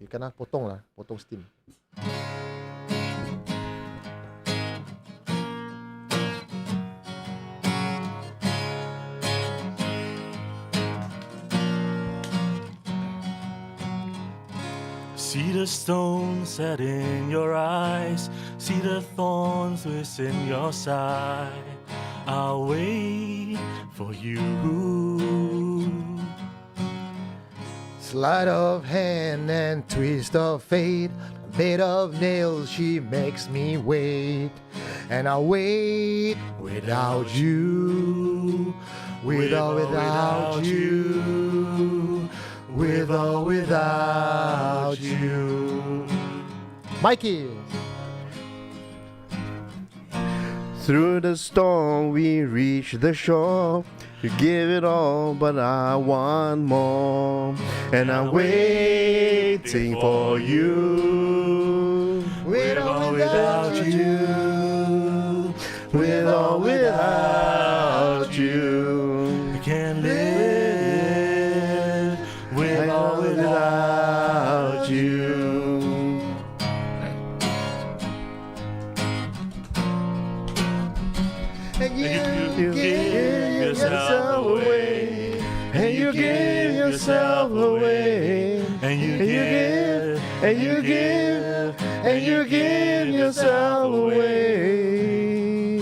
You kena potong lah, potong steam. See the stones set in your eyes, see the thorns within your side. I'll wait for you. Sleight of hand and twist of fate, made of nails she makes me wait. And I'll wait without you, with or without you, with or without you. Mikey. Through the storm we reach the shore. You give it all, but I want more. And I'm waiting for you. With or without you, With or without you. I can't live with or without you. And You give yourself away, And you give yourself away. and you give, and you give, and you give yourself away.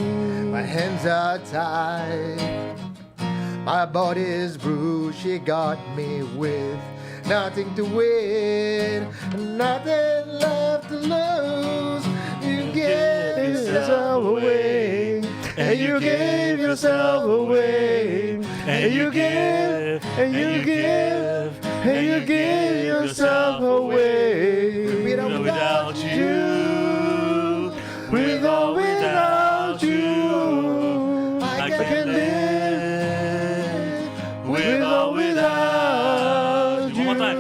my hands are tied, my body's bruised. She got me with nothing to win, nothing left to lose. You give yourself away, And you give yourself away. And you give, and you give, and you give yourself away. With or without you, With or without you, I I can can live. With or without you. One more time.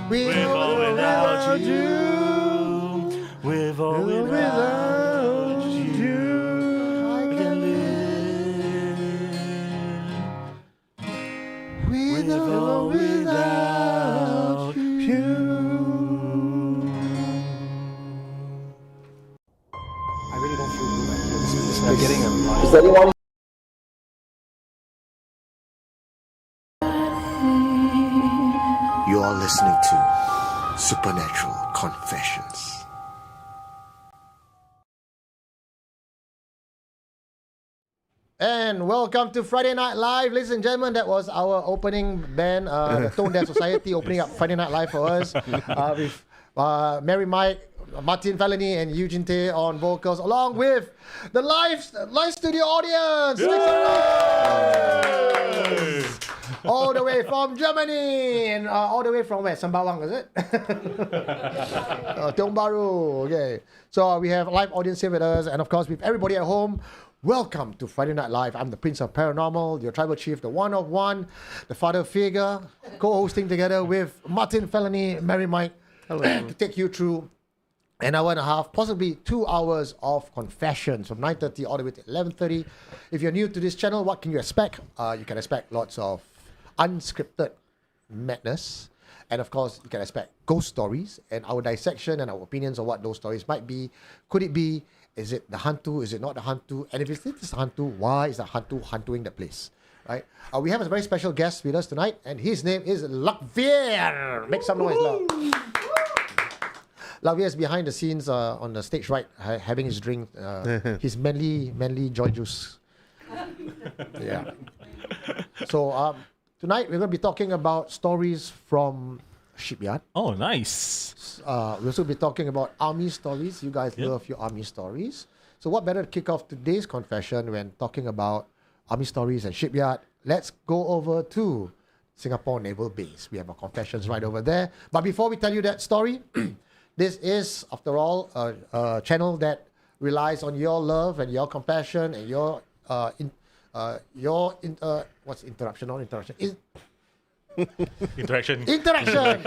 With With or without you, with or without you, I can live. with or without you. I really don't feel good. I'm getting a You are listening to Supernatural Confessions. And welcome to Friday Night Live, ladies and gentlemen. That was our opening band, the Tone Deaf Society, opening up Friday Night Live for us with Mary Mike, Martin Felony, and Eugene Tay on vocals, along with the live studio audience. Make some noise! All the way from Germany and all the way from where? Sembawang, is it? Tiong Bahru. Okay. So we have live audience here with us, and of course with everybody at home. Welcome to Friday Night Live. I'm the Prince of Paranormal, your tribal chief, the one of one, the father figure, co-hosting together with Martin Felony, Mary Mike, to take you through an hour and a half, possibly 2 hours of confessions from 9:30 all the way to 11:30. If you're new to this channel, what can you expect? You can expect lots of unscripted madness. And of course, you can expect ghost stories and our dissection and our opinions on what those stories might be. Could it be? Is it the hantu? Is it not the hantu? And if it's the hantu, why is the hantu hantuing the place? Right? We have a very special guest with us tonight, and his name is Lakhveer. Make some noise, love. Lakhveer is behind the scenes on the stage right, having his drink, his manly joy juice. Yeah. So tonight we're going to be talking about stories from Shipyard. Oh, nice. We'll also be talking about army stories. You guys love your army stories. So what better to kick off today's confession when talking about army stories and Shipyard? Let's go over to Singapore Naval Base. We have our confessions right over there. But before we tell you that story, this is, after all, a channel that relies on your love and your compassion and what's interruption? Non interruption. Interaction. Interaction,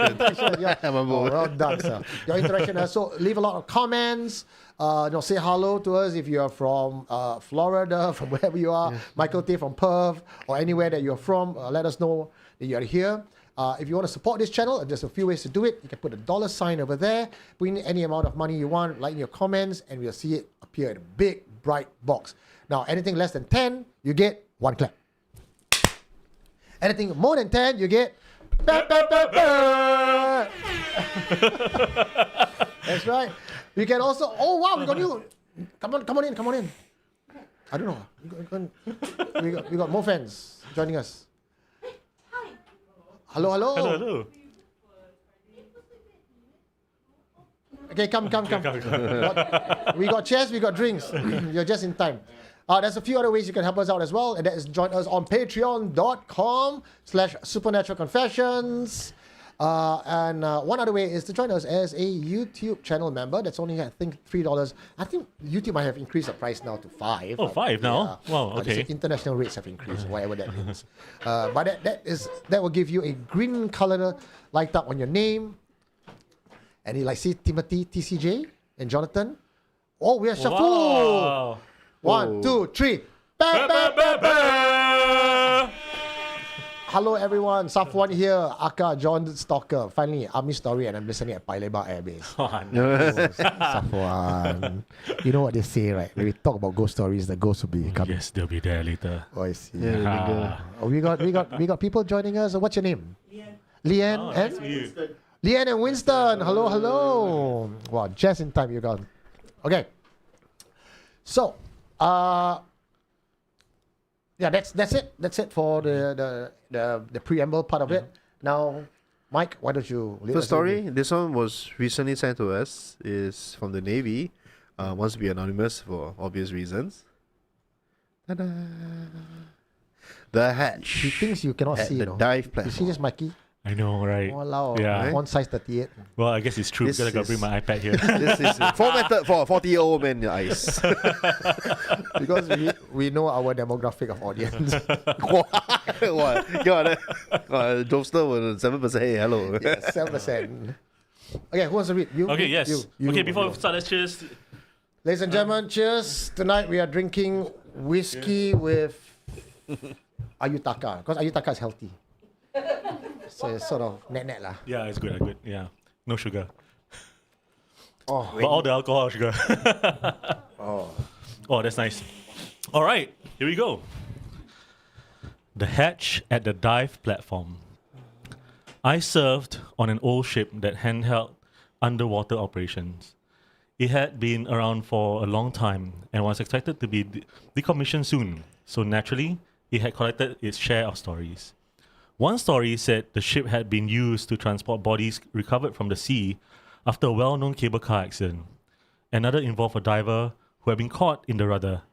yeah. I'm on board. Well done, sir. Your interaction. So leave a lot of comments. Say hello to us if you are from Florida, from wherever you are. Michael T from Perth, or anywhere that you're from. Let us know that you are here. If you want to support this channel, there's a few ways to do it. You can put a $ over there, put in any amount of money you want, like in your comments, and we'll see it appear in a big, bright box. Now, anything less than 10, you get 1 clap. Anything more than 10, you get... That's right. You can also... Oh, wow, we got you. Come on in. I don't know. We got more fans joining us. Hello. Hello. Okay, come. We got chairs, we got drinks. You're just in time. There's a few other ways you can help us out as well, and that is join us on patreon.com/supernaturalconfessions. And one other way is to join us as a YouTube channel member. That's only, I think, $3. I think YouTube might have increased the price now to $5. Oh, $5 now? Wow, okay. International rates have increased, whatever that means. But that will give you a green color light up on your name. And you see Timothy, TCJ, and Jonathan. Oh, we are shuffled. Wow. 1, 2, 3. Hello everyone, Safwan here, Aka John Stalker. Finally, Army Story, and I'm listening at Pai Lebar Air Base. Safwan. You know what they say, right? When we talk about ghost stories, the ghosts will be coming. Yes, they'll be there later. Oh, I see. Yeah, We got people joining us. What's your name? Leanne. Oh, and nice to meet you. Leanne and Winston. Hello. Wow, just in time you got. Okay. So, yeah, that's it. That's it for the preamble part of it. Now, Mike, why don't you lead The us story, in? this one was recently sent to us, is from the Navy. Wants to be anonymous for obvious reasons. Ta-da! The hatch. He thinks you cannot at see, the you know. dive You platform. see this, Mikey? I know, right? Walao. Yeah. One size 38. Well, I guess it's true This because I got to bring is- my iPad here. This is formatted for a 40-year-old man in your eyes. Because we know our demographic of audience. What? God, Jobster was 7%. Hey, hello. Yeah, 7%. Okay, who wants to read? You. Okay, you, yes. you, Okay, before you. we start, let's just... Ladies and gentlemen, cheers. Tonight we are drinking whiskey with Ayutaka. Because Ayutaka is healthy. So it's sort of net lah. Yeah, it's good. Yeah. No sugar. Oh, But all the alcohol sugar. oh. Oh, that's nice. All right, here we go. The hatch at the dive platform. I served on an old ship that handheld underwater operations. It had been around for a long time and was expected to be decommissioned soon, so naturally, it had collected its share of stories. One story said the ship had been used to transport bodies recovered from the sea after a well-known cable car accident. Another involved a diver who had been caught in the rudder.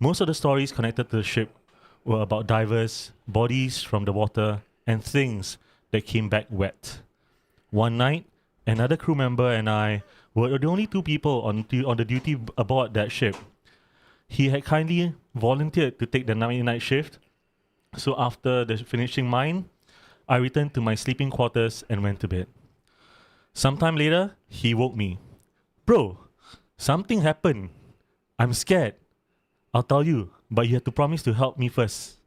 Most of the stories connected to the ship were about divers, bodies from the water, and things that came back wet. One night, another crew member and I were the only 2 people on the duty aboard that ship. He had kindly volunteered to take the night shift, so after finishing mine, I returned to my sleeping quarters and went to bed. Sometime later, he woke me. Bro, something happened. I'm scared. I'll tell you, but you have to promise to help me first.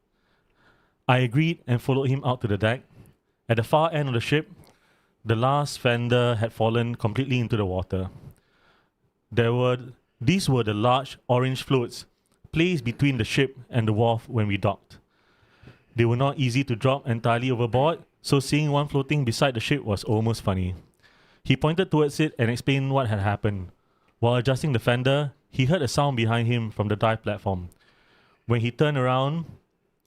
I agreed and followed him out to the deck. At the far end of the ship, the last fender had fallen completely into the water. These were the large orange floats placed between the ship and the wharf when we docked. They were not easy to drop entirely overboard, so seeing one floating beside the ship was almost funny. He pointed towards it and explained what had happened. While adjusting the fender, he heard a sound behind him from the dive platform. When he turned around,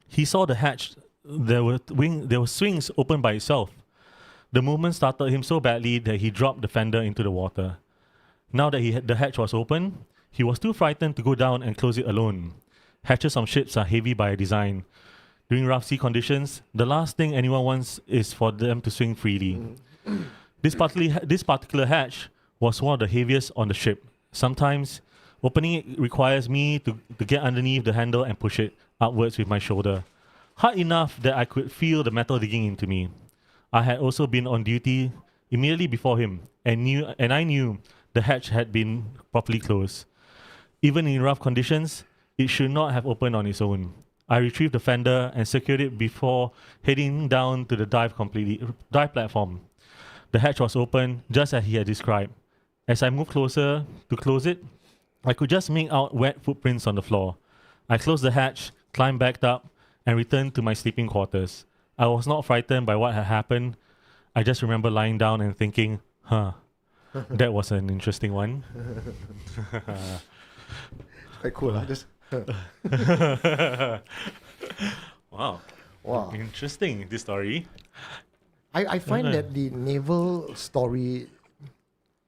he saw the hatch. There were swings open by itself. The movement startled him so badly that he dropped the fender into the water. Now that the hatch was open, he was too frightened to go down and close it alone. Hatches on ships are heavy by design. During rough sea conditions, the last thing anyone wants is for them to swing freely. This particular hatch was one of the heaviest on the ship. Sometimes, opening it requires me to get underneath the handle and push it upwards with my shoulder. hard enough that I could feel the metal digging into me. I had also been on duty immediately before him, and I knew the hatch had been properly closed. Even in rough conditions, it should not have opened on its own. I retrieved the fender and secured it before heading down to the dive platform. The hatch was open just as he had described. As I moved closer to close it, I could just make out wet footprints on the floor. I closed the hatch, climbed back up, and returned to my sleeping quarters. I was not frightened by what had happened. I just remember lying down and thinking, that was an interesting one. Quite cool, huh? Just Wow. wow. Interesting, this story. I find that the naval story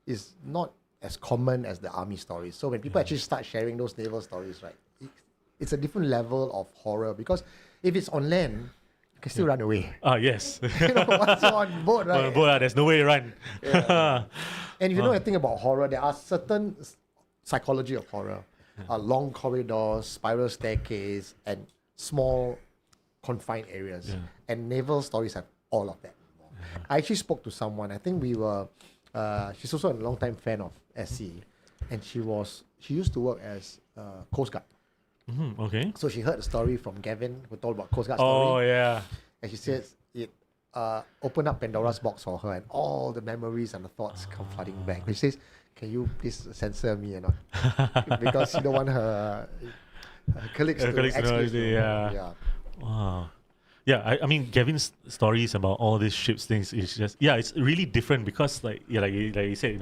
is not as common as the army stories. So when people actually start sharing those naval stories, right, it's a different level of horror, because if it's on land, you can still run away. Yes. Once you're on board, right? On board, there's no way to run. Yeah. And if you know anything about horror, there are certain psychology of horror. Long corridors, spiral staircase, and small confined areas. Yeah. And naval stories have all of that. I actually spoke to someone. I think we were. She's also a long-time fan of SC, and she used to work as Coast Guard. Mm-hmm, okay. So she heard the story from Gavin, who told about Coast Guard story. Oh yeah. And she says it opened up Pandora's box for her, and all the memories and the thoughts come flooding back. She says, "Can you please censor me or not?" Because she don't want her colleagues to expose me. Yeah. Wow. Yeah, I mean, Gavin's stories about all these ships things is just it's really different, because like you said,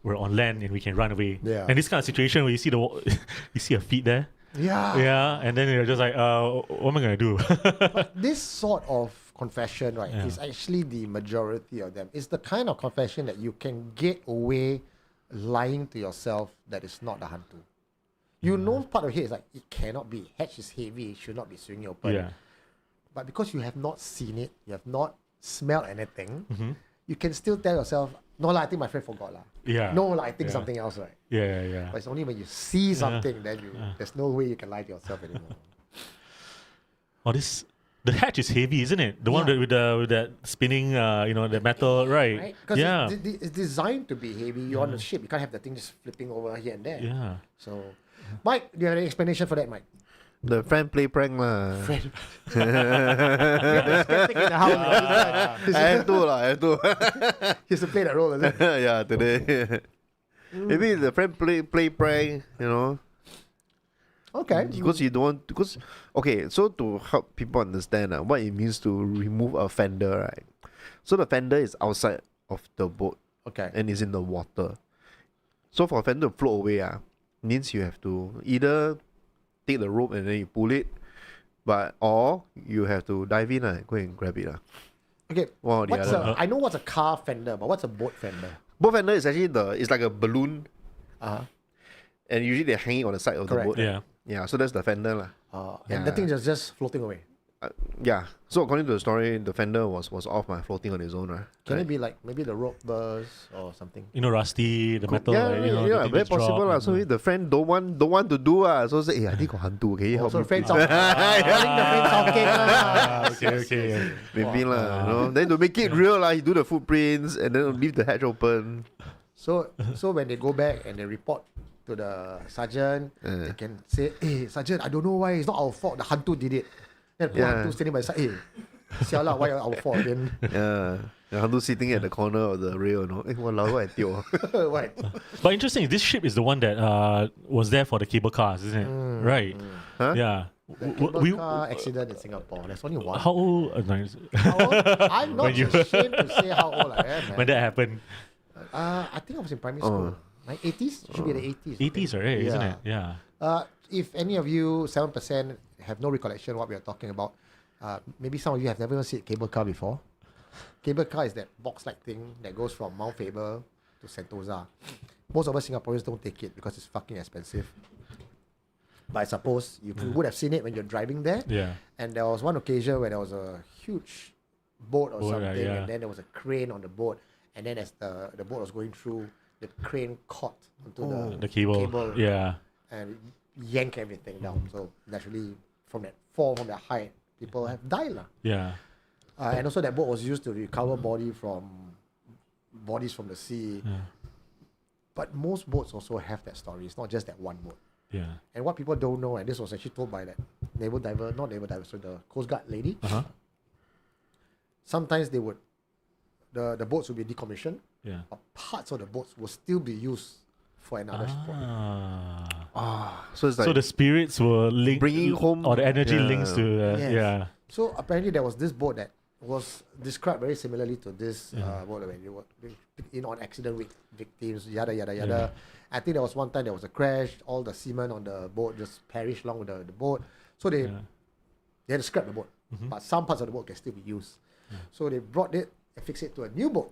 we're on land and we can run away. Yeah. And this kind of situation where you see you see a feet there. Yeah. Yeah, and then you're just like, what am I gonna do? But this sort of confession, right, is actually the majority of them. It's the kind of confession that you can get away lying to yourself that is not the hantu. You know, part of it is like, it cannot be. Hatch is heavy, it should not be swinging open. Yeah. But because you have not seen it, you have not smelled anything, you can still tell yourself, no lah, I think my friend forgot lah. Yeah. No lah, I think something else, right? Yeah. But it's only when you see something that there's no way you can lie to yourself anymore. Oh, the hatch is heavy, isn't it? The one with that spinning, the metal, right? Because it's designed to be heavy. You're on a ship, you can't have the thing just flipping over here and there. Yeah. So, Mike, do you have any explanation for that, Mike? The friend play prank lah. Friend. We have a skeptic in the house. I have to. He has to play that role, is it? Yeah, today. Maybe the friend play prank, Okay. Because you don't want okay, so to help people understand what it means to remove a fender, right? So the fender is outside of the boat. Okay. And it's in the water. So for a fender to float away, means you have to either take the rope and then you pull it, or you have to dive in go and grab it. Okay. One or the other. I know what's a car fender, but what's a boat fender? Boat fender is actually it's like a balloon. And usually they hang it on the side of Correct. the boat. Yeah, so that's the fender. And the thing is just floating away. Yeah. So according to the story, the fender was off floating on its own. Can it be like maybe the rope burst or something? Rusty, the metal. Yeah, very possible. So if the friend don't want to do so say, hey, I think got hantu. Can you help So me? the friends calling the friends off cake. Okay. Maybe Then to make it real, you do the footprints and then leave the hatch open. So when they go back and they report to the sergeant, they can say, hey, sergeant, I don't know why, it's not our fault, the hantu did it. Then the hantu standing by the side, hey, sialah, why our fault then? Yeah. The hantu sitting at the corner of the rail, Why? But interesting, this ship is the one that was there for the cable cars, isn't it? Right. Huh? Yeah. The cable car accident in Singapore, there's only one. How old? How old? I'm not ashamed to say how old I am, man. When that happened? I think I was in primary school. Like 80s? Should be the 80s. 80s, right? Isn't it? Yeah. If any of you, 7%, have no recollection what we are talking about, maybe some of you have never seen cable car before. Cable car is that box-like thing that goes from Mount Faber to Sentosa. Most of us Singaporeans don't take it because it's fucking expensive. But I suppose you would have seen it when you're driving there. Yeah. And there was one occasion where there was a huge boat or something, yeah. and then there was a crane on the boat. And then as the boat was going through, the crane caught onto the cable. Yeah. And yank everything down. So naturally, from that height, people have died. Yeah. And also that boat was used to recover bodies from the sea. Yeah. But most boats also have that story. It's not just that one boat. Yeah. And what people don't know, and this was actually told by that the Coast Guard lady. Sometimes they would, the boats would be decommissioned. Yeah. But parts of the boats will still be used for another sport. So it's like So the spirits were linked, bringing home- or the energy Yeah. links to Yes. yeah. So apparently there was this boat that was described very similarly to this boat when they were on accident victims, yada yada yada. Yeah. I think there was one time there was a crash, all the seamen on the boat just perished along with the boat. So they had to scrap the boat. But some parts of the boat can still be used. So they brought it and fixed it to a new boat.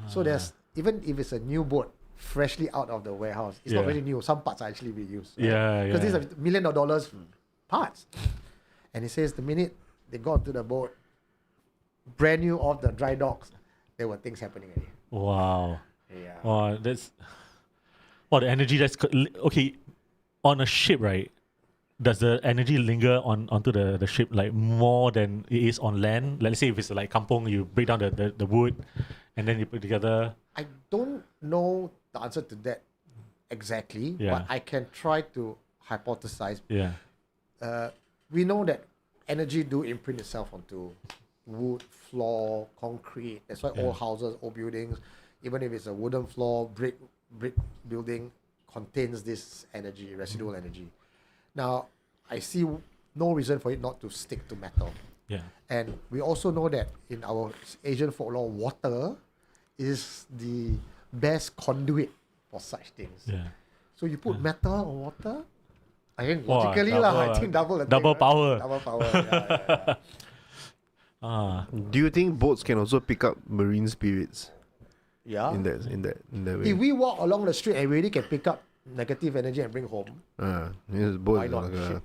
So there's, even if it's a new boat, freshly out of the warehouse, it's not Yeah. very new. Some parts are actually reused. Right? Yeah, Because these yeah. are $1 million parts. And he says the minute they got onto the boat, brand new off the dry docks, there were things happening already. Wow. Yeah. Wow, that's the energy okay. On a ship, right? Does the energy linger onto the ship like more than it is on land? Let's say if it's like kampong, you break down the wood and then you put together. I don't know the answer to that exactly, Yeah. but I can try to hypothesize. Yeah. We know that energy do imprint itself onto wood, floor, concrete. That's why old houses, old buildings, even if it's a wooden floor, brick building, contains this energy, residual energy. Now, I see no reason for it not to stick to metal. Yeah. And we also know that in our Asian folklore, water is the best conduit for such things. Yeah. So you put metal on water, I think Wow, logically I think double the double thing, power. Right? Double power. Yeah. Do you think boats can also pick up marine spirits Yeah. in that way? If we walk along the street and we really can pick up negative energy and bring home, Boat Why is not? it's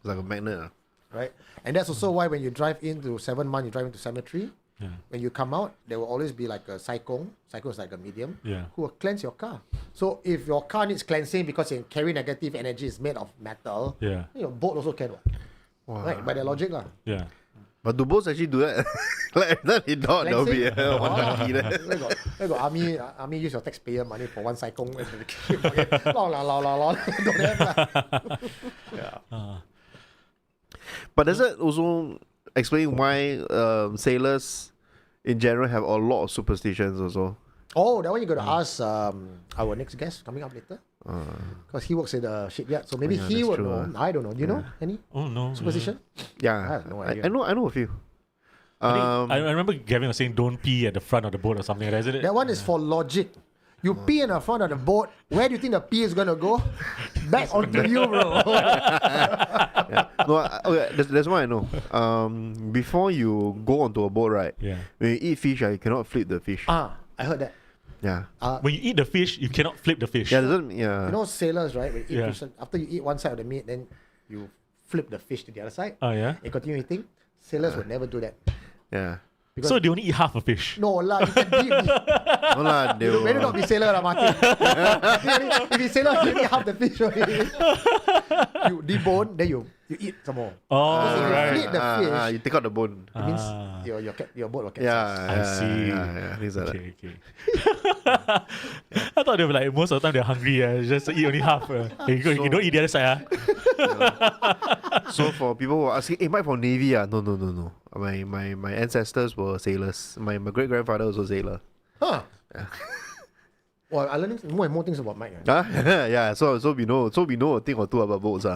like a magnet. right? And that's also why when you drive into 7 Month, you drive into cemetery, Yeah. when you come out, there will always be like a saikong is like a medium, Yeah. who will cleanse your car. So if your car needs cleansing because it carry negative energy, is made of metal, Yeah. your boat also can. Wow. Right? By their logic. Yeah. But do boats actually do that? Like every time they dock, there'll be Cleansing? one key there. Where got army use your taxpayer money for one saikong. Don't have lah. Yeah. But does that also explain why sailors in general have a lot of superstitions also? Oh, that one you got to ask our next guest coming up later. Because he works in the shipyard, so maybe Yeah, he that's would true, know. I don't know. Do you know any Oh no. superstition? Yeah, I have no idea. I know a few. I remember Gavin was saying don't pee at the front of the boat or something. Isn't it? That one is for logic. You pee in the front of the boat. Where do you think the pee is gonna go? Back onto you, bro. No, okay, there's one I know. Before you go onto a boat, right? Yeah. When you eat fish, you cannot flip the fish. I heard that. Yeah. When you eat the fish, you cannot flip the fish. Yeah, doesn't yeah. You know sailors, right? When you eat Yeah. fish, after you eat one side of the meat, then you flip the fish to the other side Oh yeah. and continue eating. Sailors would never do that. Yeah. Because So they only eat half a fish. no lah, you can deep. No lah, they You better will, not be sailor lah, Martin. If you sailor, you only half the fish only. You debone, then you eat some more. Oh Because if you right. flip the fish, you take out the bone. it means Ah. your boat will catch. Yeah, I see. Yeah, things like that. Okay. I thought they were like most of the time they're hungry. Just eat only half. You don't eat the other side. So for people who are asking, hey, Mike from Navy, no. My ancestors were sailors. My great grandfather was a sailor. Huh? Well, I learning more and more things about Mike. Yeah. So we know a thing or two about boats.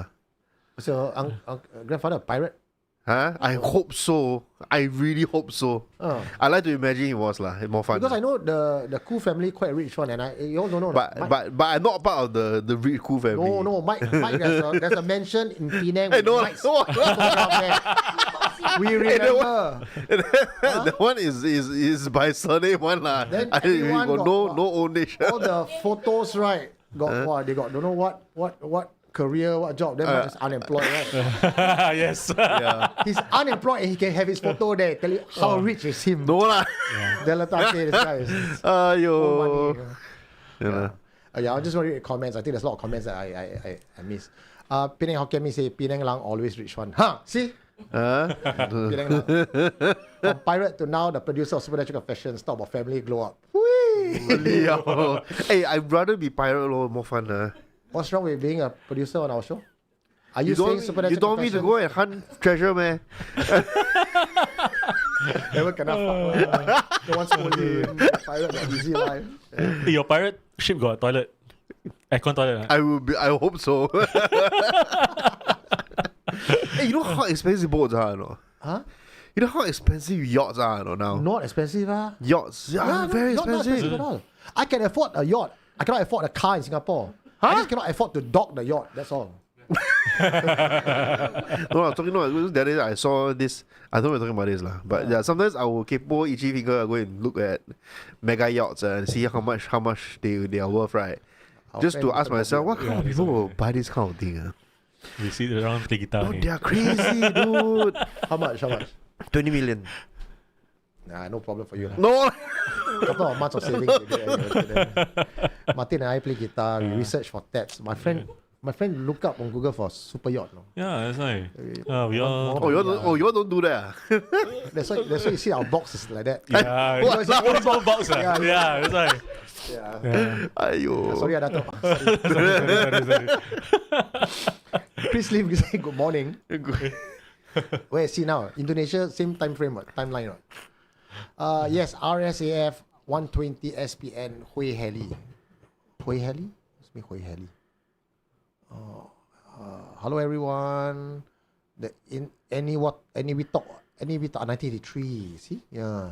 So, grandfather a pirate? Huh? I hope so. I really hope so. I like to imagine it was more fun. Because I know the Koo family quite rich one, and you all don't know. but I'm not part of the rich cool family. no, Mike. There's a mention in Penang. Hey, with no, Mike's no. photograph there. We remember. That one is by surname one lah. Then I everyone got got no what? ownership. All the photos, right? Got they got don't know what career, what job. Then Mike is unemployed, right? Yes. Yeah. He's unemployed and he can have his photo there. Tell you how rich is him. No lah. Delatake, this guy is Ayo. money. Yeah. Yeah, I just want to read comments. I think there's a lot of comments that I miss. Penang Hokkien Mee say Penang Lang always rich one. Huh? See? Penang lang. From pirate to now, the producer of Supernatural Confessions. Talk about family glow up. Whee! Really, hey, I'd rather be pirate lor, more fun. What's wrong with being a producer on our show? Are you, You saying don't, Supernatural you don't want me to go and hunt treasure, man. Never kena fuck. No one's only pirate got easy life. Hey, your pirate ship got a toilet. Aircon toilet. I hope so. Hey, you know how expensive boats are, no? Huh? You know how expensive yachts are, no, now? Not expensive, ah. Yachts, yeah, very not expensive. expensive at all. I can afford a yacht. I cannot afford a car in Singapore. I just cannot afford to dock the yacht. That's all. No, I'm talking about the other day I saw this. I don't know if we're talking about this, lah. But yeah, sometimes I will kepo itchy finger, go and look at mega yachts and see how much they are worth, right? Our Just to friend ask myself, what kind of Yeah, people will buy this kind of thing? We sit around play guitar. Oh, ni. they are crazy, dude. How much? 20 million. Nah, no problem for you. Lah. No. Couple of months of savings. You get anyway. Martin and I play guitar. We research for tabs. My friend look up on Google for super yacht. No? Yeah, that's right. We all. You all don't do that. That's why you see our box is like that. Yeah, What? it's old small box. Yeah, Yeah, that's right. Yeah. Yeah. Ayo. Sorry, Dato. Sorry. Chris Lim say good morning. Where is he now? Indonesia, same timeline. Right? Yes, RSAF 120 SPN Hui Heli. Hui Heli? What's me Hui Heli? Hello everyone. Any we talk 1983. See? Yeah.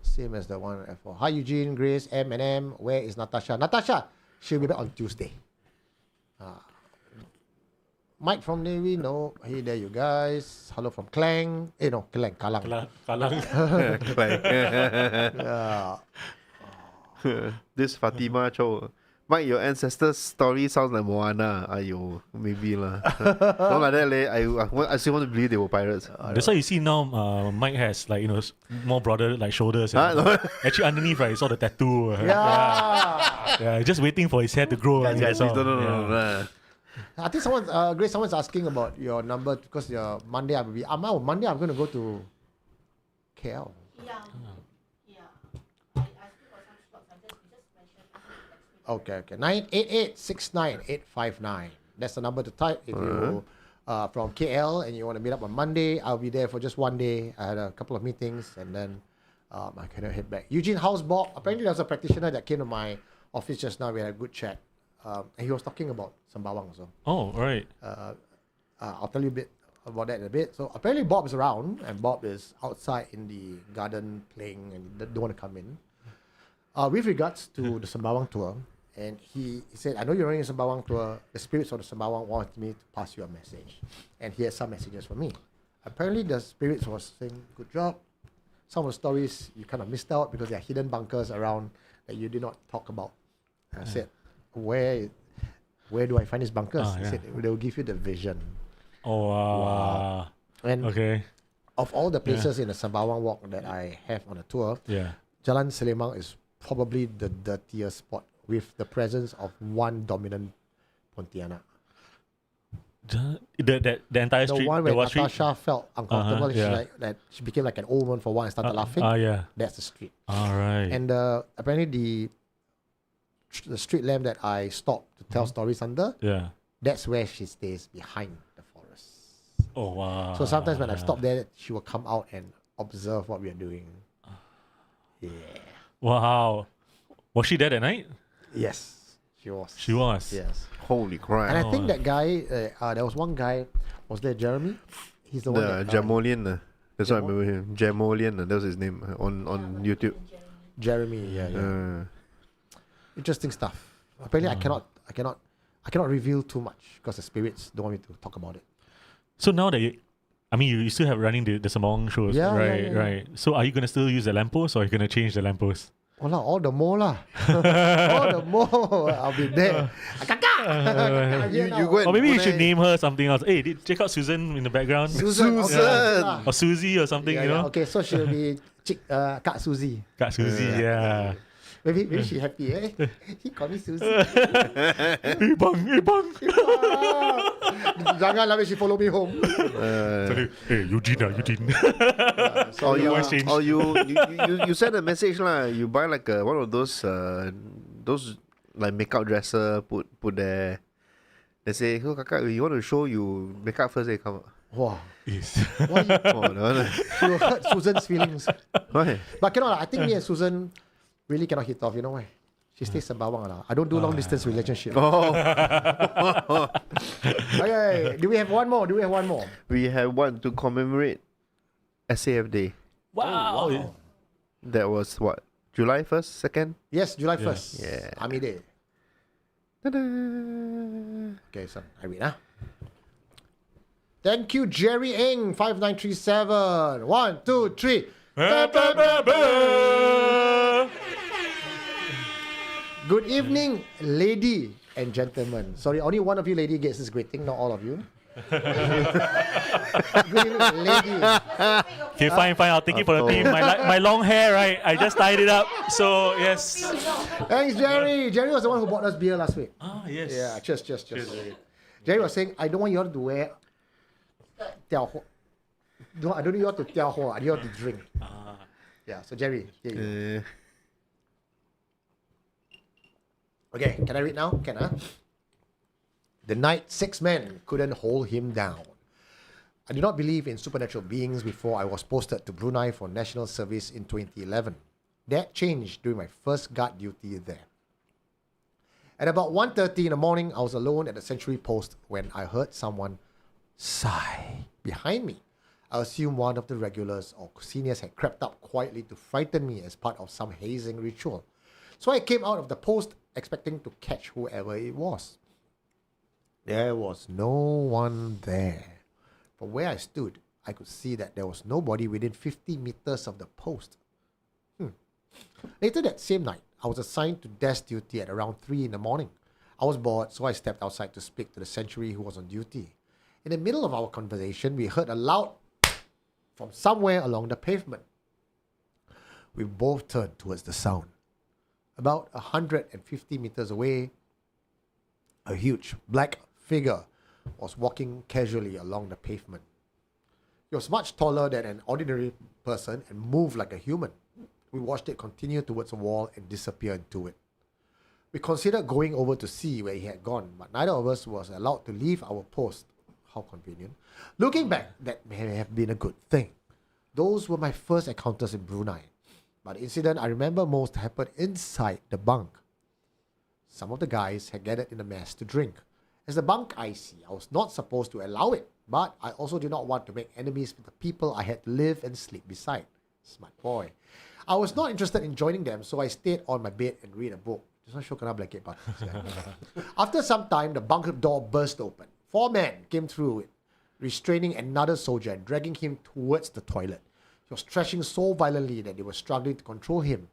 Same as the one F4. Hi Eugene, Grace, M and M. Where is Natasha? Natasha, she'll be back on Tuesday. Mike from Navy, no. Hey there you guys. Hello from Klang. Klang, Kalang. Kalang. Yeah. This Fatima Cho. Mike, your ancestors' story sounds like Moana. Ayo, maybe lah. Not like that, leh. I still want to believe they were pirates. That's why you see now Mike has like more broader like shoulders. No. Actually underneath right, it's all the tattoo. Yeah. Just waiting for his hair to grow. Guys, that's all. no. I think Grace, someone's asking about your number because your Monday I'm going to go to KL. Okay. 988-698-859. That's the number to type if you from KL and you want to meet up on Monday. I'll be there for just one day. I had a couple of meetings and then I cannot head back. Eugene, how's Bob? Apparently there was a practitioner that came to my office just now. We had a good chat. And he was talking about Sembawang. So Oh, right. I'll tell you a bit about that in a bit. So apparently Bob is around and Bob is outside in the garden playing and don't want to come in. With regards to the Sembawang tour, and he said, I know you're running a Sembawang tour. The spirits of the Sembawang wanted me to pass you a message. And he has some messages for me. Apparently the spirits was saying, good job. Some of the stories you kind of missed out because there are hidden bunkers around that you did not talk about. I said, where do I find these bunkers? He said, they will give you the vision. Oh, wow. And Okay. of all the places in the Sembawang walk that I have on a tour, Yeah. Jalan Selimang is probably the dirtiest spot with the presence of one dominant Pontianak. The entire The street. one where the street? Natasha felt uncomfortable. yeah. She became like an old woman for one and started laughing. Yeah. That's the street. All right. And apparently the street lamp that I stopped to tell stories under, yeah. that's where she stays behind the forest. Oh, wow. So sometimes when I stop there, she will come out and observe what we are doing. Yeah. Wow. Was she there that night? Yes, she was. She was. Yes. Holy crap. And I think that guy, there was one guy, was there Jeremy? He's the one that... Jamolian. That's what I remember him. Jamolian, that was his name on YouTube. Jeremy, yeah. Interesting stuff. Apparently I cannot reveal too much because the spirits don't want me to talk about it. So now that you still have running the Sembawang shows, Yeah, right? yeah. Right. So are you gonna still use the lamppost or are you gonna change the lamppost? All the more lah. All the more. I'll be there. You go and Or maybe you go should there. name her something else. Hey, check out Susan in the background. Susan. Okay, Susan. lah. Or Susie or something, Yeah, you know? Okay, so she'll be Kak Suzy. Got Susie, yeah. Maybe she happy, eh? He called me Suzy. Hey, bang. Jangan lah, she follow me home. Hey, Eugene. Or voice change. you send a message lah. You buy like one of those like makeup dresser put there. They say, "Oh, kakak, you want to show you makeup first? They come." Wow. Yes. Why you, Oh, no. you hurt Susan's feelings? Why? But cannot lah. I think me and Susan really cannot hit off. You know why? She stays Sembawang lah. I don't do long distance relationship. Oh, Okay. Do we have one more? we have one to commemorate SAF Day. Wow. That was what? July 1st, 2nd? Yes, July 1st. Yeah. Army Day. Ta-da. Okay, son. I read, huh? Thank you, Jerry Eng, 5937. 1, 2, 3. Good evening, lady and gentlemen. Sorry, only one of you lady gets this greeting, not all of you. Good evening, lady. Okay, fine. I'll take it for the team. My long hair, right? I just tied it up. So, yes. Thanks, Jerry. Jerry was the one who bought us beer last week. Ah, yes. Yeah, cheers. Jerry was saying, I don't want you all to wear Tiao. No, I don't need you all to Tiao. I need you all to drink. Yeah, so Jerry, here you go. Okay, can I read now? Can I? The night 6 men couldn't hold him down. I did not believe in supernatural beings before I was posted to Brunei for national service in 2011. That changed during my first guard duty there. At about 1:30 in the morning, I was alone at the sentry post when I heard someone sigh behind me. I assumed one of the regulars or seniors had crept up quietly to frighten me as part of some hazing ritual. So I came out of the post expecting to catch whoever it was. There was no one there. From where I stood, I could see that there was nobody within 50 meters of the post. Later that same night, I was assigned to desk duty at around 3 in the morning. I was bored, so I stepped outside to speak to the sentry who was on duty. In the middle of our conversation, we heard a loud from somewhere along the pavement. We both turned towards the sound. About 150 meters away, a huge black figure was walking casually along the pavement. He was much taller than an ordinary person and moved like a human. We watched it continue towards a wall and disappear into it. We considered going over to see where he had gone, but neither of us was allowed to leave our post. How convenient. Looking back, that may have been a good thing. Those were my first encounters in Brunei. But the incident I remember most happened inside the bunk. Some of the guys had gathered in the mess to drink. As the bunk IC, I was not supposed to allow it, but I also did not want to make enemies with the people I had to live and sleep beside. Smart boy. I was not interested in joining them, so I stayed on my bed and read a book. This one show kena blanket part. After some time, the bunk door burst open. 4 men came through it, restraining another soldier and dragging him towards the toilet. He was thrashing so violently that they were struggling to control him.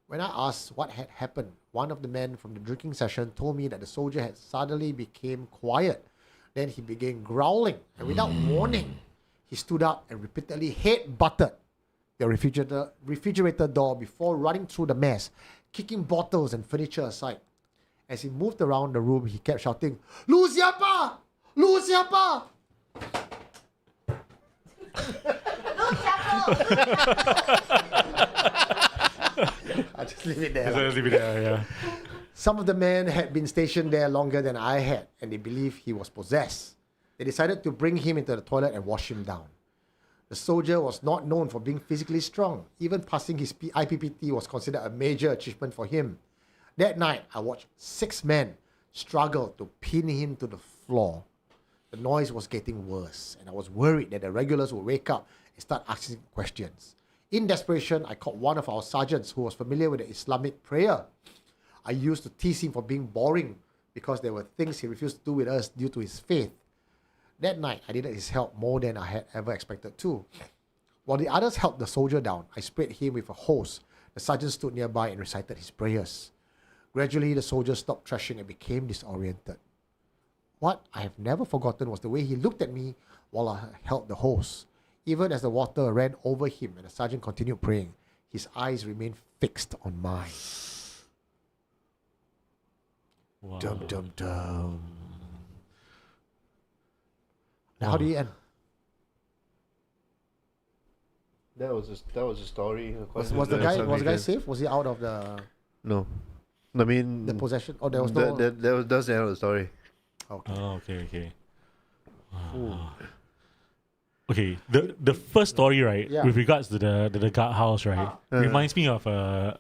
When I asked what had happened, one of the men from the drinking session told me that the soldier had suddenly became quiet. Then he began growling, and without warning, he stood up and repeatedly head-butted the refrigerator door before running through the mess, kicking bottles and furniture aside. As he moved around the room, he kept shouting, "Lu siapa? Lu siapa?" I'll just leave it there. Yeah. Some of the men had been stationed there longer than I had, and they believed he was possessed. They decided to bring him into the toilet and wash him down. The soldier was not known for being physically strong. Even passing his IPPT was considered a major achievement for him. That night, I watched 6 men struggle to pin him to the floor. The noise was getting worse, and I was worried that the regulars would wake up and start asking questions. In desperation, I called one of our sergeants who was familiar with the Islamic prayer. I used to tease him for being boring because there were things he refused to do with us due to his faith. That night, I needed his help more than I had ever expected to. While the others helped the soldier down, I sprayed him with a hose. The sergeant stood nearby and recited his prayers. Gradually, the soldier stopped thrashing and became disoriented. What I have never forgotten was the way he looked at me while I held the hose. Even as the water ran over him and the sergeant continued praying, his eyes remained fixed on mine. Wow. Dum dum dum. How did it end? That was a story. Was the guy safe? Was he out of the No. I mean, possession? Or there was no... that's the end of the story. Okay. Oh, okay. Okay, the first story, right, Yeah. with regards to the guardhouse, right, reminds me of I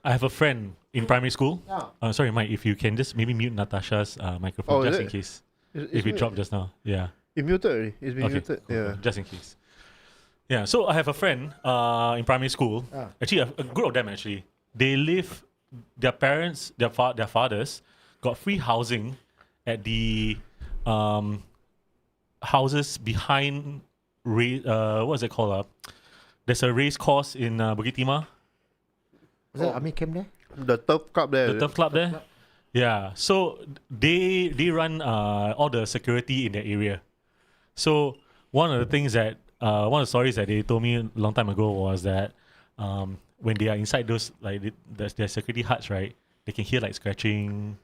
have a friend in primary school. Yeah. Sorry, Mike, if you can just maybe mute Natasha's microphone just in case. If it dropped just now. Yeah. It muted already. It's been muted. Cool, Yeah. cool, just in case. Yeah, so I have a friend in primary school. Actually, a group of them actually. They live, their parents, their fathers got free housing at the houses behind what's it called? There's a race course in Bukit Timah. Was that Ami came there? The turf club there. The turf club there. Yeah. So they run all the security in that area. So one of the things that one of the stories that they told me a long time ago was that when they are inside those their security huts, right, they can hear like scratching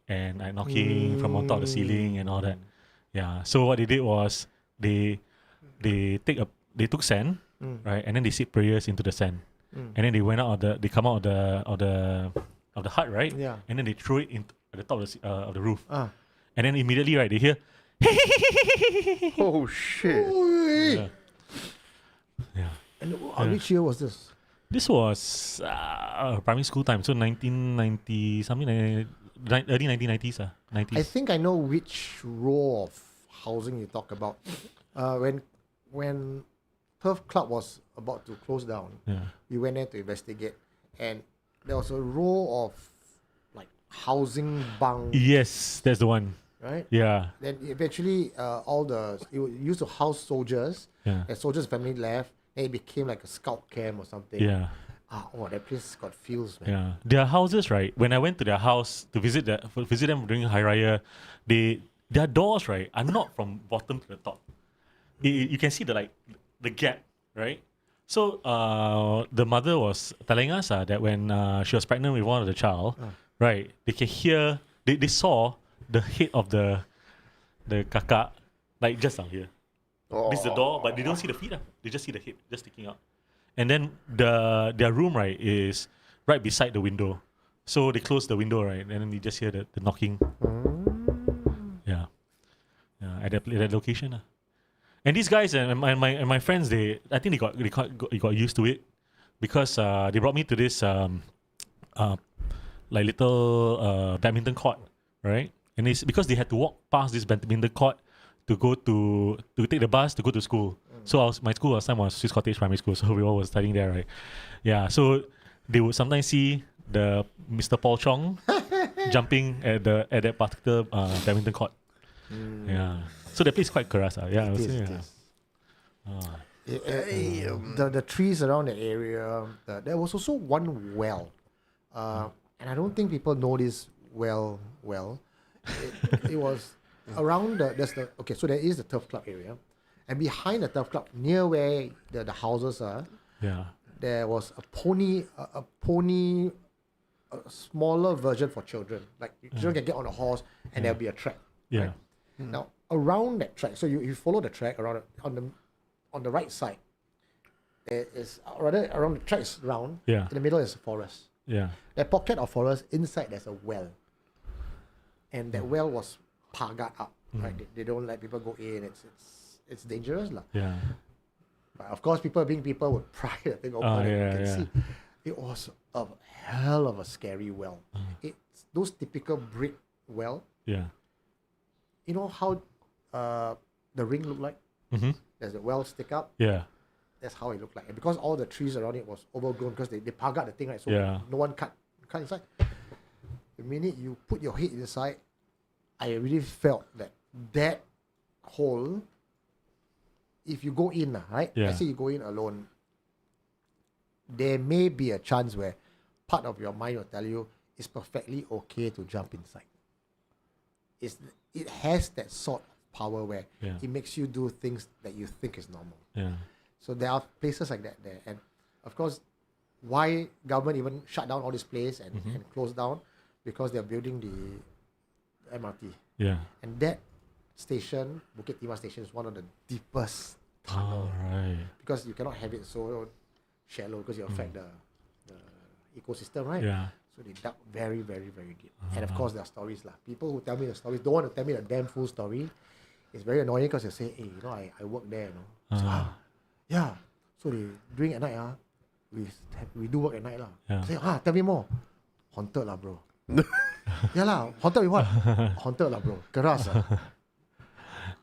and like knocking from on top of the ceiling and all that. Yeah. So what they did was they took sand, right, and then they said prayers into the sand, and then they went out they come out of the hut, right, Yeah. and then they throw it at the top of the roof, Ah. and then immediately, right, they hear. Oh shit! Yeah. Yeah. And which year was this? This was primary school time, so 1990 something like early 1990s. 90s. I think I know which row of housing you talk about. When Turf Club was about to close down, we went there to investigate, and there was a row of like housing bunk, Yes, that's the one. right? Yeah. Then eventually, it used to house soldiers. Yeah. And soldiers' family left, and it became like a scout camp or something. Yeah. That place got feels, man. Yeah. Their houses, right? When I went to their house to visit them during Hari Raya, their doors, right, are not from bottom to the top. You can see the gap, right? So the mother was telling us that when she was pregnant with one of the child, right, they can hear, they saw the head of the kakak, like just down here. This is the door, but they don't see the feet. They just see the head just sticking out. And then their room, right, is right beside the window. So they close the window, right, and then you just hear the knocking. Yeah. At that location. And these guys and my friends, I think they got used to it, because they brought me to this like little badminton court, right? And it's because they had to walk past this badminton court to go to take the bus to go to school. So my school last time was Swiss Cottage Primary School, so we all were studying there, right? Yeah, so they would sometimes see the Mr. Paul Chong jumping at that particular badminton court. Yeah, so the place is quite keras. Yeah, The trees around that area. There was also one well, and I don't think people know this well. It was around so there is the turf club area, and behind the turf club, near where the houses are, there was a pony, a smaller version for children. Like children can get on a horse, and there'll be a track. Yeah. Right? Now around that track, so you follow the track around on the right side. There is rather around the track is round. Yeah. In the middle is a forest. Yeah. That pocket of forest, inside there's a well. And that well was pagaed up. Right? They don't let people go in. It's dangerous. Yeah. But of course, people would pry the thing open and you can see. It was a hell of a scary well. It's those typical brick well. Yeah. You know how the ring looked like? Mm-hmm. There's a well stick up. Yeah. That's how it looked like. And because all the trees around it was overgrown, because they pagaed the thing, right? So no one cut inside. The minute you put your head inside, I really felt that hole, if you go in, right? Yeah. Let's say you go in alone, there may be a chance where part of your mind will tell you it's perfectly okay to jump inside. It has that sort of power where it makes you do things that you think is normal. Yeah. So there are places like that there. And of course, why government even shut down all this place and close down? Because they're building the MRT. Yeah. And that station, Bukit Timah station, is one of the deepest tunnel. Right. Because you cannot have it so shallow because you affect the ecosystem, right? Yeah. So they dug very, very, very deep. And of course, there are stories. People who tell me the stories don't want to tell me the damn full story. It's very annoying because they say, hey, I work there, So, yeah. So they, during at night, we do work at night. Yeah. Say, tell me more. Haunted lah, bro. Yeah lah, haunted with what? Haunted lah, bro. Keras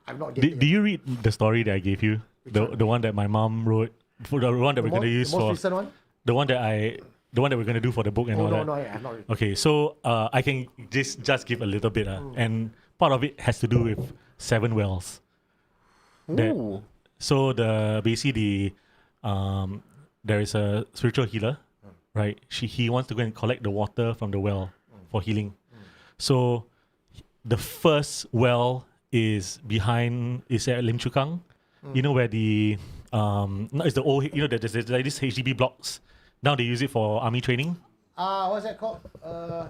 I'm not getting Do you read the story that I gave you? The one that my mom wrote, for the one that we're going to use the most for recent one? the one that we're going to do for the book and all that. No, I have not read. Okay, so I can just give a little bit, and part of it has to do with 7 wells. Ooh. So basically there is a spiritual healer, right? He wants to go and collect the water from the well for healing. So the first well is at Lim Chu Kang. You know where the no, it's the old, there's like this HDB blocks. Now they use it for army training. What's that called? I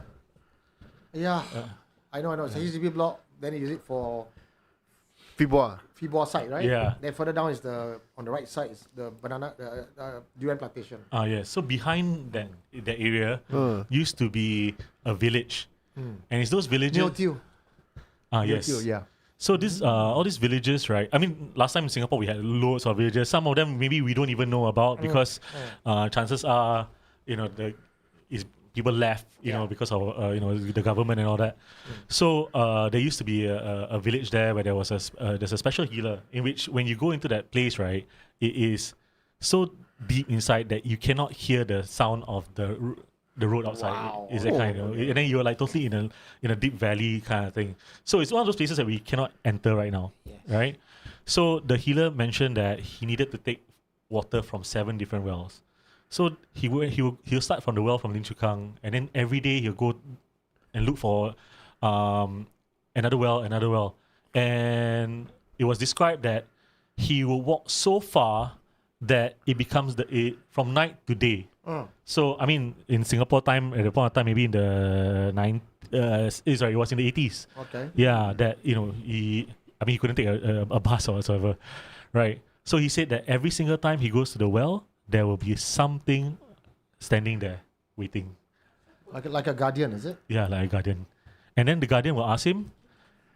know. It's a HDB block. Then you use it for Fiboa. Fibor site, right? Yeah. Then further down is on the right side is the durian plantation. Yeah. So behind that area used to be a village, and it's those villages. Neo Teo. Yes. Yeah. So this all these villages, right? I mean, last time in Singapore we had loads of villages. Some of them maybe we don't even know about because chances are, people left, because of the government and all that. So there used to be a village there where there's a special healer in which when you go into that place, right, it is so deep inside that you cannot hear the sound of the road outside. Wow. Is that kind of, and then you're like totally in a deep valley kind of thing. So it's one of those places that we cannot enter right now, right? So the healer mentioned that he needed to take water from 7 different wells. So he'll start from the well from Lim Chu Kang, and then every day he'll go and look for another well, and it was described that he will walk so far that it becomes from night to day. So I mean, in Singapore time, at the point of time, maybe in the it was in the 80s. Okay. Yeah, that he couldn't take a bus or whatsoever, right? So he said that every single time he goes to the well, there will be something standing there waiting. Like a guardian, is it? Yeah, like a guardian. And then the guardian will ask him,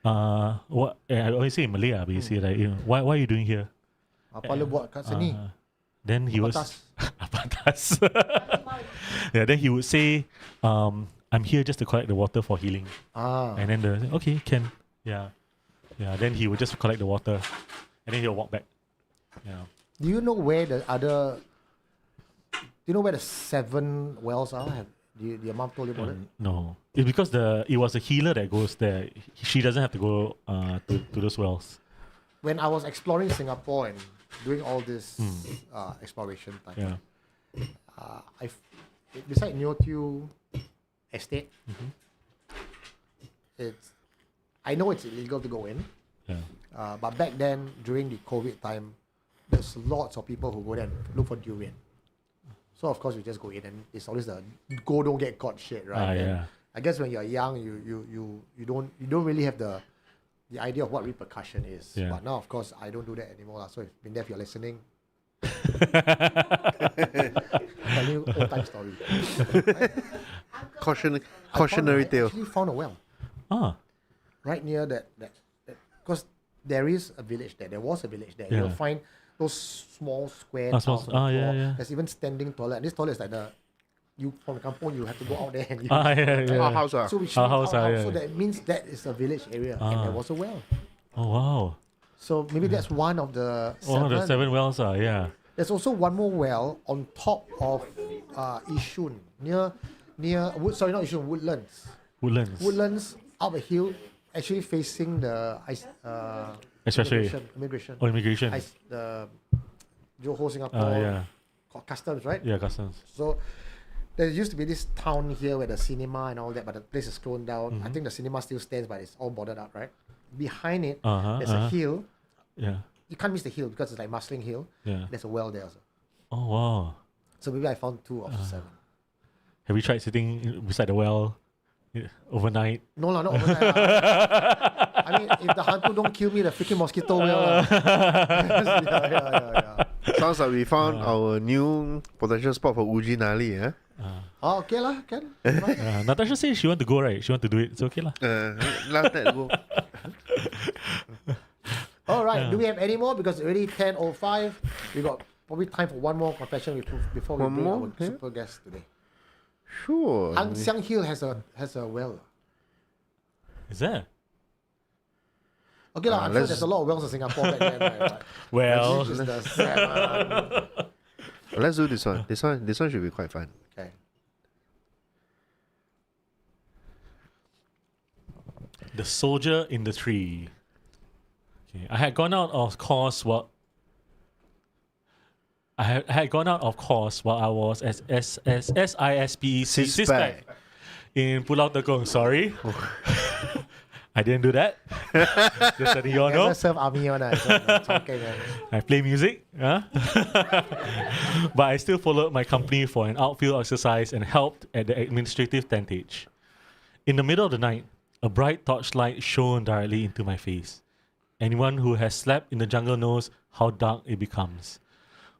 what? I always say in Malay, basically, like, why are you doing here? Apa lu buat kat sini? Then he was Apatas. Yeah, then he would say, I'm here just to collect the water for healing. And then okay, can. Yeah. Then he would just collect the water, and then he'll walk back. Yeah. Do you know where the 7 wells are? Your mom told you about it? No, it's because it was a healer that goes there. She doesn't have to go to those wells. When I was exploring Singapore and doing all this exploration time, beside Neo Teo Estate, I know it's illegal to go in. Yeah. But back then, during the COVID time, there's lots of people who go there and look for durian. So of course you just go in, and it's always the go don't get caught shit, right? Yeah. I guess when you're young, you don't really have the idea of what repercussion is. Yeah. But now, of course, I don't do that anymore. So if been there, if you're listening, tell you old time story. Cautionary I tale. actually found a well right near that because there is a village there. There was a village there. Yeah. You'll find those small square tiles on the floor. Yeah. There's even standing toilet. And this toilet is like you from the kampung, you have to go out there and Our house. So we Our house, so that means that is a village area, and there was a well. Oh wow. So maybe that's one of the 7. One of the 7 wells, yeah. There's also one more well on top of Yishun, near not Yishun, Woodlands. Woodlands up a hill, actually facing the immigration. Oh, immigration. The Johor, Singapore, customs, right? Yeah, customs. So there used to be this town here where the cinema and all that, but the place is closed down. I think the cinema still stands, but it's all boarded up, right? Behind it, there's a hill. Yeah. You can't miss the hill because it's like Musling Hill. Yeah. There's a well there also. Oh wow. So maybe I found 2 of 7. Have you tried sitting beside the well overnight? No, not overnight. I mean, if the hantu don't kill me, the freaking mosquito will. Yeah. Sounds like we found our new potential spot for Uji Nali, eh? Oh, okay lah, can. Natasha says she want to go, right? She want to do it. It's okay lah. Let that go. All right, do we have any more? Because it's already 10:05. We got probably time for one more confession before we One bring more? our Yeah. super guest today. Sure. Hang Xiang Hill has a well. Is there? Okay lah, I'm sure let's- there's a lot of wells in Singapore back then, right? But Well, this is the seven. Let's do this one. This one should be quite fun. Okay. the soldier in the tree. Okay, I had gone out of course while I had gone out of course while I was as SISPEC Six-pack. in Pulau Tekong. Sorry. I didn't do that. Just letting you all know. Never serve army one. Okay, I play music, huh? But I still followed my company for an outfield exercise and helped at the administrative tentage. In the middle of the night, a bright torchlight shone directly into my face. Anyone who has slept in the jungle knows how dark it becomes.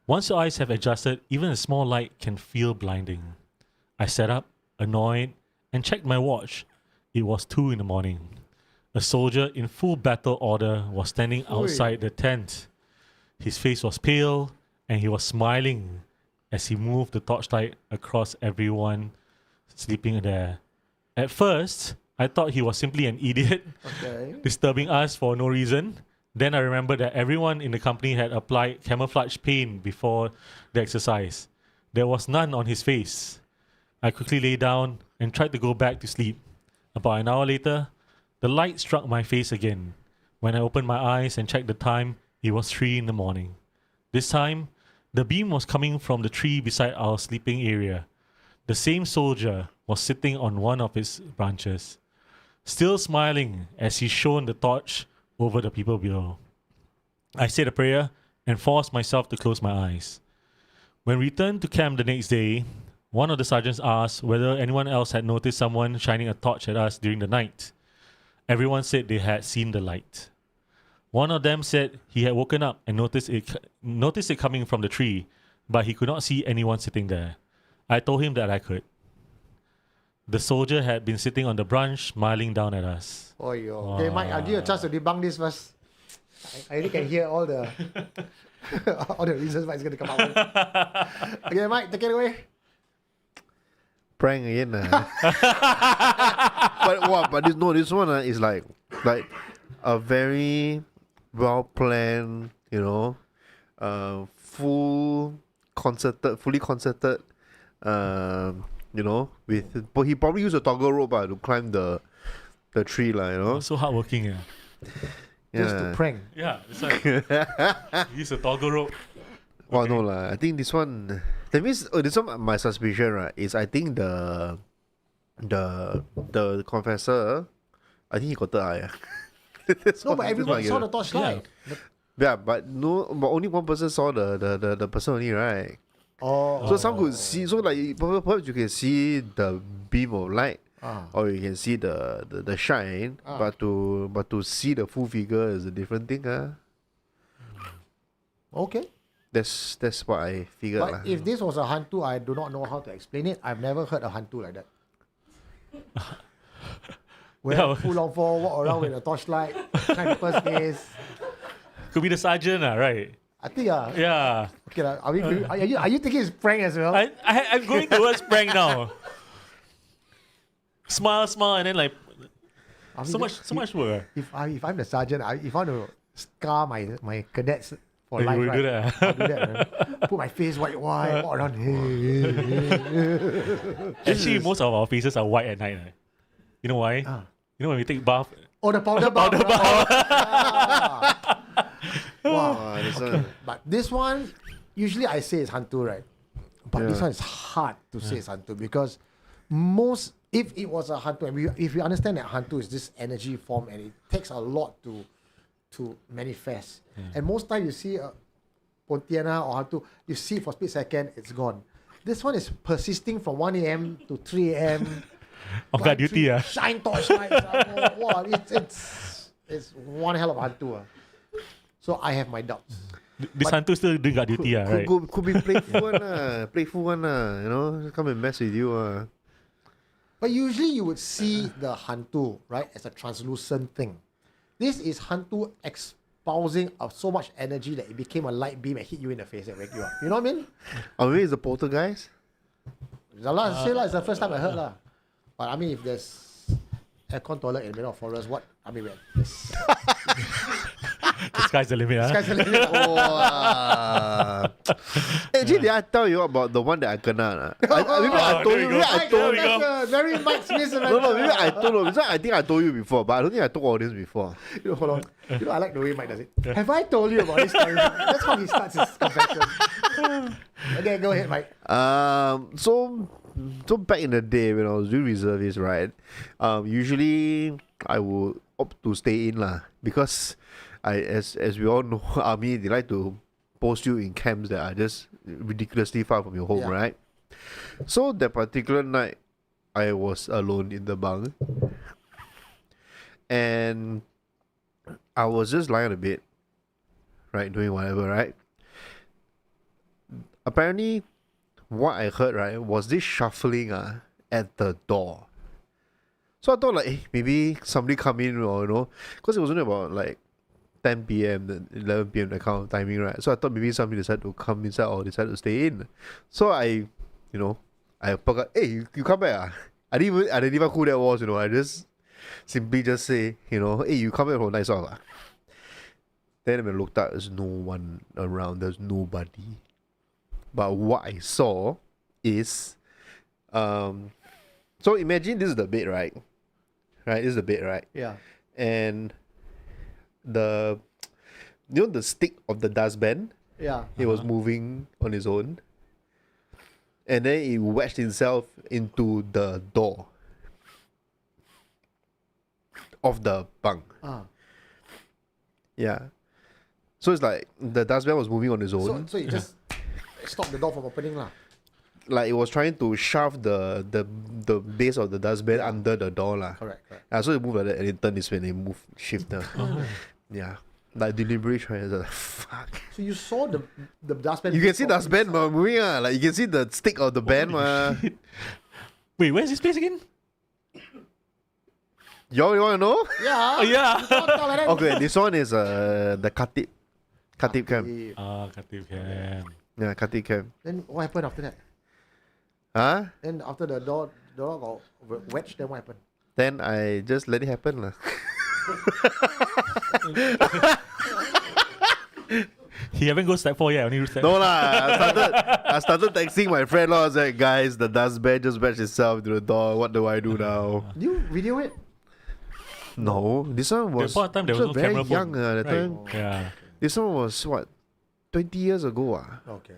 Once your eyes have adjusted, even a small light can feel blinding. I sat up, annoyed, and checked my watch. It was 2 a.m. A soldier in full battle order was standing outside the tent. His face was pale, and he was smiling as he moved the torchlight across everyone sleeping there. At first, I thought he was simply an idiot okay. disturbing us for no reason. Then I remembered that everyone in the company had applied camouflage paint before the exercise. There was none on his face. I quickly lay down and tried to go back to sleep. About an hour later, the light struck my face again. When I opened my eyes and checked the time, it was 3 a.m. This time, the beam was coming from the tree beside our sleeping area. The same soldier was sitting on one of its branches, still smiling as he shone the torch over the people below. I said a prayer and forced myself to close my eyes. When we returned to camp the next day, one of the sergeants asked whether anyone else had noticed someone shining a torch at us during the night. Everyone said they had seen the light. One of them said he had woken up and noticed it coming from the tree, but he could not see anyone sitting there. I told him that I could. The soldier had been sitting on the branch, smiling down at us. Oh, yo. Okay, Mike, I'll give you a chance to debunk this first. I really can hear all the all the reasons why it's going to come out with. Okay, Mike, take it away. Prank again. But this one is like a very well planned, fully concerted, but he probably used a toggle rope to climb the tree, So hardworking, yeah. Just to prank. Yeah, it's like use a toggle rope. Well, no lah. I think this one. That means this one. My suspicion, right, is I think the confessor. I think he got the eye. No, but everyone saw the torchlight. Yeah, but only one person saw the person only, right? Oh. So some could see. So like perhaps you can see the beam of light, or you can see the shine. But to see the full figure is a different thing, Okay. That's what I figured. But if this was a hantu, I do not know how to explain it. I've never heard a hantu like that. Wear full on four, walk around with a torchlight, shine people's face. Could be the sergeant, right? I think Yeah. okay, are you thinking it's prank as well? I'm going towards prank now. Smile, and then like I mean, so much work. If I'm the sergeant, if I want to scar my cadets for You life, will right? do that. I'll do that. Man. Put my face white, walk around. Actually, most of our faces are white at night. Right? You know why? You know when we take bath. Oh, the powder bath. Wow. this one. But this one, usually I say it's hantu, right? But this one is hard to say it's hantu because if it was a hantu, and if you understand that hantu is this energy form and it takes a lot to manifest. And most time you see a Pontiana or hantu, you see it for a split second, it's gone. This one is persisting from 1 a.m. to 3 a.m. On guard duty, Shine torchlights. Wow, it's It's one hell of a hantu. So I have my doubts. This hantu still doing guard duty, right? Could be playful one, playful one, you know, come and mess with you. But usually you would see the hantu, right, as a translucent thing. This is hantu espousing of so much energy that it became a light beam and hit you in the face and wake you up. You know what I mean? Or maybe it's the poltergeist? It's the first time I heard lah. But I mean, if there's aircon toilet in the middle of forest, what? I mean, The sky's the limit, sky's the limit. Actually, did I tell you about the one that I kena? Maybe I told you. Maybe I That's told you. a very Mike Smith. No, maybe I told you. I think I told you before, but I don't think I told audience before. Hold on. I like the way Mike does it. Have I told you about this story? That's how he starts his confession. Okay, go ahead, Mike. So back in the day when I was doing reservist, right? Usually I would opt to stay in lah, because as we all know, army, they like to post you in camps that are just ridiculously far from your home, right? So that particular night, I was alone in the bunk, and I was just lying on the bed, right, doing whatever, right? Apparently, what I heard, right, was this shuffling at the door. So I thought like, maybe somebody come in, or because it was only about like 10 p.m., 11 p.m. that kind of timing, right? So I thought maybe somebody decided to come inside or decided to stay in. So I forgot, hey, you come back. I didn't even identify who that was, I just simply just say, hey, you come back for a night off. Then when I looked up, there's no one around, there's nobody. But what I saw is, so imagine this is the bed, right? Right, this is the bed, right? Yeah. And the stick of the dustpan, it was moving on its own, and then it wedged itself into the door of the bunk. Yeah. So it's like the dustpan was moving on its own. So you just stop the door from opening lah. Like it was trying to shove the base of the dustpan under the door lah. Correct. So it moved like that, and it turned this way and it moved, shifted. Yeah. Like deliberately trying to fuck. So you saw the dustpan. You can see the dustpan moving like you can see the stick of the band Wait, where's this place again? You wanna know? Yeah. Oh yeah. Okay, this one is the Khatib camp. Khatib camp. Yeah, Khatib camp. Then what happened after that? Huh? Then after the door got wedged, then what happened? Then I just let it happen lah. He haven't go step 4 yet, only step. No lah. I started texting my friend lah. I was like, guys, the dustpan just wedged itself to the door. What do I do now? Do you video it? No, this one was, point of time, there was no very camera young phone. at the time. Yeah. This one was what, 20 years ago Okay.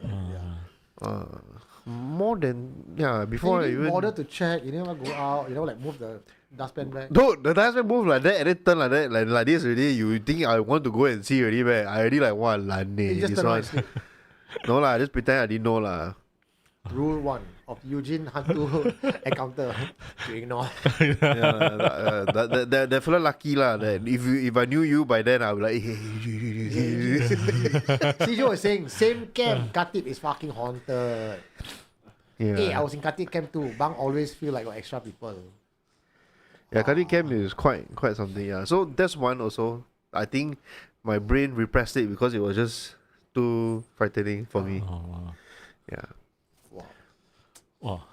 more than So before you I didn't even. bother to check. You never go out. You never like move the dustpan back. No, the dustpan move like that and then turn like that, like this already. You think I want to go and see already, man? I already like what lane. You just This turn around one. and sleep. No lah, I just pretend I didn't know lah. Rule 1 of Eugene Hantu encounter: to ignore. That fella lucky lah. That if I knew you by then, I would like. Sijo was saying same camp. Khatib is fucking haunted. Yeah. Hey, I was in Khatib camp too. Bang always feel like got extra people. Yeah, Khatib camp is quite something. Yeah, so that's one also. I think my brain repressed it because it was just too frightening for me. Oh, wow. Yeah. Wow.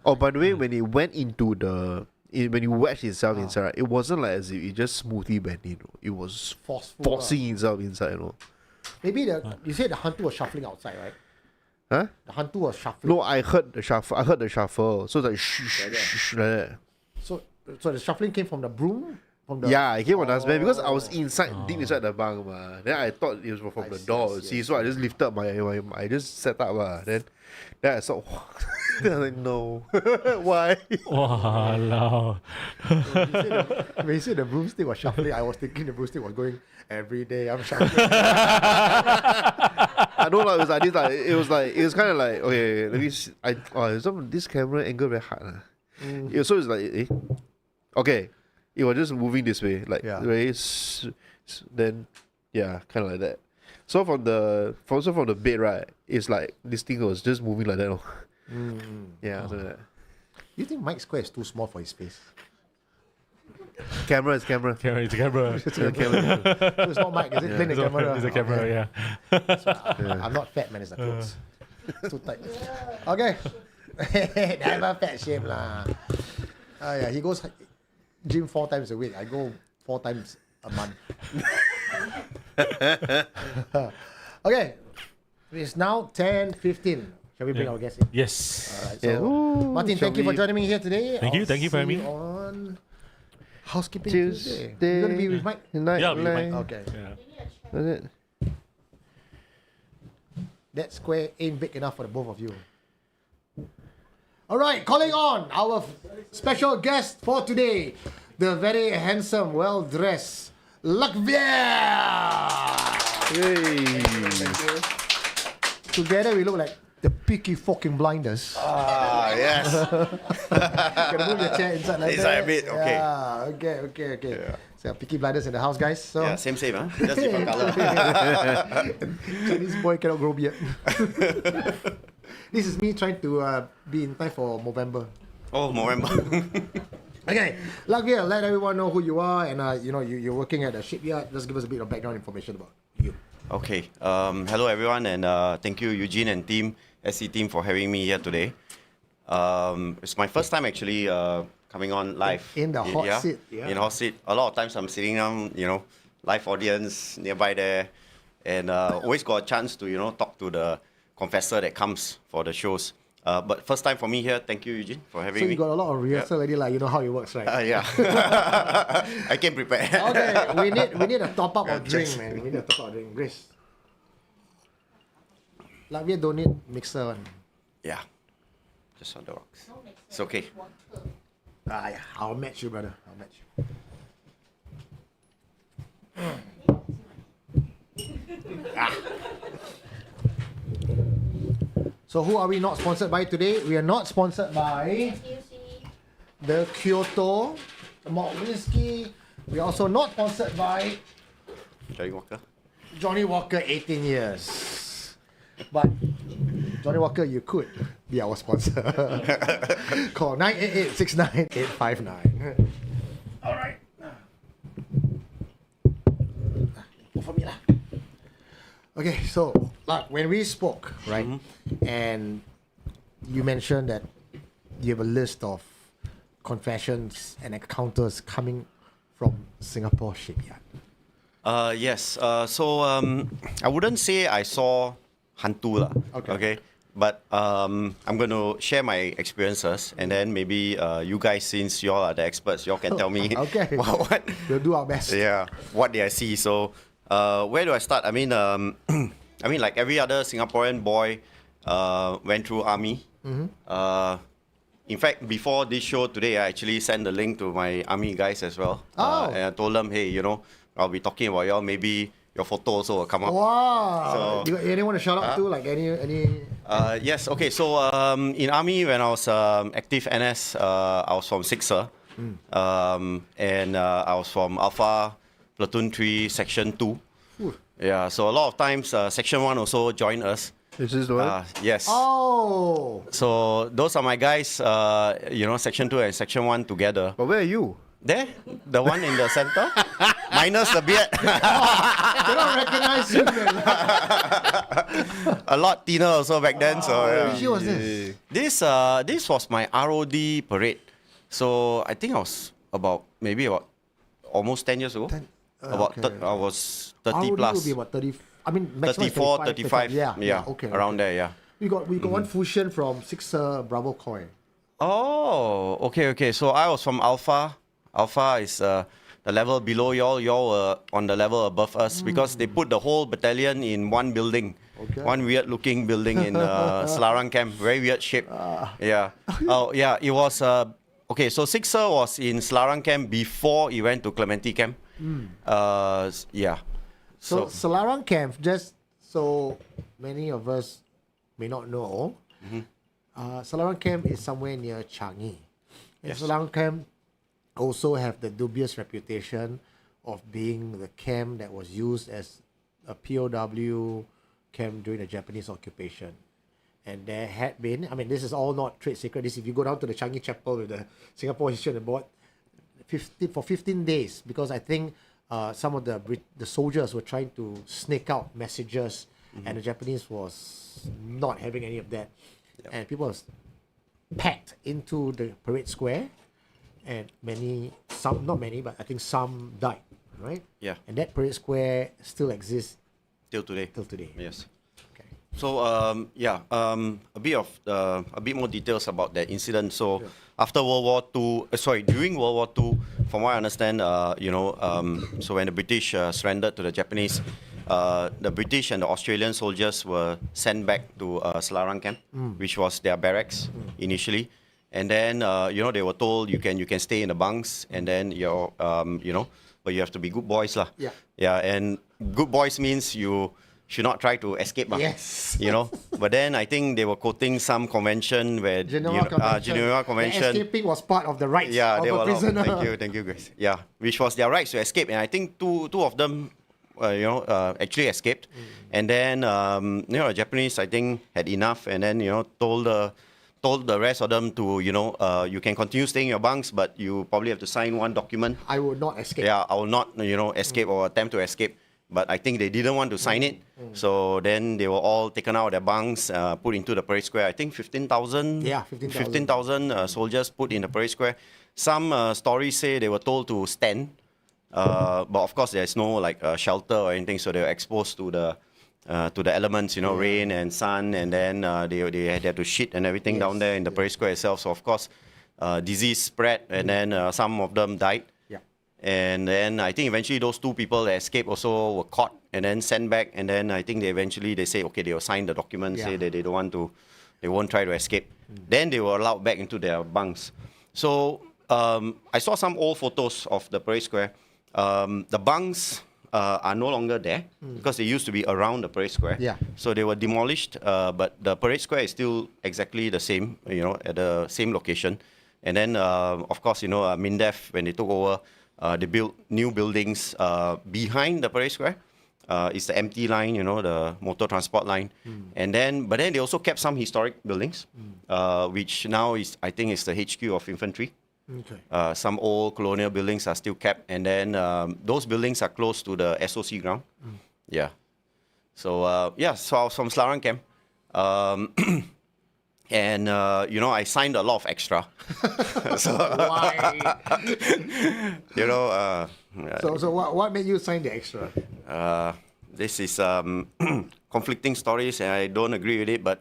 Oh, by the way, when it went into when it wedged itself inside, right, it wasn't like as if it just smoothly bent in. It was Forceful. forcing itself inside. Maybe you said the Hantu was shuffling outside, right? Huh? The Hantu was shuffling. No, I heard the shuffle. So it's like shh like that. So the shuffling came from the broom? Yeah, I came on dustpan because I was deep inside the bunk. Then I thought it was from the door. See, so I just lifted I just set up. Then I saw, then I was like, no. Why? Wow. When you said the broomstick was shuffling, I was thinking the broomstick was going, every day I'm shuffling. I know it was like this. It was kind of like, okay, let me see. This camera angle very hard. So it's like, okay. it was just moving this way, like Yeah. very. Then, yeah, kind of like that. So from the bed, right, it's like this thing was just moving like that. Yeah, something like that. You think Mike Square is too small for his face? Camera is camera. Camera, it's a camera. Yeah, camera. So it's not Mike, is it? Playing the camera. It's a camera, Okay. yeah. I'm not fat, man. It's the clothes. It's too tight. Okay. Never fat shame lah. Yeah, he goes gym 4 times a week. I go 4 times a month. Okay. It's now 10:15. Shall we bring our guest in? Yes. Alright, Yeah. so Ooh, Martin, shall thank you for we- joining me here today. Thank you for having me. On Housekeeping Tuesday. Tuesday. You're going to be with Mike? Night Yeah, we line. might. Okay. Yeah. That's it. That square ain't big enough for the both of you. All right, calling on our special guest for today, the very handsome, well-dressed Lakhveer. Hey. Together we look like the Peaky fucking blinders. Yes. Can move your chair inside like Inside that? a bit, okay. Yeah, okay. So Peaky blinders in the house, guys. So Yeah, same, huh? Just different color. Chinese boy cannot grow beard. This is me trying to be in time for November. Oh, November. Okay, Lakhveer, let everyone know who you are, and you're working at a shipyard. Just give us a bit of background information about you. Okay. Hello, everyone, and thank you, Eugene and team, SC team, for having me here today. It's my first time actually coming on live. In the hot seat, yeah. In hot seat. A lot of times I'm sitting down, live audience nearby there, and always got a chance to, talk to the confessor that comes for the shows. But first time for me here. Thank you, Eugene, for having So me. you got a lot of rehearsal already, like you know how it works, right? Yeah. I came prepared. Okay, we need a top up of drink, just- man. We need a top up of drink. Grace. Lakhveer don't need mixer one. Yeah. Just on the rocks. It's okay. Yeah, I'll match you, brother. I'll match you. So who are we not sponsored by today? We are not sponsored by the Kyoto malt whiskey. We are also not sponsored by Johnny Walker. Johnny Walker 18 years. But Johnny Walker, you could be our sponsor. Call 988-69859. All right. Go for me lah. Okay, so like when we spoke, right, and you mentioned that you have a list of confessions and encounters coming from Singapore shipyard. Yes. So I wouldn't say I saw hantu lah. Okay. But I'm going to share my experiences, and then maybe you guys, since y'all are the experts, y'all can tell me Okay. what We'll do our best. what did I see. So where do I start? I mean, like every other Singaporean boy, went through army. In fact, before this show today, I actually sent the link to my army guys as well. Oh. And I told them, hey, I'll be talking about y'all. Maybe your photo also will come up. Wow. So- You got anyone to shout out to? Like any? Yes. Okay. So in army, when I was active NS, I was from 6er, and I was from Alpha Platoon 3, Section 2. Yeah. So a lot of times, Section 1 also joined us. Is this the one? Yes. Oh. So those are my guys. Section 2 and Section 1 together. But where are you? There, the one in the center, minus the beard. They don't recognize you, man. A lot thinner also back then. So yeah. Which year was this? This was my ROD parade. So I think I was about almost 10 years ago. Okay. I was 30 ROD plus. would be about 30. I mean, maximum 34, 35. 35. Yeah. Okay. Around there, yeah. We got one fusion from 6 Bravo Koi. Oh, okay. So I was from Alpha. Alpha is the level below y'all. Y'all were on the level above us because they put the whole battalion in one building. Okay. One weird looking building in Salarang camp. Very weird shape. Yeah. Oh, yeah. It was... okay, so 6er was in Salarang camp before he went to Clementi camp. Yeah. So Salarang camp, just so many of us may not know, Salarang camp is somewhere near Changi. And Yes. Salarang camp, also have the dubious reputation of being the camp that was used as a POW camp during the Japanese occupation. And there had been, I mean, this is all not trade secret. This, if you go down to the Changi Chapel with the Singapore History on the board, for 15 days, because I think some of the soldiers were trying to snake out messages, and the Japanese was not having any of that. Yep. And people was packed into the parade square, and some, not many, but I think some died, right? Yeah. And that parade square still exists Till today. till today. Yes. Okay. So a bit more details about that incident. So after World War II, during World War II, from what I understand, so when the British surrendered to the Japanese, the British and the Australian soldiers were sent back to Salarang camp, which was their barracks initially, and then they were told you can stay in the bunks, and then but you have to be good boys lah. Yeah. Yeah, and good boys means you should not try to escape. Yes. But then I think they were quoting some convention where Geneva Convention. The escaping was part of the rights Yeah, of they a were prisoner. thank you, guys. Yeah, which was their rights to escape, and I think two of them, actually escaped, and then the Japanese I think had enough, and then told the rest of them to you can continue staying in your bunks, but you probably have to sign one document. I would not escape. Yeah, I will not escape or attempt to escape. But I think they didn't want to sign it, so then they were all taken out of their bunks, put into the parade square. I think 15,000. Yeah, 15,000 soldiers put in the parade square. Some stories say they were told to stand, but of course there's no shelter or anything, so they were exposed to the elements, rain and sun, and then they had to shit and everything down there in the parade square itself. So of course, disease spread, and then some of them died. And then I think eventually those two people that escaped also were caught and then sent back. And then I think they say, okay, they will sign the document, say that they won't try to escape. Then they were allowed back into their bunks. So I saw some old photos of the parade square. The bunks are no longer there because they used to be around the parade square. Yeah. So they were demolished, but the parade square is still exactly the same, at the same location. And then, of course, MINDEF, when they took over, they built new buildings behind the parade square. It's the empty line, the motor transport line. But then they also kept some historic buildings, which now I think is the HQ of infantry. Okay. Some old colonial buildings are still kept, and then those buildings are close to the SOC ground. Yeah. So so I was from Salarang camp. And I signed a lot of extra. Why? So So what made you sign the extra? this is conflicting stories, and I don't agree with it. But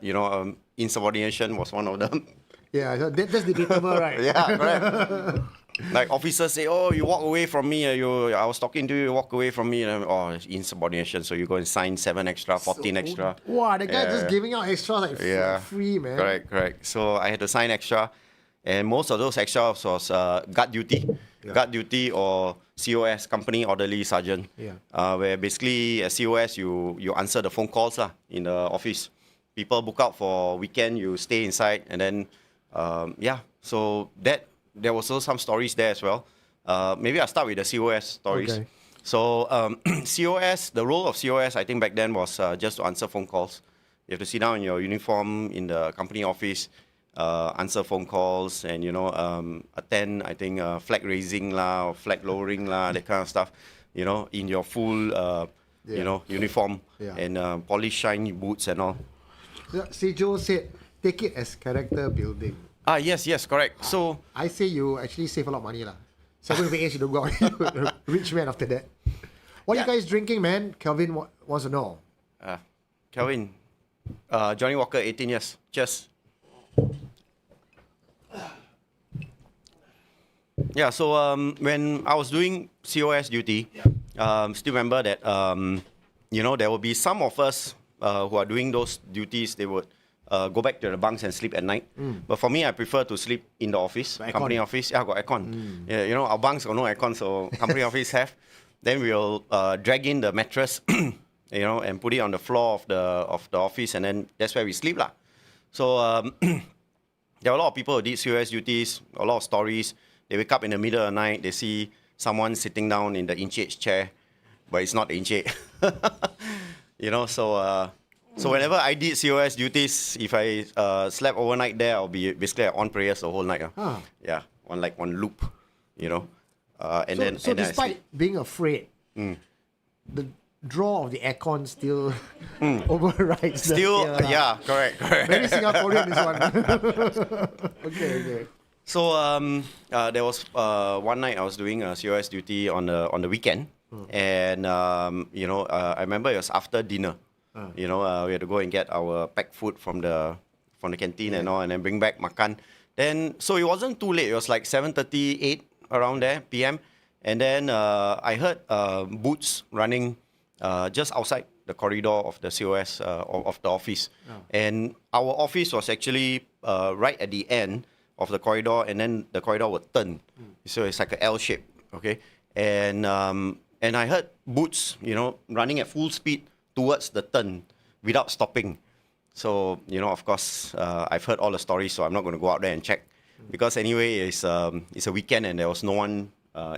insubordination was one of them. Yeah, so that's debatable, right? Yeah, correct. Like officers say, "Oh, you walk away from me. I was talking to you. You walk away from me." And it's insubordination. So you go and sign 7 extra, 14 extra. Wow, the guy just giving out extra free, man. Correct. So I had to sign extra, and most of those extras was guard duty or COS, company orderly sergeant. Yeah. Where basically at COS you answer the phone calls in the office. People book out for weekend, you stay inside, and then So there was also some stories there as well. Maybe I'll start with the COS stories. Okay. So COS, the role of COS, I think back then was just to answer phone calls. You have to sit down in your uniform in the company office, answer phone calls, and attend, I think, flag raising or flag lowering that kind of stuff. In your full uniform and polished shiny boots and all. Sijo said, take it as character building. Yes, correct. So I say you actually save a lot of money. 7 age, you don't go out. Rich man after that. What are you guys drinking, man? Kelvin wants to know. Kelvin, Johnny Walker, 18 years. Cheers. Yeah, so when I was doing COS duty, still remember that, there will be some of us who are doing those duties, they would go back to the bunks and sleep at night. But for me, I prefer to sleep in the office, company office. Yeah, got aircon. Yeah, our bunks got no aircon, so company office have. Then we'll drag in the mattress, and put it on the floor of the office, and then that's where we sleep lah. So there are a lot of people who did COS duties, a lot of stories. They wake up in the middle of the night, they see someone sitting down in the Inch chair, but it's not the Inch. You know, so whenever I did COS duties, if I slept overnight there, I'll be basically on prayers the whole night. Yeah, on loop, you know. And then despite being afraid, the draw of the aircon still overrides. Correct. Very Singaporean, this one. Okay. So there was one night I was doing a COS duty on the weekend, and I remember it was after dinner. We had to go and get our packed food from the canteen and all, and then bring back makan. Then so it wasn't too late. It was like 7:38 around there PM, and then I heard boots running just outside the corridor of the COS of the office, and our office was actually right at the end of the corridor, and then the corridor would turn, so it's like an L shape. Okay, and I heard boots, running at full speed towards the turn without stopping. So, of course, I've heard all the stories, so I'm not going to go out there and check. Because anyway, it's a weekend and there was no one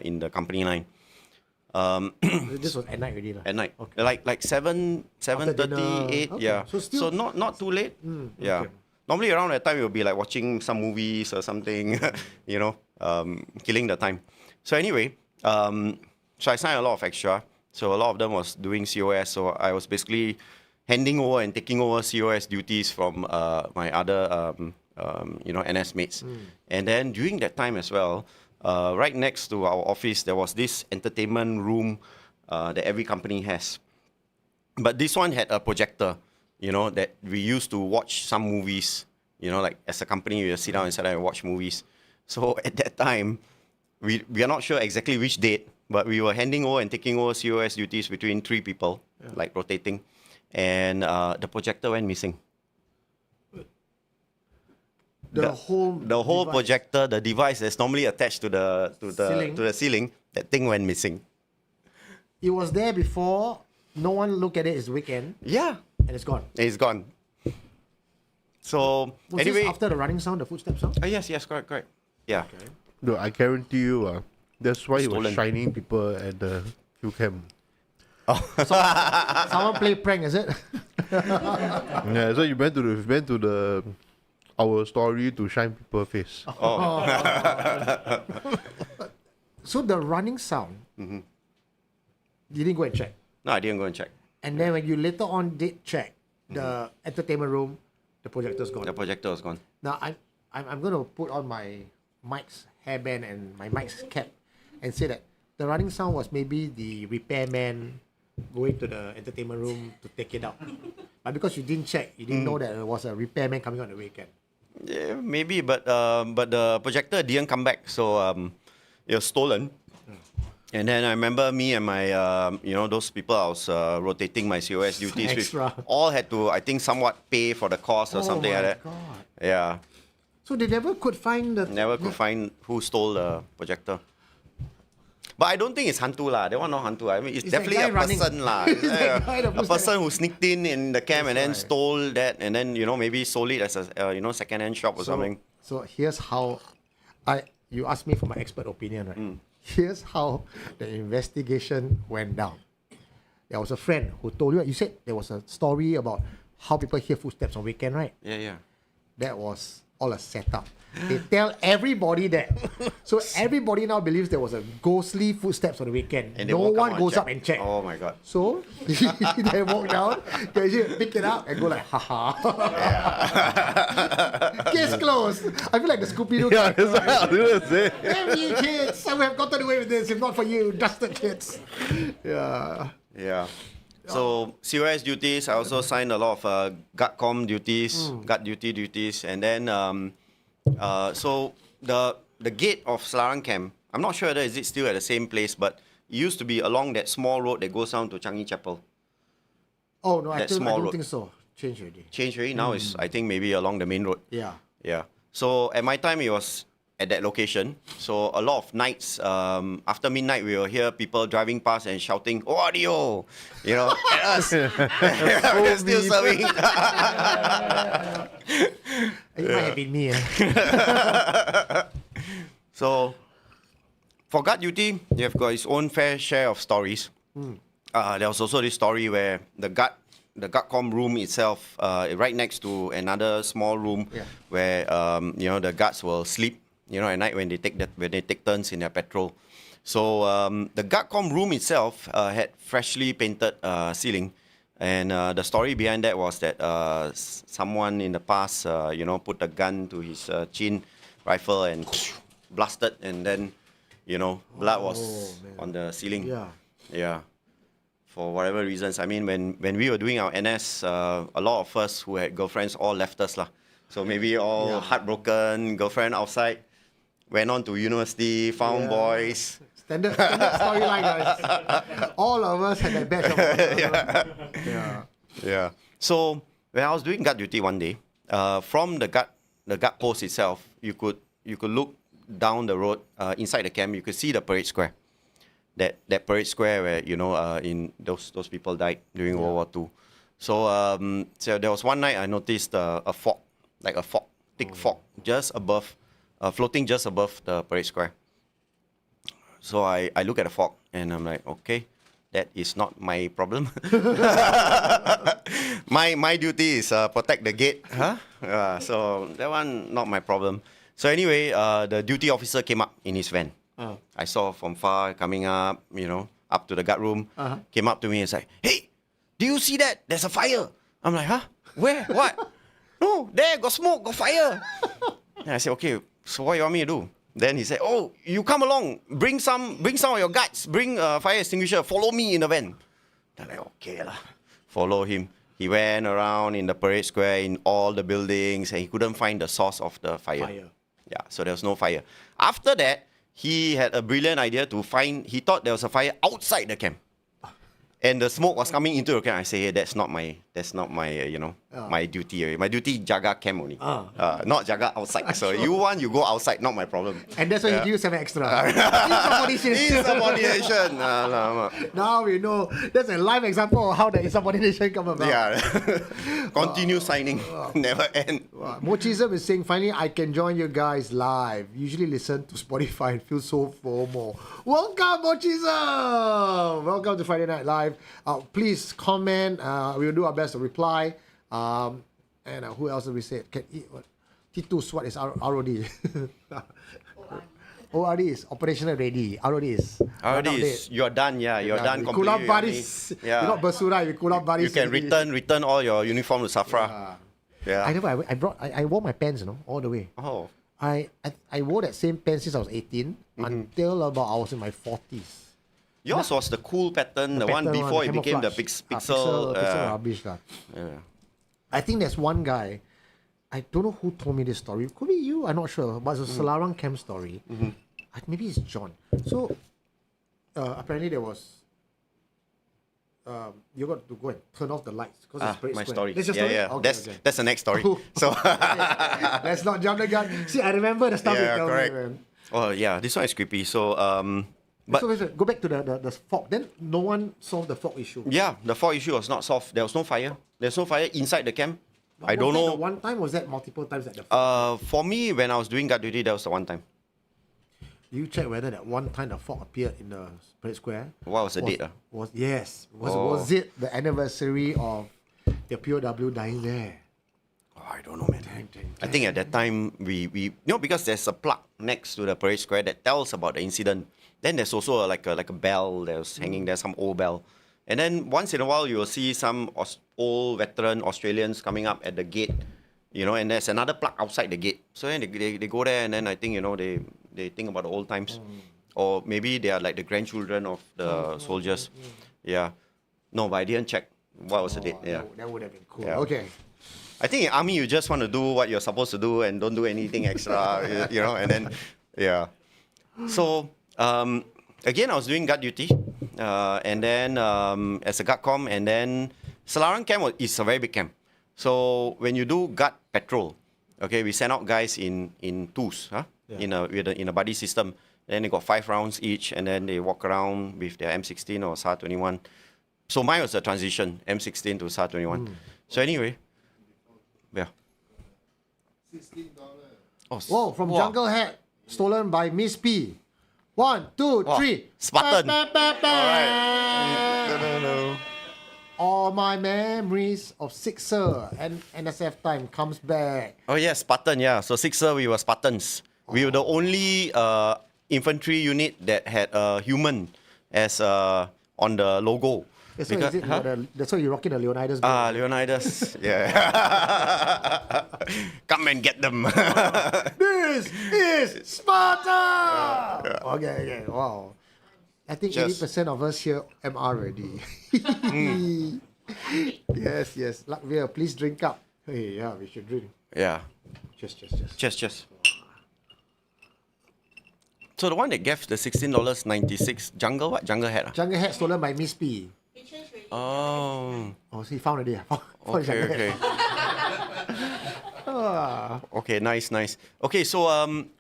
in the company line. This was at night already? At night. Okay. Like 7:30, 8, okay. yeah. So not too late. Yeah. Okay. Normally around that time, we'll be like watching some movies or something, killing the time. So anyway, so I signed a lot of extra. So a lot of them was doing COS. So I was basically handing over and taking over COS duties from my other, NS mates. And then during that time as well, right next to our office, there was this entertainment room that every company has. But this one had a projector, that we used to watch some movies. Like as a company, we would sit down inside and watch movies. So at that time, we are not sure exactly which date, but we were handing over and taking over COS duties between 3 people, like rotating. And the projector went missing. The whole device. Projector, the device that's normally attached to the ceiling, that thing went missing. It was there before. No one looked at it. It's weekend. Yeah, And it's gone. it's gone. So Was anyway, this after the running sound, the footsteps sound? yes, correct. Yeah. No, I guarantee you, that's why he was Stolen. shining people at the field camp. Someone play prank, is it? Yeah, so you went to the our story to shine people face. So the running sound, you didn't go and check. No, I didn't go and check. And then when you later on did check the entertainment room, the projector's gone. The projector was gone. Now I'm going to put on my mic's hairband and my mic's cap and say that the running sound was maybe the repairman going to the entertainment room to take it out. But because you didn't check, you didn't know that there was a repairman coming on the weekend. Yeah, maybe, but the projector didn't come back, so it was stolen. And then I remember me and my, those people I was rotating my COS duties with, Extra. all had to, I think, somewhat pay for the cost or something like that. God. Yeah, So they never could find the... never could find who stole the projector. But I don't think it's hantu lah. That one not hantu. I mean, it's It's definitely that a guy running. person lah. It's that guy that A puts person that- who sneaked in the camp and then right. stole that, and then maybe sold it as a second-hand shop or something. So here's how you asked me for my expert opinion, right? Here's how the investigation went down. There was a friend who told you said there was a story about how people hear footsteps on weekend, right? Yeah. That was all a setup. They tell everybody that. So everybody now believes there was a ghostly footsteps on the weekend. And they No won't come one out goes and up and check. Oh my god. So they walk down, they pick it up and go like, haha. Case closed. I feel like the Scooby-Doo. Yeah, that's what I was gonna say. Damn you kids, I would have gotten away with this if not for you, dusted kids. Yeah. Yeah. So COS duties, I also signed a lot of guard duties, guard duties, and then so the gate of Salarang camp, I'm not sure whether is it still at the same place, but it used to be along that small road that goes down to Changi Chapel. Oh no, I That don't small road. think so. Changed already. Changed already. Now it's, I think, maybe along the main road. Yeah. Yeah. So at my time, it was at that location. So a lot of nights, after midnight, we will hear people driving past and shouting, "Oh, audio!" At us. We're still serving. It might have been me. So for guard duty, you have got its own fair share of stories. There was also this story where the guardcom room itself, right next to another small room, where the guards will sleep, at night when they take turns in their patrol. So the guardcom room itself had freshly painted ceiling, and the story behind that was that someone in the past, put a gun to his chin rifle and blasted, and then blood was on the ceiling. Yeah. For whatever reasons. I mean, when we were doing our NS, a lot of us who had girlfriends all left us lah. So maybe all heartbroken, girlfriend outside, went on to university, found boys. Standard storyline, guys. All of us had that batch of Yeah. So when I was doing guard duty one day, from the guard post itself, you could look down the road inside the camp. You could see the parade square. That parade square where in those people died during World War II. So there was one night I noticed a fog, like a fog, thick fog, just above, floating just above the parade square. So I look at the fog and I'm like, okay, that is not my problem. my duty is protect the gate. So that one not my problem. So anyway, the duty officer came up in his van. I saw from far coming up, up to the guard room, came up to me and said, "Hey, do you see that? There's a fire." I'm like, "Huh? Where? What?" "No, there, got smoke, got fire." And I said, "Okay, so what you want me to do?" Then he said, "Oh, you come along, bring some of your guards, bring a fire extinguisher, follow me in the van." I'm like, okay lah. Follow him. He went around in the parade square, in all the buildings, and he couldn't find the source of the fire. Yeah, so there was no fire. After that, he had a brilliant idea he thought there was a fire outside the camp. And the smoke was coming into the camp. I say, hey, that's not my my duty. My duty jaga camp only. Not jaga outside. So you go outside, not my problem. And that's why you do 7 extra. Insubordination. Now we know. That's a live example of how the insubordination come about. Yeah. Continue signing. Never end. Mochism is saying, finally I can join you guys live. Usually listen to Spotify and feel so FOMO. Welcome, Mochism! Welcome to Friday Night Live. Please comment. We'll do our best to reply. And who else did we say? Can eat what? Titus, what is ROD? ORD is operational ready. ROD is. ROD is you're done. Yeah, you're done completely. Kulab baris. Yeah. You're not bersurai. You kulab baris. You can return all your uniform to Safra. Yeah. I wore my pants, all the way. Oh. I wore that same pants since I was 18 until about I was in my 40s. Yours was the cool pattern, the one before it became the pixel rubbish. I think there's one guy, I don't know who told me this story. Could be you, I'm not sure. But it's a Salarang camp story. Maybe it's John. So, apparently there was... you got to go and turn off the lights because it's pretty my square. story. That's your story? Yeah. Okay, That's the next story. So let's not jump the gun. See, I remember the stuff you tell correct. me, man. Oh yeah, this one is creepy. So but so go back to the fog. Then no one solved the fog issue. yeah, the fog issue was not solved. There was no fire. There's no fire inside the camp. But I don't know. One time, was that multiple times at the fog? For me, when I was doing guard duty, that was the one time. You check whether that one time the fog appeared in the parade square. What was the date? Was it the anniversary of the POW dying there? Oh, I don't know, man. I think at that time we because there's a plaque next to the parade square that tells about the incident. Then there's also like a bell that was hanging there, some old bell. And then once in a while you will see some old veteran Australians coming up at the gate, and there's another plaque outside the gate. So then they go there, and then I think they think about the old times, or maybe they are like the grandchildren of the soldiers. Yeah, no, but I didn't check what was the date. Yeah, that would have been cool. Yeah. Okay. I think in army you just want to do what you're supposed to do and don't do anything extra, and then yeah. So again, I was doing guard duty, and then as a guard com, and then Salarang camp is a very big camp. So when you do guard patrol, okay, we send out guys in twos, in a buddy system. Then they got 5 rounds each, and then they walk around with their M16 or SAR-21. So mine was a transition, M16 to SAR-21. So anyway, yeah. $16. Oh, from Jungle Hat, stolen by Miss P. 1, 2, Wow. 3. Spartan. No. All my memories of Sixer and NSF time comes back. Oh yeah, Spartan, yeah. So Sixer, we were Spartans. We were the only infantry unit that had a human as on the logo. That's why, that's why you're rocking the Leonidas. Ah, Leonidas. Yeah. Come and get them. This is Sparta! Okay, wow. I think Just- 80% of us here MR already. Yes. Lakhveer, please drink up. Hey, yeah, we should drink. Yeah. Just. Just. So the one that gave the $16.96 jungle what? Jungle hat. Jungle hat stolen by Miss P. Oh. Oh, see, found already. Found Okay. Okay, nice. Okay, so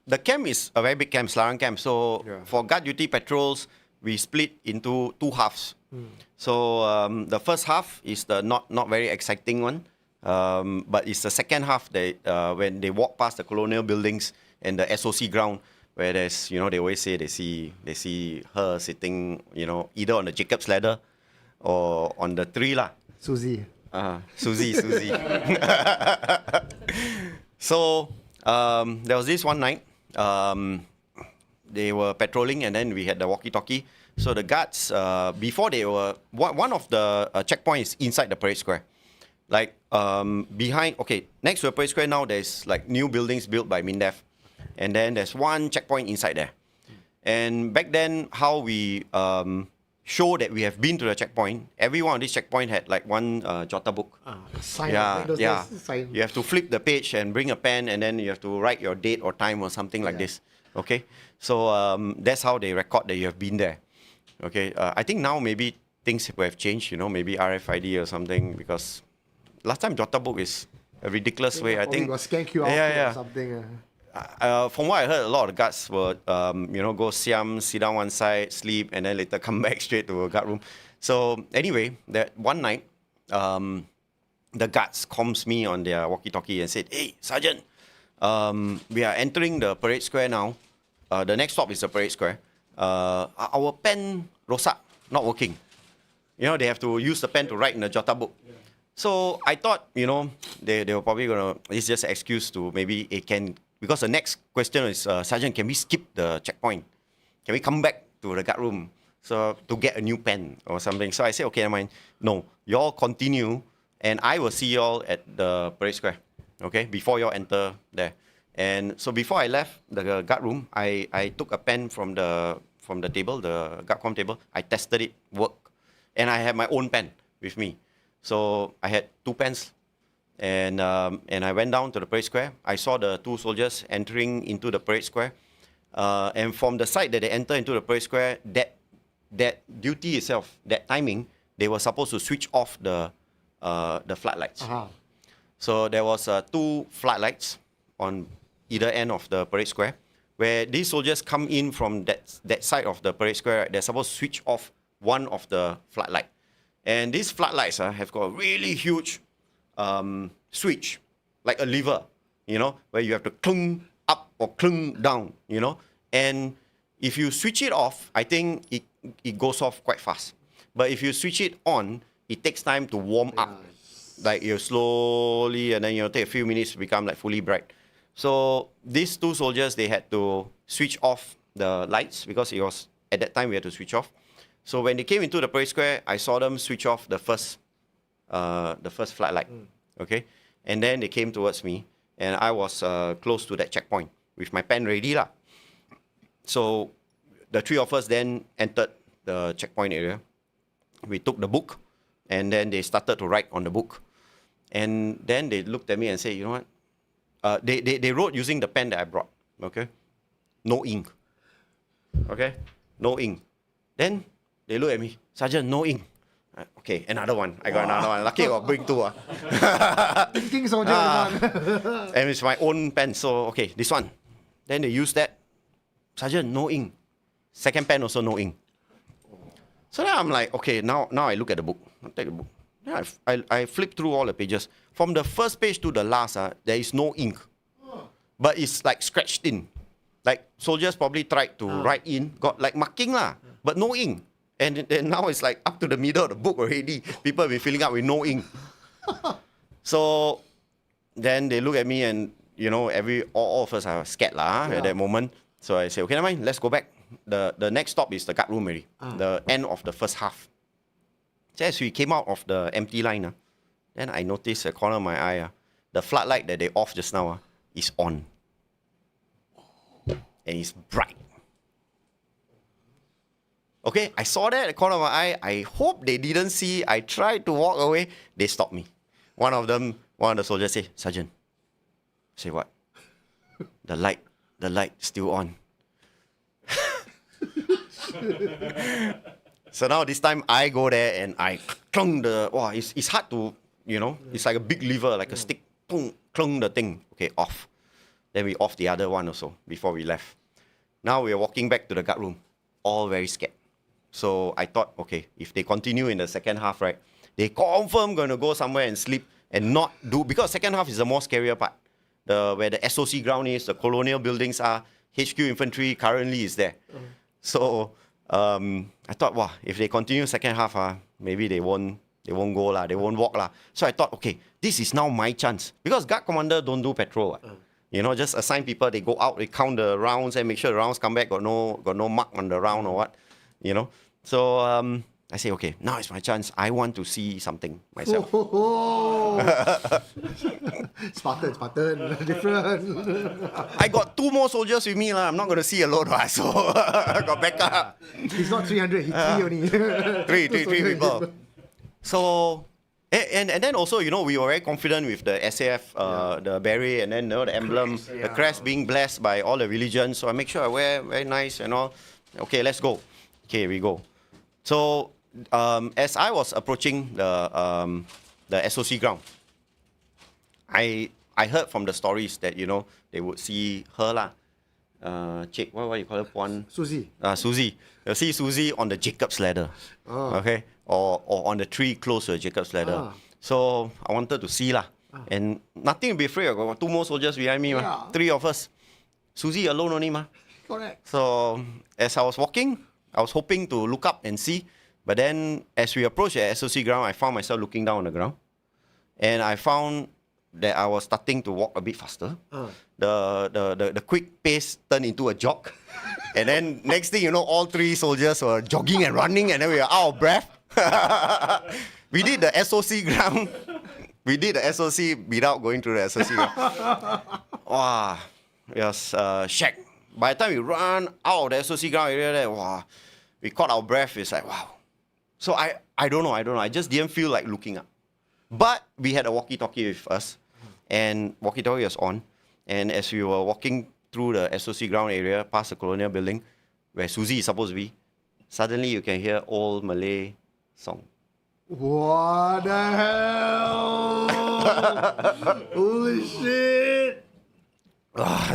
the camp is a very big camp, Salarang camp. So for guard duty patrols, we split into two halves. So the first half is the not very exciting one, but it's the second half that when they walk past the colonial buildings and the SOC ground, where there's, they always say they see her sitting, either on the Jacob's ladder or on the tree lah. Susie. Susie. So there was this one night. They were patrolling, and then we had the walkie-talkie. So the guards, before they were one of the checkpoints inside the parade square, like behind. Okay, next to the parade square now, there's like new buildings built by MINDEF, and then there's one checkpoint inside there. And back then, how we show that we have been to the checkpoint, every one of these checkpoint had like one jota book. Sign. Yeah. Sign. You have to flip the page and bring a pen, and then you have to write your date or time or something like this. Okay, so that's how they record that you have been there. Okay, I think now maybe things will have changed. Maybe RFID or something, because last time jota book is a ridiculous way. I think. Got scan QR code or something. From what I heard, a lot of the guards would, go siam, sit down one side, sleep, and then later come back straight to a guard room. So anyway, that one night, the guards comms me on their walkie-talkie and said, "Hey, Sergeant, we are entering the parade square now. The next stop is the parade square. Our pen rosak, not working. They have to use the pen to write in the jota book." So I thought, they were probably it's just an excuse to maybe because the next question is, Sergeant, can we skip the checkpoint? Can we come back to the guard room to get a new pen or something? So I said, okay, never mind. No, y'all continue, and I will see y'all at the parade square, okay, before y'all enter there. And so before I left the guard room, I took a pen from the table, the guardcom table. I tested it, work, and I had my own pen with me. So I had two pens. And I went down to the parade square. I saw the two soldiers entering into the parade square. And from the side that they enter into the parade square, that duty itself, that timing, they were supposed to switch off the floodlights. So there was two floodlights on either end of the parade square, where these soldiers come in from that side of the parade square. They're supposed to switch off one of the floodlight. And these floodlights have got a really huge switch, like a lever, where you have to clunk up or clunk down, And if you switch it off, I think it goes off quite fast. But if you switch it on, it takes time to warm up. Like you slowly, and then take a few minutes to become like fully bright. So these two soldiers, they had to switch off the lights, because it was at that time we had to switch off. So when they came into the parade square, I saw them switch off the first floodlight. Okay, and then they came towards me, and I was close to that checkpoint with my pen ready lah. So the three of us then entered the checkpoint area. We took the book, and then they started to write on the book. And then they looked at me and said, "You know what?" They wrote using the pen that I brought. Okay, no ink. Okay, no ink. Then they looked at me, "Sergeant, no ink." Okay, another one. I got another one. Lucky I got bring two. Thinking soldier. And it's my own pen. So, okay, this one. Then they use that. "Sergeant, no ink." Second pen also no ink. So then I'm like, okay, now I look at the book. I take the book. Then I flip through all the pages. From the first page to the last, there is no ink. But it's like scratched in. Like soldiers probably tried to write in, got like marking lah, but no ink. And now it's like up to the middle of the book already. People have been filling up with no ink. So then they look at me and, you know, all of us are scared lah at that moment. So I say, okay, never mind, let's go back. The next stop is the guard room already. The end of the first half. So as we came out of the empty line, then I noticed a corner of my eye, the floodlight that they off just now is on. And it's bright. Okay, I saw that at the corner of my eye. I hope they didn't see. I tried to walk away. They stopped me. One of the soldiers say, Sergeant. I say, what? The light still on. So now this time I go there and I clung it's hard to, you know, it's like a big lever, like a stick. Boom, clung the thing. Okay, off. Then we off the other one also before we left. Now we're walking back to the guard room, all very scared. So I thought, okay, if they continue in the second half, right, they confirm going to go somewhere and sleep and not do, because second half is the more scarier part. Where the SOC ground is, the colonial buildings are, HQ infantry currently is there. So I thought, wow, if they continue second half, maybe they won't go lah, they won't walk lah. So I thought, okay, this is now my chance, because guard commander don't do patrol. You know, just assign people, they go out, they count the rounds and make sure the rounds come back, got no mark on the round or what, you know. So I say, okay, now it's my chance. I want to see something myself. Spartan, different. I got 2 more soldiers with me. I'm not going to see alone. So I got backup. He's not 300, he's 3 only. Three people. So, and then also, you know, we were very confident with the SAF, the beret, and then, you know, the emblem, the crest being blessed by all the religions. So I make sure I wear very nice and all. Okay, let's go. Okay, we go. So as I was approaching the SOC ground, I heard from the stories that, you know, they would see her lah. Chick, what you call her? Puan? Susie. Susie. You'll see Susie on the Jacob's ladder. Okay? Or on the tree close to the Jacob's ladder. So I wanted to see lah. And nothing to be afraid. I got 2 more soldiers behind me. 3 of us. Susie alone only. Correct. So as I was walking, I was hoping to look up and see. But then as we approached the SOC ground, I found myself looking down on the ground. And I found that I was starting to walk a bit faster. The quick pace turned into a jog. And then next thing you know, all 3 soldiers were jogging and running, and then we were out of breath. We did the SOC ground. We did the SOC without going through the SOC ground. Wow, it was shack. By the time we run out of the SOC ground area there, wow, we caught our breath. It's like, wow. So I don't know. I just didn't feel like looking up. But we had a walkie-talkie with us, and walkie-talkie was on. And as we were walking through the SOC ground area, past the colonial building, where Susie is supposed to be, suddenly you can hear old Malay song. What the hell? Holy shit!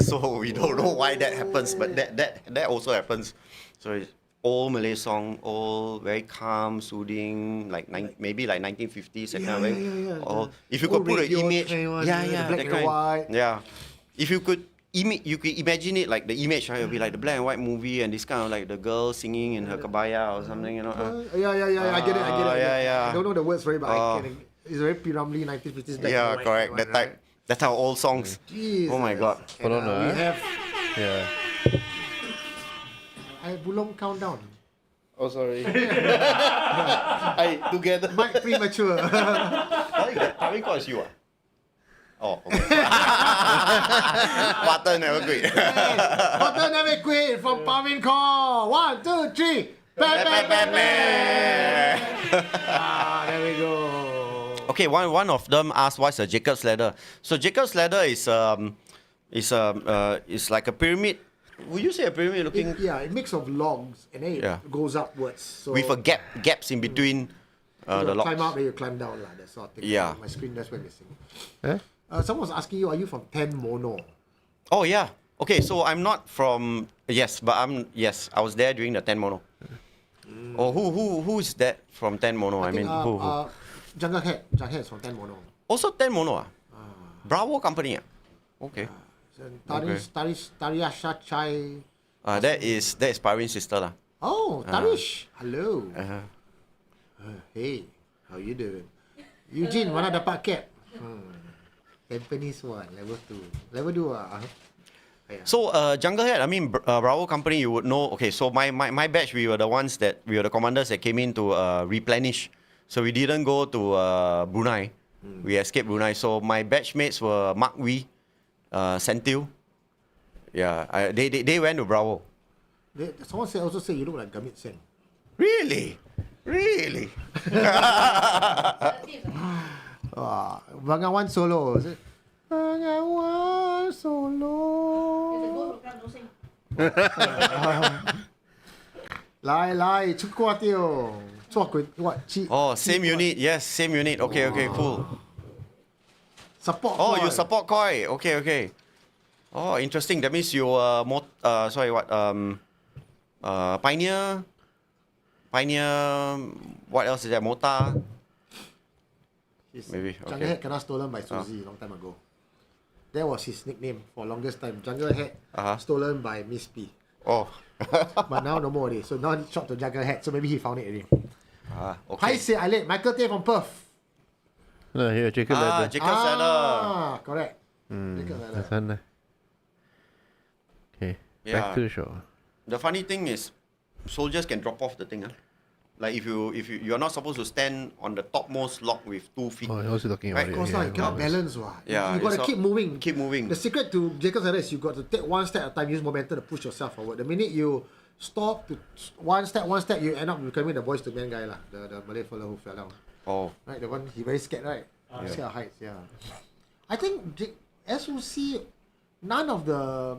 So we don't know why that happens, but that also happens. So it's old Malay song, old, very calm, soothing, like maybe like 1950s, that kind of way. Or if you could put an image, the black and white. Yeah. If you could imagine it like the image, right? It would be like the black and white movie, and this kind of like the girl singing in her kabaya or something, you know. I get it. Yeah. I don't know the words for it, but I get it. It's very Piramli 1950s black and white. Correct. That type. That's our old songs. Jesus. Oh my God. And, we have Bulong countdown. Oh, sorry. Together. Mike premature. How call is you? Oh, okay. Butter never quit. Butter never quit from Pavin Call. 1, 2, 3. There we go. Okay, one of them asked what's a Jacob's ladder. So Jacob's ladder is like a pyramid. Would you say a pyramid looking? A mix of logs, and then it goes upwards. So with a gaps in between the logs. Climb up, then you climb down, that sort of thing. Yeah. My screen that's went missing. Someone was asking you, are you from 10 Mono? Oh yeah. Okay, so I'm not from I was there during the 10 Mono. Oh, who is that from 10 Mono? I mean, who? Jungle Head is from 10 Mono. Also 10 Mono. Bravo company. Okay. Tariasha Chai. That is Parin's sister lah. Oh, Tarish. Hello. Uh-huh. Hey, how you doing? Eugene, mana dapat cap? Tampines 1, level 2. Level 2 ah. So Jungle Head, I mean Bravo Company, you would know. Okay, so my batch, we were the commanders that came in to replenish. So we didn't go to Brunei. We escaped Brunei. So my batchmates were Mark Wee, Sentil. Yeah, they went to Bravo. Someone also say you look like Gamit Sen. Really? Bengawan Solo. Is it? Bengawan Solo. Lai, 出国掉，做鬼 what? Oh, same unit. Yes, same unit. Okay, cool. Support. Oh, you support quay. Okay. Oh, interesting. That means you Pioneer. What else is there? Mota. Maybe. Jungle Okay. Head kena stolen by Suzy long time ago. That was his nickname for longest time. Jungle Head stolen by Miss P. Oh. But now no more already. So now he shot to Jungle Head. So maybe he found it already. Okay. Hi, say I late. Michael Tay from Perth. No, here, Jacob Ladder. Jacob Ladder. Correct. Jacob Ladder. That's one. Okay, Yeah. back to the show. The funny thing is, soldiers can drop off the thing. Like if you're not supposed to stand on the topmost log with 2 feet. Oh, I was talking about Right, it. Of course, yeah, you cannot balance. Yeah, You got to it's keep not- moving. Keep moving. The secret to Jacob's Ladder is you got to take one step at a time, use momentum to push yourself forward. The minute you stop to one step, you end up becoming the boys to men guy lah. The Malay fellow who fell down. Oh. Right, the one he very scared, right? Scared of heights, yeah. I think SOC, none of the.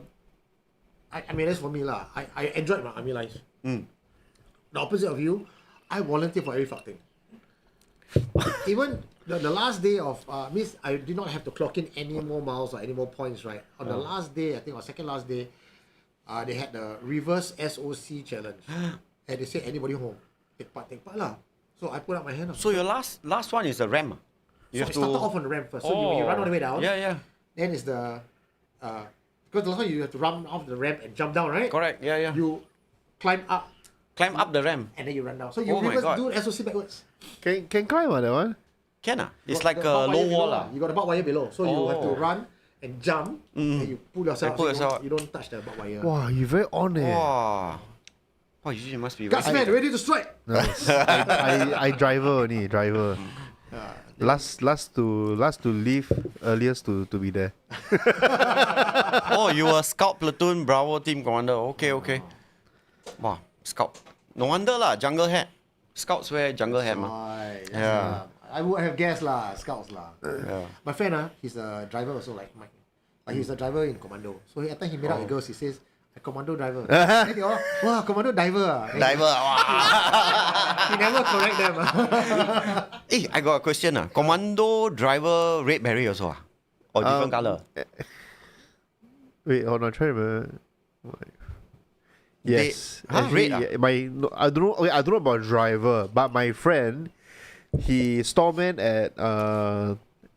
I mean, that's for me lah. I enjoyed my army life. The opposite of you, I volunteer for every fuck thing. Even the last day of means I did not have to clock in any more miles or any more points, right? On the last day, I think, or second last day, they had the reverse SOC challenge. And they said anybody home, take part lah. So I put up my hand. So your last one is the ramp. You have to started off on the ramp first. So you run all the way down. Yeah. Then is the because the last one you have to run off the ramp and jump down, right? Correct. Yeah. You climb up Climb up the ramp. and then you run down. So you Oh my reverse God. do SOC backwards. Can climb on that one? Can It's Got like the a barbed low wire wall below lah. You got the barbed wire below, so you have to Oh. run and jump, and you pull yourself. And pull so yourself. You don't touch the barbed wire. Wow, you very on it. Wow. Wow, you must be very Gutsman, ready to strike. No, I driver only, driver. Last to leave, earliest to be there. Oh, you were scout platoon Bravo team commander. Okay. Wow, scout. No wonder lah, jungle hat. Scouts wear jungle hat, man. Right, Yeah. I would have guessed lah, scouts lah. Yeah. My friend he's a driver also like Mike. Like he's a driver in commando. So every time he meet up with girls, he says, a commando driver. Then they all, wow, commando diver. Then Diver. Wow. He never correct them. I got a question. Commando driver red berry also or different color? Wait, hold on, try to remember. Yes, red I don't know. Okay, I don't know about driver, but my friend, he storeman at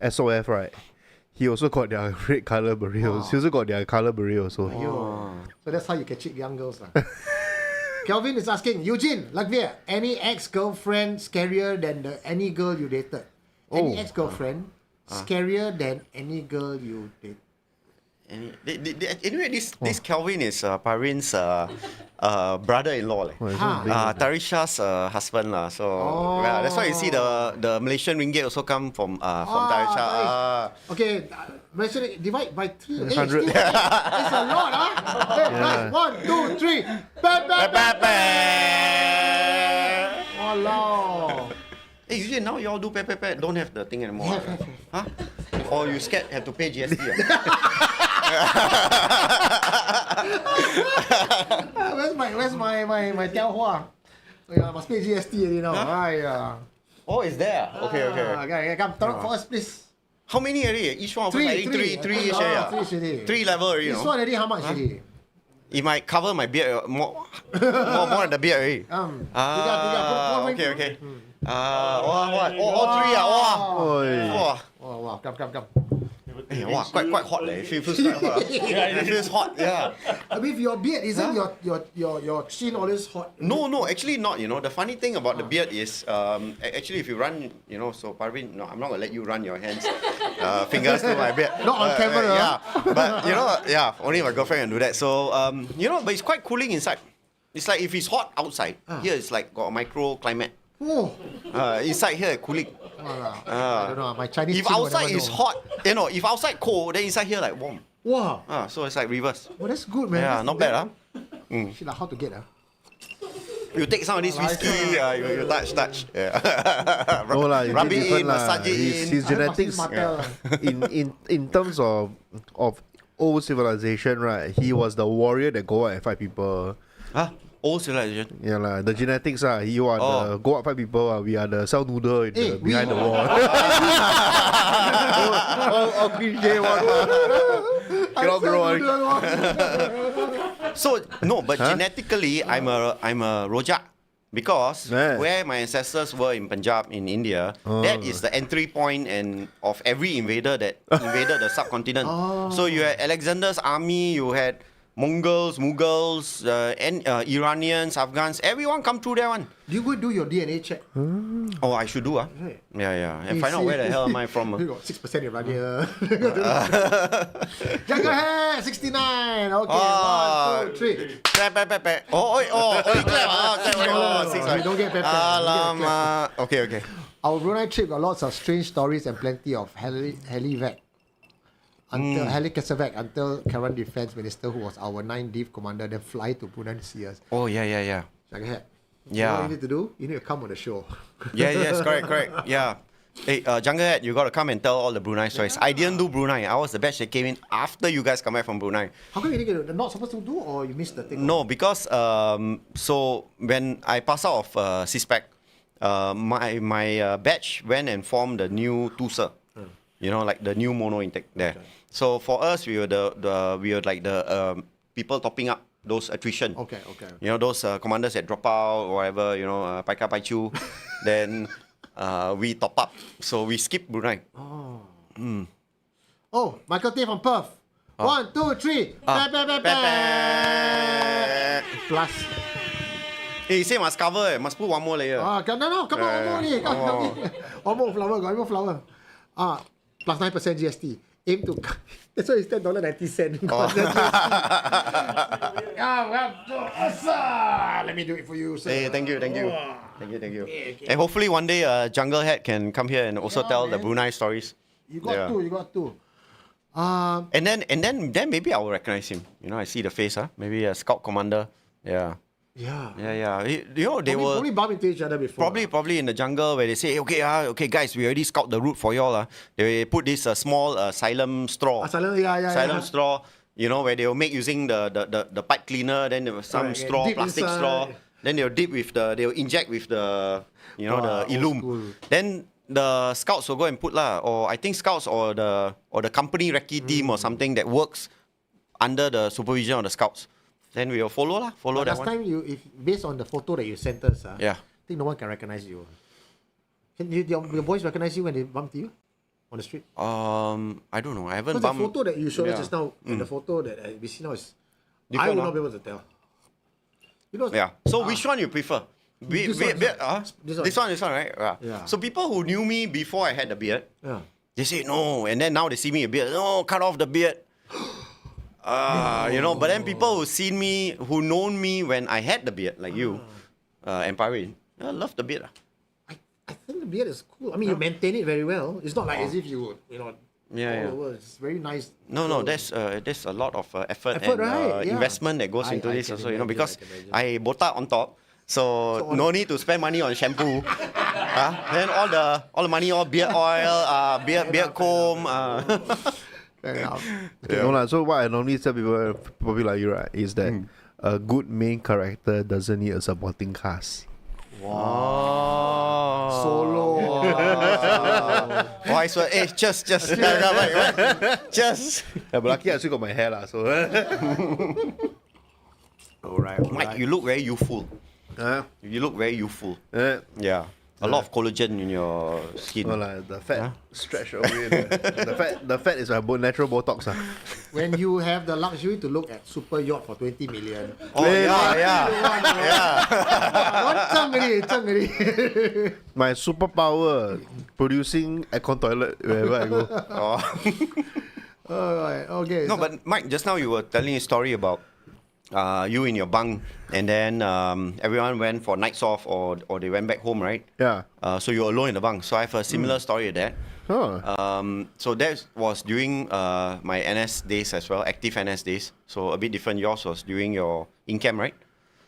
SOF, right? He also got their red color beret. He also got their color beret also. So that's how you can cheat young girls lah. Kelvin is asking, Eugene, Lakhveer, any ex-girlfriend scarier than any girl you dated? Any ex-girlfriend scarier than any girl you dated? Anyway, this Kelvin is Parin's brother-in-law. Tarisha's husband. So yeah, that's why you see the Malaysian ringgit also come from Tarisha. Okay, Malaysian divide by 3. 100. It's a lot, Hey, 1, 2, 3. Walao. Hey, usually now you all do don't have the thing anymore. Huh? Or you scared have to pay GST? Where's my Tiao Yeah, must pay GST already now. Oh, it's there. Okay. Come, turn up for us, please. How many already? Each one of us, I think three each. Three level already. This one already how much already? It might cover my beard more than the beard already. Tiga. Okay. All three. Wow. Oi. Wow. Wow, come. Hey, wow, quite hot. It feels quite hot. It feels hot. Yeah. I mean, your beard isn't your chin always hot? No, actually not. The funny thing about the beard is, actually, if you run, so Parvin, no, I'm not gonna let you run your hands, fingers through my beard. Not on camera. Yeah, but only my girlfriend can do that. So but it's quite cooling inside. It's like if it's hot outside, here it's like got a microclimate. Oh. Inside here cooling. I don't know. My Chinese. If outside is hot, if outside cold, then inside here like warm. Wow. So it's like reverse. Well, that's good, man. Yeah, That's not bad, huh? Shit, like how to get, You take some of this whiskey, you touch. Yeah. No lah, you Rub did it different in, lah. massage it His in. genetics in terms of old civilization, right? He was the warrior that go out and fight people. Huh? Old civilization. Yeah lah, the genetics you are the go out fight people. We are the sell noodle behind the wall. Cliche one. Cannot grow. So no, but genetically, I'm a Rojak. Because where my ancestors were in Punjab, in India, that is the entry point of every invader that invaded the subcontinent. So you had Alexander's army, you had Mongols, Mughals, and Iranians, Afghans, everyone come through that one. Do you go do your DNA check? Oh, I should do, Right. Yeah. And find out where the hell am I from. You got 6% Iranian. Jungle hair, 69. Okay, 1, 2, 3. Clap. Oh, We don't get pepper. Alamak. Okay. Our Brunei trip got lots of strange stories and plenty of helivac. Helicasavac until Karen Defense Minister, who was our 9th Div Commander, then fly to Brunei to see us. Oh, yeah. Jungle hair. Yeah. You know what you need to do? You need to come on the show. Yes, correct. Yeah. Hey, Jungle Head, you got to come and tell all the Brunei stories. I didn't do Brunei. I was the batch that came in after you guys come back from Brunei. How come you didn't get it? You're not supposed to do, or you missed the thing? No, because so when I passed out of CISPAC, my batch went and formed the new TUSA. Like the new mono intake there. Okay. So for us, we were the people topping up those attrition. Okay. Those commanders that drop out or whatever. Paika Paichu. Then we top up. So we skip Brunei. Oh, Michael T from Perth. 1, 2, 3. Plus. Hey, say must cover. Must put one more layer. No, come on, one more. One more flower. Got one more flower. Plus 9% GST. Aim to. That's why it's $10.90. Let me do it for you, sir. Hey, thank you. Okay. And hopefully one day Jungle Head can come here and also tell the Brunei stories. You got to. And then maybe I will recognize him. I see the face. Maybe a scout commander. Yeah. They were probably bump into each other before. Probably in the jungle where they say, okay, guys, we already scout the route for y'all. They put this small xylem straw. Xylem straw. Where they will make using the pipe cleaner. Then there was some straw, plastic straw. Then they'll inject with the the illum. Cool. Then the scouts will go and put or I think scouts or the company recce team or something that works under the supervision of the scouts. Then we will follow that one. Last time, if based on the photo that you sent us, I think no one can recognize you. Can your boys recognize you when they bump to you on the street? I don't know. I haven't Because bumped. the photo that you showed us just now, and the photo that we see now is, I will not be able to tell. So which one you prefer? This one, right? Yeah. So people who knew me before I had the beard, Yeah. they say no, and then now they see me a beard. No, cut off the beard. But then people who known me when I had the beard, like you, and Parvin, love the beard. I think the beard is cool. I mean, you maintain it very well. It's not like as if you all over. It's very nice. No, there's a lot of effort and right? investment that goes into I this can also, imagine, because I can imagine. I botak on top. So no need to spend money on shampoo. Then all the money, all beard oil, beard comb. Fair enough. So what I normally tell people, probably like you, right, is that a good main character doesn't need a supporting cast. Wow. Solo. Why so? Just. Just. Yeah, but lucky I still got my hair lah. So. All right. Mike, you look very youthful. Huh? You look very youthful. Eh? Yeah. A lot of collagen in your skin. No lah, the fat stretch away. The fat is a natural Botox. When you have the luxury to look at super yacht for 20 million. Oh, yeah. Zheng already. My superpower, producing aircon toilet wherever I go. Alright, okay. No, so- but Mike, just now you were telling a story about you in your bunk, and then everyone went for nights off, or they went back home, right? Yeah. So you're alone in the bunk. So I have a similar story to that. Oh. So that was during my NS days as well, active NS days. So a bit different. Yours was during your in-camp, right?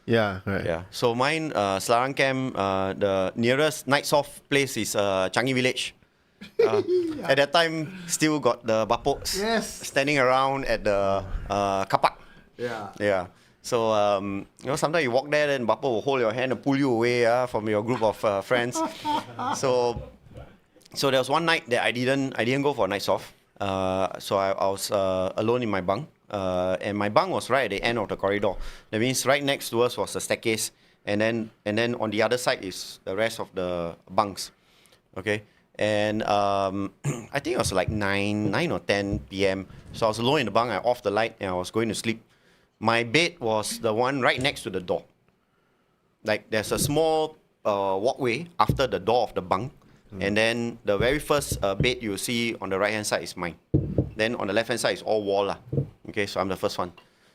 Yeah, right. Yeah. So mine, Salarang camp, the nearest nights off place is Changi Village. At that time, still got the bapos standing around at the car park. Yeah. Yeah. So, sometimes you walk there, then Bapo will hold your hand and pull you away from your group of friends. So there was one night that I didn't go for nights off. So I was alone in my bunk. And my bunk was right at the end of the corridor. That means right next to us was the staircase. And then on the other side is the rest of the bunks. Okay. And I think it was like 9 or 10 p.m. So I was alone in the bunk. I off the light and I was going to sleep. My bed was the one right next to the door. Like there's a small walkway after the door of the bunk. And then the very first bed you see on the right hand side is mine. Then on the left hand side is all wall. Okay, so I'm the first one.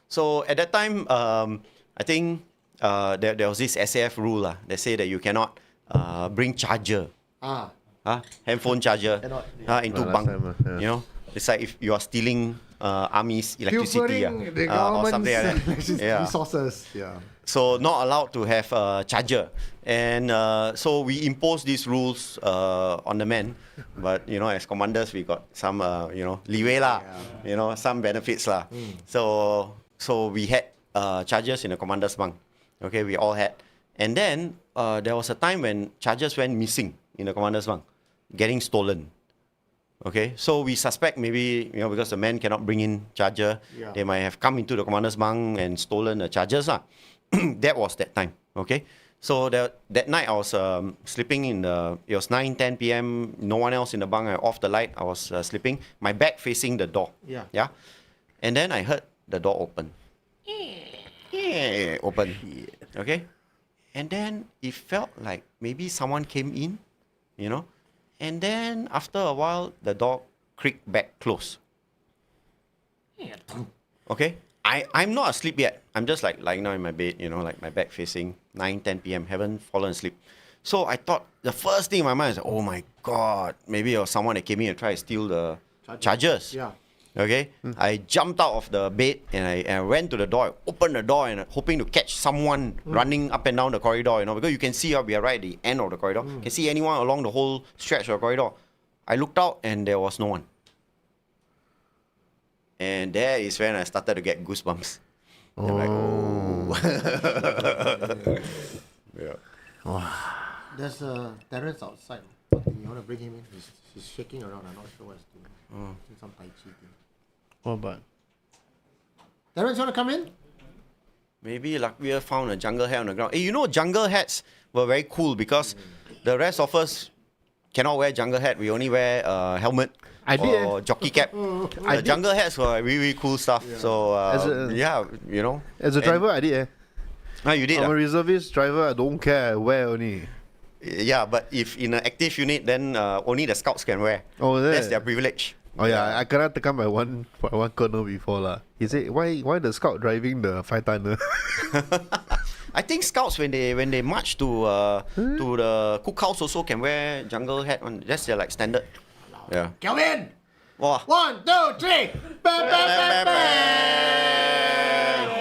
So at that time, I think there was this SAF rule that say that you cannot bring charger. Handphone charger into bunk. You know, it's like if you are stealing army's electricity the or something like that. Resources. Yeah. So not allowed to have a charger, and so we impose these rules on the men. But as commanders, we got some leeway lah. Some benefits lah. So we had chargers in the commander's bunk. Okay, we all had, and then there was a time when chargers went missing in the commander's bunk, getting stolen. Okay, so we suspect maybe because the men cannot bring in charger, they might have come into the commander's bunk and stolen the chargers lah. That was that time. Okay, so that night I was sleeping it was 9-10 p.m. No one else in the bunk. I off the light. I was sleeping. My back facing the door. Yeah, and then I heard the door open. Open. Okay, and then it felt like maybe someone came in, and then after a while the door creaked back close. Okay, I'm not asleep yet. I'm just like lying down in my bed, like my back facing 9-10 p.m. Haven't fallen asleep. So I thought the first thing in my mind is, oh my God, maybe it was someone that came in and tried to steal the chargers. Yeah. Okay, I jumped out of the bed and I went to the door, opened the door and hoping to catch someone running up and down the corridor, because you can see we are right at the end of the corridor. You can see anyone along the whole stretch of the corridor. I looked out and there was no one. And there is when I started to get goosebumps. I'm like, oh. Yeah. There's Terrence outside. You want to bring him in? He's shaking around. I'm not sure what he's doing. Doing some tai chi thing. What about? Terrence, you want to come in? Maybe Lakhveer found a jungle hat on the ground. Hey, jungle hats were very cool because the rest of us cannot wear jungle hat. We only wear helmet or jockey cap. The jungle hats were really, really cool stuff. Yeah. So, As a driver, I did. You did? I'm a reservist driver. I don't care. I wear only. Yeah, but if in an active unit, then only the scouts can wear. Oh, that's their privilege. Oh yeah, I cannot take out my one colonel before lah. He said, why the scout driving the 5-tonner? I think scouts when they march to the cookhouse also can wear jungle hat. That's their like standard. Yeah. Kelvin! Wow. 1, 2, 3! Bam, bam, bam, bam!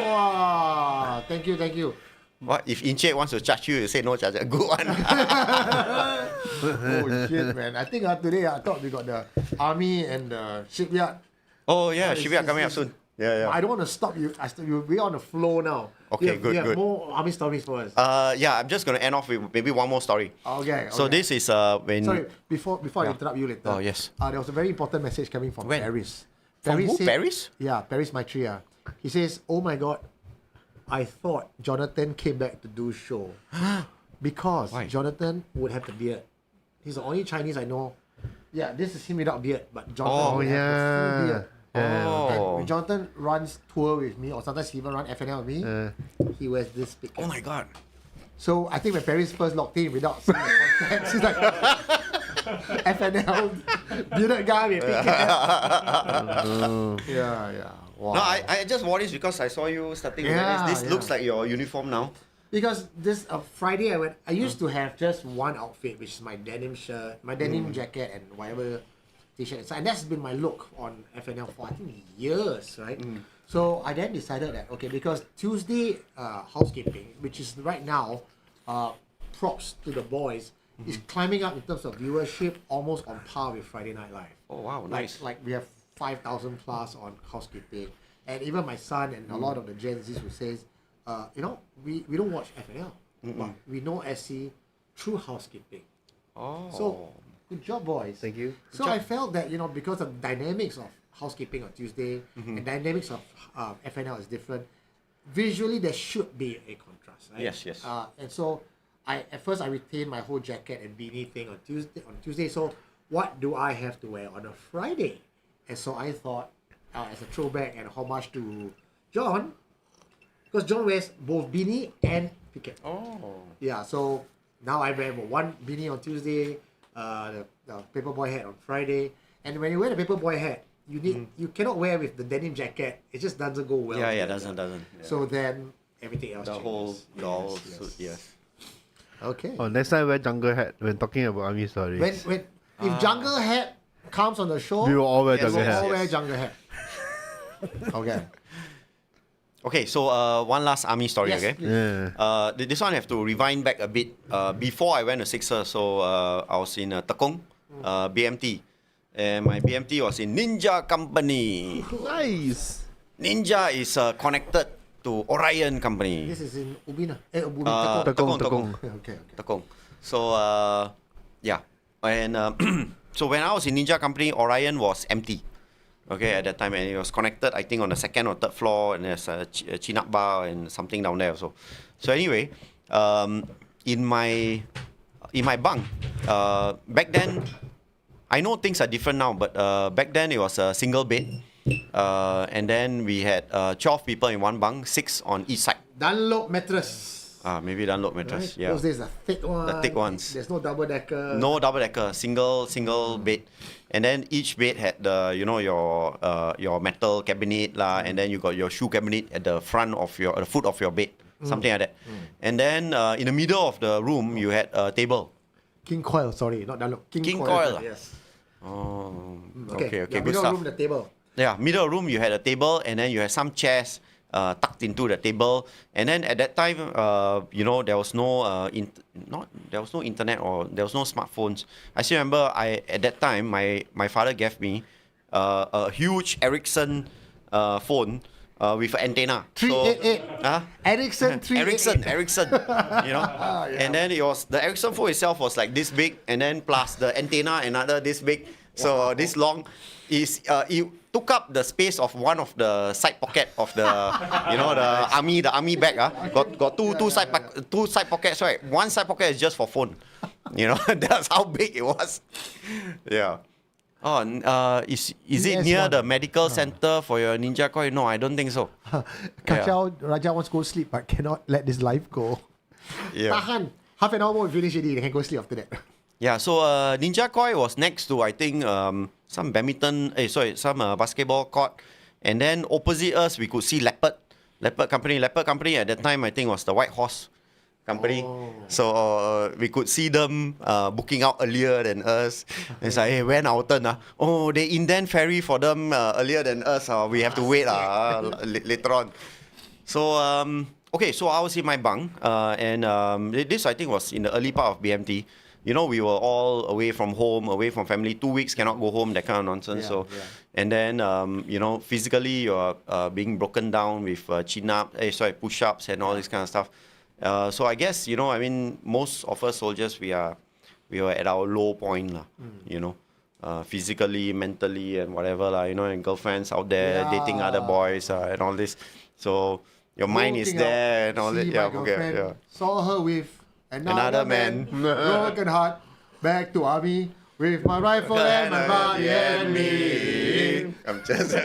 Wow. Thank you. What if Inche wants to charge you say no charge? Good one. Oh shit, man! I think today I thought we got the army and the shipyard. Oh yeah, shipyard coming up soon. Yeah. I don't want to stop you. We're on the flow now. Okay, we have good. more army stories for us. I'm just gonna end off with maybe one more story. Okay. So this is when. Sorry, before I interrupt you later. Oh yes. There was a very important message coming from When? Paris. From who? said- Paris? Yeah, Paris Maitreya. He says, "Oh my God, I thought Jonathan came back to do show." Because Why? Jonathan would have the beard. He's the only Chinese I know. Yeah, this is him without beard, but Jonathan would have the full beard. And Oh. when Jonathan runs tour with me, or sometimes he even run FNL with me, he wears this big Oh cap. my god. So I think when Paris first locked in without seeing the contacts, he's like FNL bearded guy with big cap. Yeah. Wow. No, I just wore this because I saw you starting to wear Yeah, this. This looks yeah. like your uniform now. Because this Friday I used to have just one outfit, which is my denim shirt, my denim jacket, and whatever t-shirt. And that's been my look on FNL for I think years, right? So I then decided that okay, because Tuesday housekeeping, which is right now, props to the boys, is climbing up in terms of viewership, almost on par with Friday Night Live. Oh wow, nice. Like we have 5,000 plus on housekeeping, and even my son and a lot of the Gen Zs who says, we don't watch FNL, but we know SC through housekeeping. Oh. So good job, boys. Thank you. So I felt that because of dynamics of housekeeping on Tuesday and dynamics of FNL is different. Visually, there should be a contrast, right? Yes. And so at first I retained my whole jacket and beanie thing on Tuesday. So what do I have to wear on a Friday? And so I thought, as a throwback and homage to John, because John wears both beanie and picket. Oh. Yeah, so now I wear one beanie on Tuesday, the paperboy hat on Friday, and when you wear the paperboy hat, you cannot wear with the denim jacket. It just doesn't go well. Yeah, together. doesn't. Yeah. So then everything else the changes. whole Yes. suit, yes. Okay. Oh, next time wear jungle hat when talking about army stories. When if jungle hat comes on the show, we will all wear Yes, jungle we'll hat. all wear Yes. jungle hat. Okay. Okay, so one last army story, Yes, okay? please. Yeah. This one I have to rewind back a bit. Before I went to Sixer, so I was in Tekong, BMT. And my BMT was in Ninja Company. Nice. Ninja is connected to Orion Company. This is in Ubin. Ubin. Tekong. Okay. Tekong. So, yeah. And so when I was in Ninja Company, Orion was empty. Okay, at that time, and it was connected, I think, on the second or third floor, and there's a chin-up bar and something down there also. So anyway, in my bunk, back then, I know things are different now, but back then it was a single bed, and then we had 12 people in one bunk, 6 on each side. Dunlop mattress. Maybe Dunlop mattress, Right? yeah. Those days, the thick one. The thick ones. There's no double decker. No double decker, single bed, and then each bed had the your metal cabinet lah, and then you got your shoe cabinet at the front of the foot of your bed, something like that. And then in the middle of the room you had a table. King coil, sorry, not Dunlop. King coil. Yes. Oh, Okay. okay, good middle stuff. room, the table. Yeah, middle room you had a table, and then you had some chairs tucked into the table. And then at that time, there was no internet or there was no smartphones. I still remember at that time my father gave me a huge Ericsson phone with an antenna. 388. Huh? Ericsson 388. Ericsson, and then the Ericsson phone itself was like this big, and then plus the antenna another this big, so this long. It took up the space of one of the side pocket of the the army bag. Got two side pockets, right? One side pocket is just for phone. That's how big it was. Yeah. Oh, is it near PS1? the medical center for your ninja coin? No, I don't think so. Kachao Raja wants to go sleep but cannot let this life go. Yeah. Tahan. Half an hour more, we finish already. They can go sleep after that. Yeah, so Ninja Koi was next to, I think, some basketball court. And then opposite us, we could see Leopard Company. Leopard Company at that time, I think, was the White Horse Company. Oh. So we could see them booking out earlier than us. It's like, hey, when our turn? Oh, they indent ferry for them earlier than us. We have to wait later on. So, okay, so I was in my bunk. And this, I think, was in the early part of BMT. We were all away from home, away from family. 2 weeks cannot go home, that kind of nonsense. And then, physically you're being broken down with push-ups and all this kind of stuff. So I guess, most of us soldiers, we were at our low point, physically, mentally, and whatever, and girlfriends out there dating other boys and all this. So your mind is Looking there out, and all see that. my girlfriend, saw her with Another man, broken heart, back to army with my rifle and my body and me. I'm just.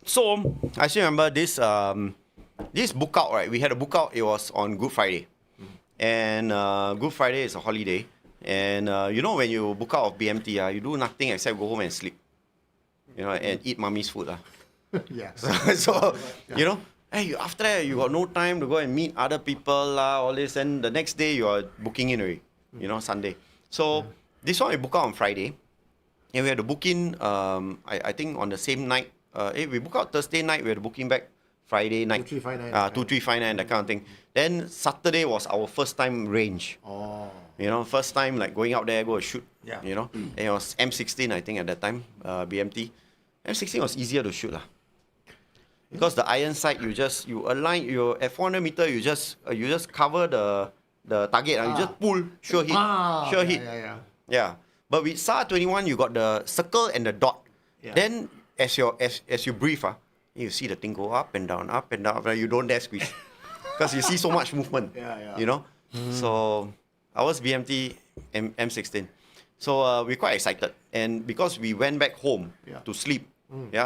So I still remember this book out, right? We had a book out. It was on Good Friday, and Good Friday is a holiday. And you know, when you book out of BMT, you do nothing except go home and sleep, and eat mummy's food. Yeah. So you know, hey, after that you got no time to go and meet other people, all this, and the next day you are booking in already, Sunday. So this one we book out on Friday, and we had to book in. I think on the same night. We book out Thursday night. We had to booking back Friday night. 2359. 2359, that kind of thing. Then Saturday was our first time range. Oh. First time like going out there, go shoot. Yeah. And it was M16, I think, at that time, BMT. M16 was easier to shoot. Because the iron sight, you align, at 400 meter, you just cover the target. You just pull, sure hit. Sure hit. Yeah. But with SAR 21, you got the circle and the dot. Yeah. Then as you breathe, you see the thing go up and down, you don't dare squeeze. Because you see so much movement. So ours BMT M16. So we're quite excited. And because we went back home to sleep,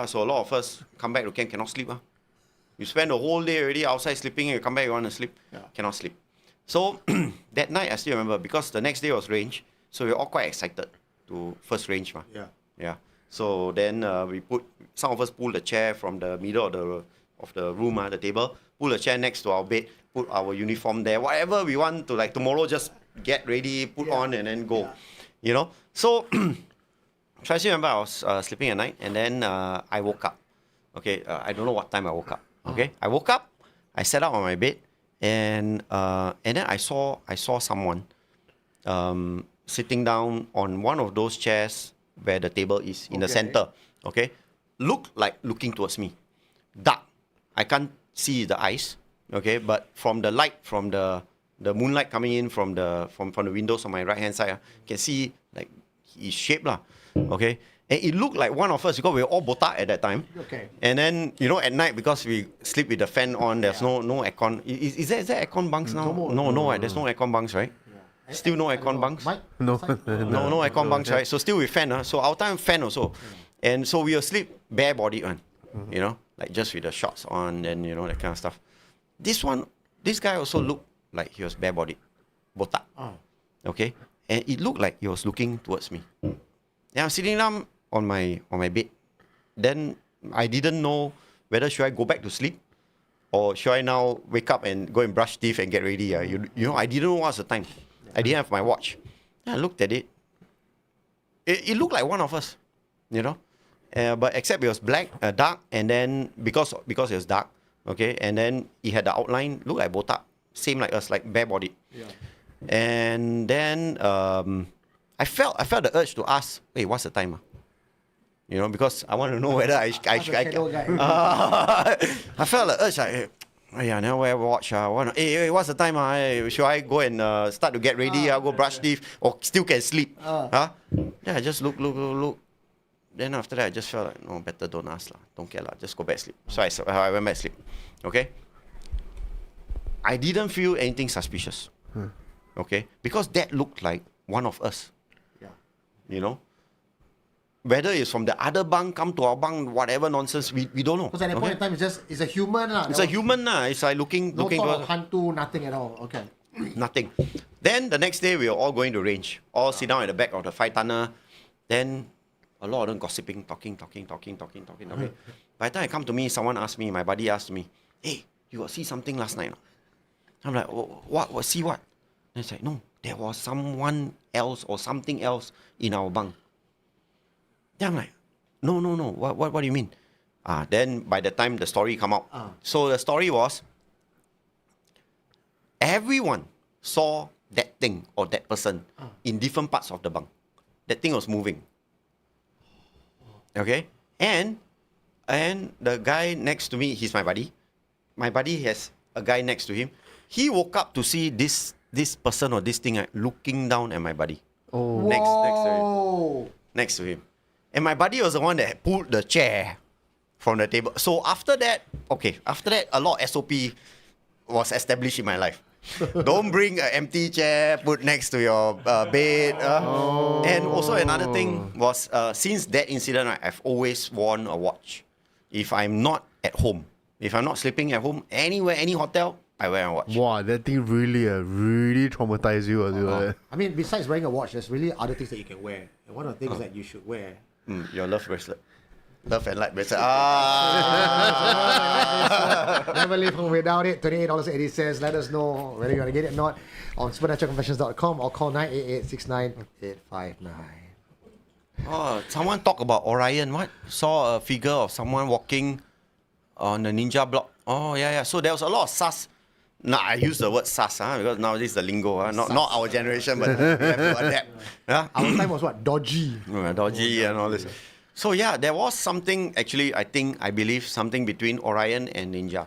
so a lot of us come back to camp, cannot sleep. You spend the whole day already outside sleeping, you come back, you want to sleep, cannot sleep. So that night I still remember, because the next day was range, so we were all quite excited to first range. Yeah. So then some of us pulled the chair from the middle of the room, the table, pull the chair next to our bed, put our uniform there, whatever we want to, like tomorrow just get ready, put on and then go. So I still remember I was sleeping at night, and then I woke up. Okay, I don't know what time I woke up. Okay, I woke up, I sat up on my bed, and then I saw someone sitting down on one of those chairs where the table is in the center. Okay, looking towards me. Dark. I can't see the eyes. Okay, but from the light, from the moonlight coming in from the windows on my right hand side, you can see like his shape lah. Okay, and it looked like one of us because we were all botak at that time. Okay. And then at night, because we sleep with the fan on, there's no aircon. Is there aircon bunks now? No, there's no aircon bunks, right? Still no aircon bunks? No. No aircon bunks, right? So still with fan. So our time fan also. And so we will sleep bare-bodied one, like just with the shorts on and, that kind of stuff. This guy also looked like he was bare-bodied, botak. Okay? And it looked like he was looking towards me. And I'm sitting down on my bed. Then I didn't know whether should I go back to sleep or should I now wake up and go and brush teeth and get ready. I didn't know what's the time. I didn't have my watch. I looked at it. It looked like one of us, but except it was dark, and then because it was dark, okay, and then it had the outline, looked like botak, same like us, like bare-bodied. Yeah. And then I felt the urge to ask, hey, what's the time? Because I want to know whether I felt the urge like, I never wear a watch. Hey, what's the time? Should I go and start to get ready? I'll go brush teeth or still can sleep? Yeah, I just look. Then after that, I just felt like, no, better don't ask. Don't care. Just go back sleep. So I went back sleep. Okay? I didn't feel anything suspicious. Okay? Because that looked like one of us. Yeah. Whether it's from the other bunk, come to our bunk, whatever nonsense, we don't know. Because at that point in time, it's a human. It's a human. It's like looking thought towards... of hantu, nothing at all. Okay. Nothing. Then the next day, we were all going to range. All sit down at the back of the 5-tonner. Then a lot of them gossiping, talking. By the time I come to me, someone asked me, my buddy asked me, hey, you got see something last night? I'm like, what? See what? And it's like, no, there was someone else or something else in our bunk. Then I'm like, no. What do you mean? Then by the time the story come out, so the story was, everyone saw that thing or that person in different parts of the bunk. That thing was moving. Okay? And the guy next to me, he's my buddy. My buddy has a guy next to him. He woke up to see this person or this thing looking down at my buddy. Next to him. And my buddy was the one that pulled the chair from the table. So after that, a lot of SOP, was established in my life. Don't bring an empty chair put next to your bed. And also another thing was since that incident, right, I've always worn a watch. If I'm not at home, if I'm not sleeping at home, anywhere, any hotel, I wear a watch. Wow, that thing really traumatized you. I mean, besides wearing a watch, there's really other things that you can wear. And one of the things that you should wear. Your love bracelet. Love and light bracelet. Never leave home without it. $28.80. Let us know whether you want to get it or not on supernaturalconfessions.com or call 988-698-859. Oh, someone talk about Orion. What? Saw a figure of someone walking on the ninja block. Oh, yeah. So there was a lot of sus. Nah, I use the word sus because nowadays the lingo. Not our generation, but we have to adapt. Our time was what? Dodgy. Dodgy and all this. So yeah, there was something actually, I believe something between Orion and Ninja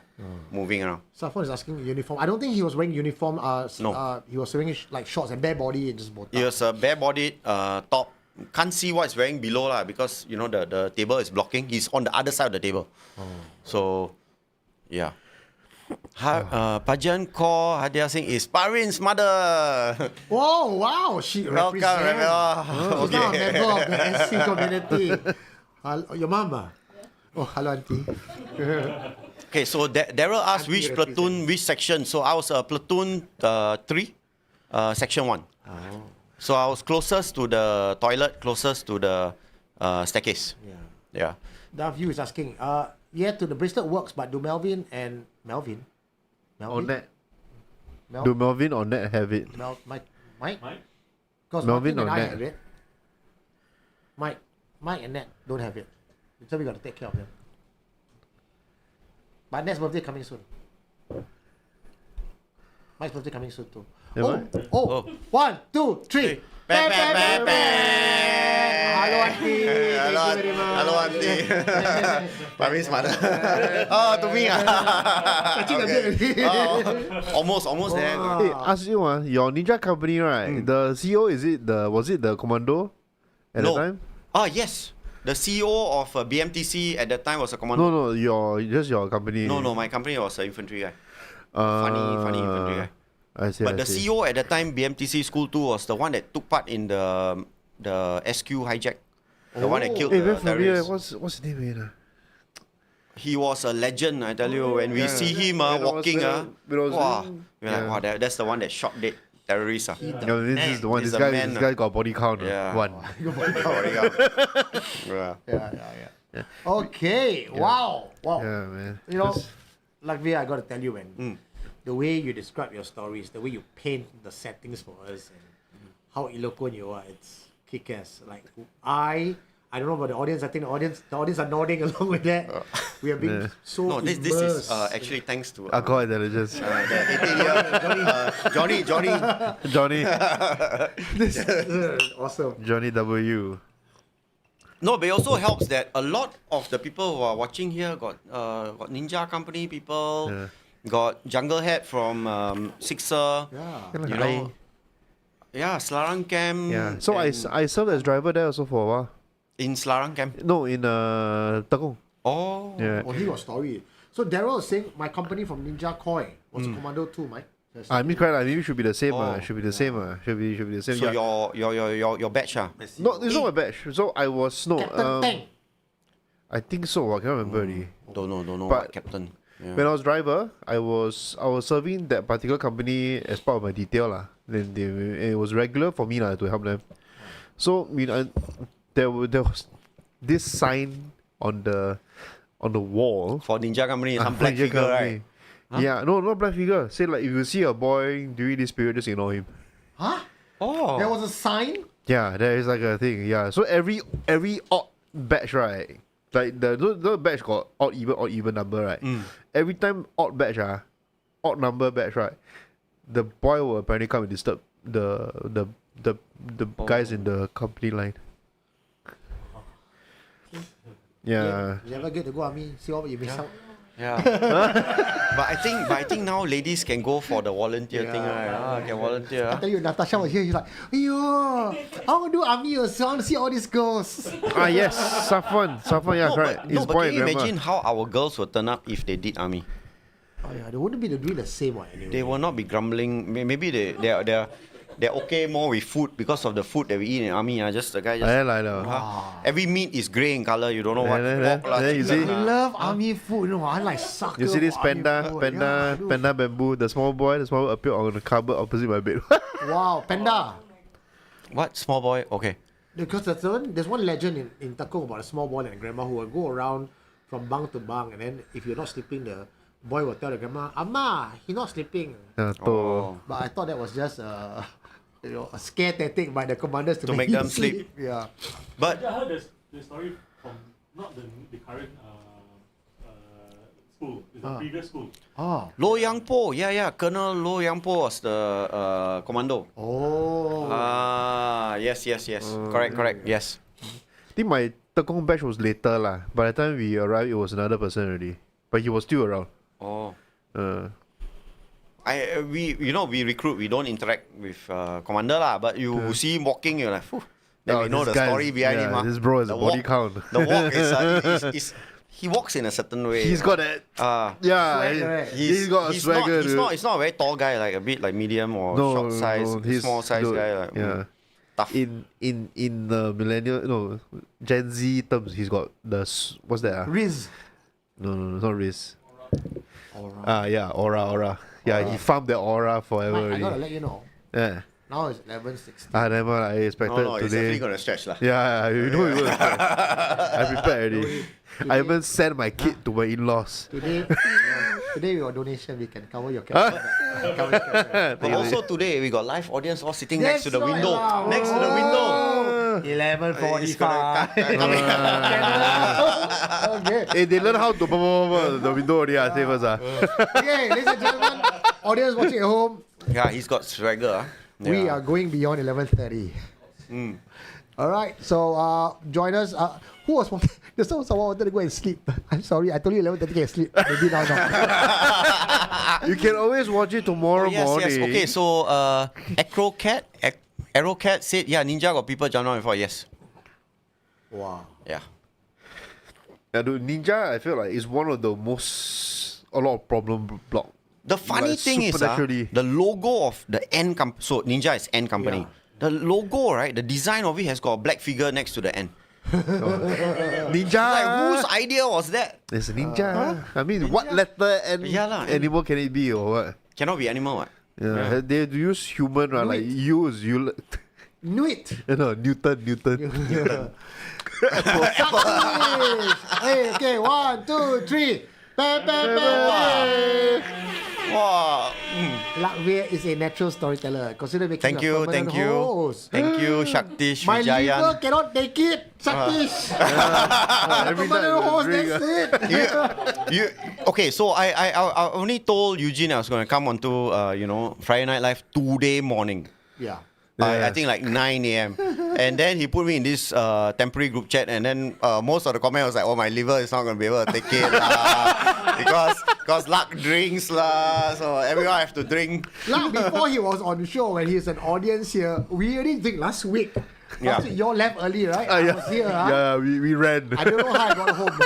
moving around. Safwan is asking uniform. I don't think he was wearing uniform. No. He was wearing like shorts and bare body and just botak. It was a bare-bodied top. Can't see what he's wearing below because the table is blocking. He's on the other side of the table. So yeah. Pajan Kaur Hadia Singh is Parin's mother. Oh wow, she Welcome, represents. She's now a Okay. member of the SC community. Your mama. Oh, hello auntie. Okay, so Daryl asked which platoon, which section. So I was platoon 3, section 1. So I was closest to the toilet, closest to the staircase. Yeah. That view is asking. Yeah, to the bracelet works, but do Melvin? On net. Do Melvin or Ned have it? Mike? Because Melvin Martin and or I Ned? have it. Mike and Ned don't have it. So we got to take care of them. But Ned's birthday coming soon. Mike's birthday coming soon too. Yeah, Oh! 1, 2, 3. Hello auntie. Thank you very much. Hello, auntie. Parin's mother. To me. Almost there. Hey, ask you your ninja company, right? The CEO was it the commando at the time? Yes. The CEO of BMTC at that time was a commando. No, your company. No, my company was an infantry guy. Funny infantry guy. I see. But the CEO at the time, BMTC School 2, was the one that took part in the SQ hijack. The one that killed Hey, the very familiar. terrorists. What's his name again? He was a legend, I tell you. When we see him walking, we're like, wow, that's the one that shot dead terrorists. This is the one. He's This a guy, man, this guy got body count. Yeah. 1. Yeah. Okay. Wow. Yeah, man. Lakhveer, I got to tell you, man. The way you describe your stories, the way you paint the settings for us, and how eloquent you are, it's kick-ass. Like I don't know about the audience. I think the audience are nodding along with that. We are being so No, this is immersed. actually thanks to Alcohol intelligence. the 18-year Johnny. Awesome. Johnny W. No, but it also helps that a lot of the people who are watching here got Ninja Company people, got Jungle Head from Sixer, Salarang Camp. Yeah. So I served as driver there also for a while. In Salarang Camp. No, in Tekong. Oh. Yeah. Oh, he got story. So Daryl was saying my company from Ninja Koi was a commando too, Mike. I mean, correct. Maybe should be the same. Oh. Should be the same. Should be the same. So Yeah. your batch No, it's not my batch. So I was Captain Tang. I think so. I can't remember already. Don't know But- what captain. Yeah. When I was driver, I was serving that particular company as part of my detail lah. Then it was regular for me lah to help them. So there was this sign on the wall. For Ninja Company, some black Ninja figure, company. right? Yeah, no, not black figure. Say like if you see a boy during this period, just ignore him. Huh? Oh. There was a sign? Yeah, there is like a thing. Yeah, so every odd batch, right? Like the batch got odd even number, right? Every time odd batch, odd number batch, right? The boy will apparently come and disturb the guys in the company line. Yeah. You never get to go army. See what you miss out. Yeah. But I think now ladies can go for the volunteer thing, right? Can volunteer. I tell you, Natasha was here. She's like, "Yo, I want to do army also. I want to see all these girls." Yes, Safwan, yeah, correct. His But boy can you and grandma. imagine how our girls would turn up if they did army? yeah, they wouldn't be doing the same one anyway. They will not be grumbling. Maybe they're okay more with food because of the food that we eat in army. Just the guy just every meat is grey in color. You don't know what. You see? I love army food, you know. I like sucker. You see this for army panda, food. panda, Yeah, panda bamboo. The small boy appeared on the cupboard opposite my bed. wow, panda. What small boy? Okay. Because there's one legend in Tekong about a small boy and a grandma who will go around from bunk to bunk, and then if you're not sleeping, the boy will tell the grandma, "Amma, he's not sleeping." Oh. But I thought that was just a scare tactic by the commanders to make him them sleep. Yeah. But I heard the story from not the current school, it's the previous school. Oh. Lo Yang Po, yeah, Colonel Lo Yang Po was the commando. Oh. Yes. Correct, yes. I think my Tekong batch was later lah. By the time we arrived, it was another person already. But he was still around. Oh. We we recruit, we don't interact with commander lah, but you see him walking, you're like, phew. Then we know the story behind him. This bro has a body walk, count. The walk is he walks in a certain way. He's got that. He's got a swagger. He's not a very tall guy, like a bit like medium or short size, small size guy. Like, tough. In the millennial, Gen Z terms, he's got the what's that? Riz. No, it's not Riz. Aura. Aura. Yeah, he farmed that aura forever I already. gotta let you know. Yeah. Now it's 11:60. Never. I expected No, it's today. definitely gonna stretch lah. Yeah, you know you're gonna stretch. I prepared already. I even sent my kid to my in-laws. Today, with your donation, we can cover your cash. But also today we got live audience all sitting next to the That's right, window. wow. Next to the window. 11:45. Okay. Hey, they learn how to the window already. I say first. Okay, ladies and gentlemen, audience watching at home, Yeah, he's got swagger. we are going beyond 11:30. All right, so join us. Who was wanted? There's someone wanted to go and sleep. I'm sorry, I told you 11:30 can sleep. Maybe now not. You can always watch it tomorrow morning. Yes. Okay, so Arrowcat said, yeah, Ninja got people jump on before. Yes. Wow. Yeah. Yeah, dude, Ninja, I feel like is one of the a lot of problem block. The funny thing is, the logo of the N company. So Ninja is N company. Yeah. The logo, right? The design of it has got a black figure next to the N. Ninja. Like, whose idea was that? It's a ninja. I mean, what letter and animal can it be or what? Cannot be animal, what? Yeah, they use human, right? Like use you. Knew it. No, Newton. Hey, okay, 1, 2, 3. Wow. Lakhveer is a natural storyteller. Consider making Thank a you. permanent host. Thank you, Shaktish My liver Vijayan. cannot take it, Satish. Every Permanent host, time that's it. Okay, so I only told Eugene I was going to come onto Friday Night Live today morning. Yeah. I think like 9 a.m. And then he put me in this temporary group chat, and then most of the comment was like, "Oh, my liver is not going to be able to take it lah, because luck drinks lah, so everyone have to drink." Like before he was on the show, when he's an audience here, we already drink last week. Last week, you all left early, right? I was here. Yeah, we ran. I don't know how I got home.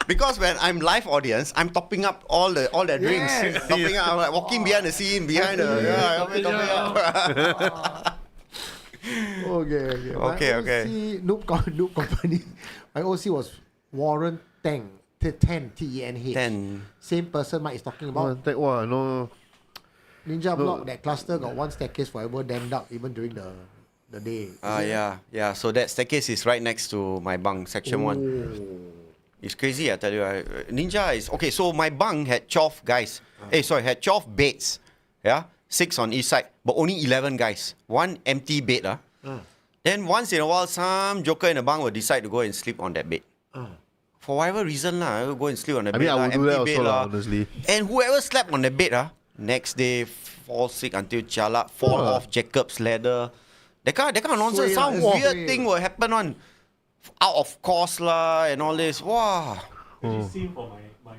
Because when I'm live audience, I'm topping up all the drinks. Yes. Topping up, I'm like walking behind the scene, behind the topping up. Okay. Okay. Noob Company. My OC was Warren Teng. 10 TENH. 10. Same person Mike is talking about. No. Ninja Block, that cluster got one staircase forever dammed up even during the day. Yeah. So that staircase is right next to my bunk, section 1. It's crazy, I tell you. Ninja is... Okay, so my bunk had 12 guys. Had 12 beds. Yeah? 6 on each side. But only 11 guys. One empty bed. Then once in a while, some joker in the bunk will decide to go and sleep on that bed. For whatever reason, I will go and sleep on the bed. I would do that empty also, bed, honestly. And whoever slept on the bed, next day, fall sick until chalak, fall off Jacob's ladder. That kind of nonsense. Some weird thing will happen on... Out of course lah and all this. Wow. It's same for my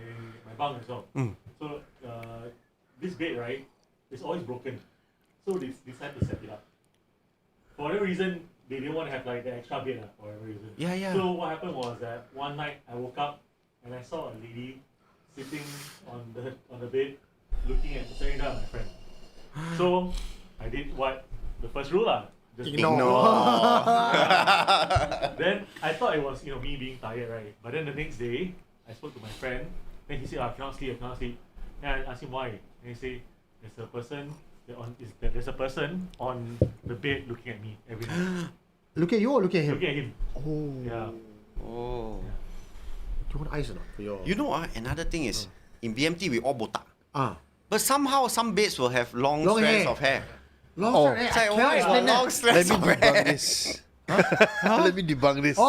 bunk as well. So this bed, right, is always broken. So they decided to set it up. For whatever reason, they didn't want to have like the extra bed for whatever reason. Yeah. So what happened was that one night I woke up and I saw a lady sitting on the bed, staring down at my friend. So I did what the first rule lah. Just Ignore. Then I thought it was me being tired, right? But then the next day I spoke to my friend. Then he said, I cannot sleep. Then I asked him why. Then he said, there's a person on the bed looking at me every night. Look at you or look at him? Looking at him. Oh. Yeah. Oh. Do you want ice or not? For your... You know, another thing is, in BMT we all botak. Ah. But somehow some beds will have long strands hair. of hair. Long Oh. hair. It's like, I why cannot is explain the long that. strands Let me of hair? debunk this. Let me debunk this. Oh!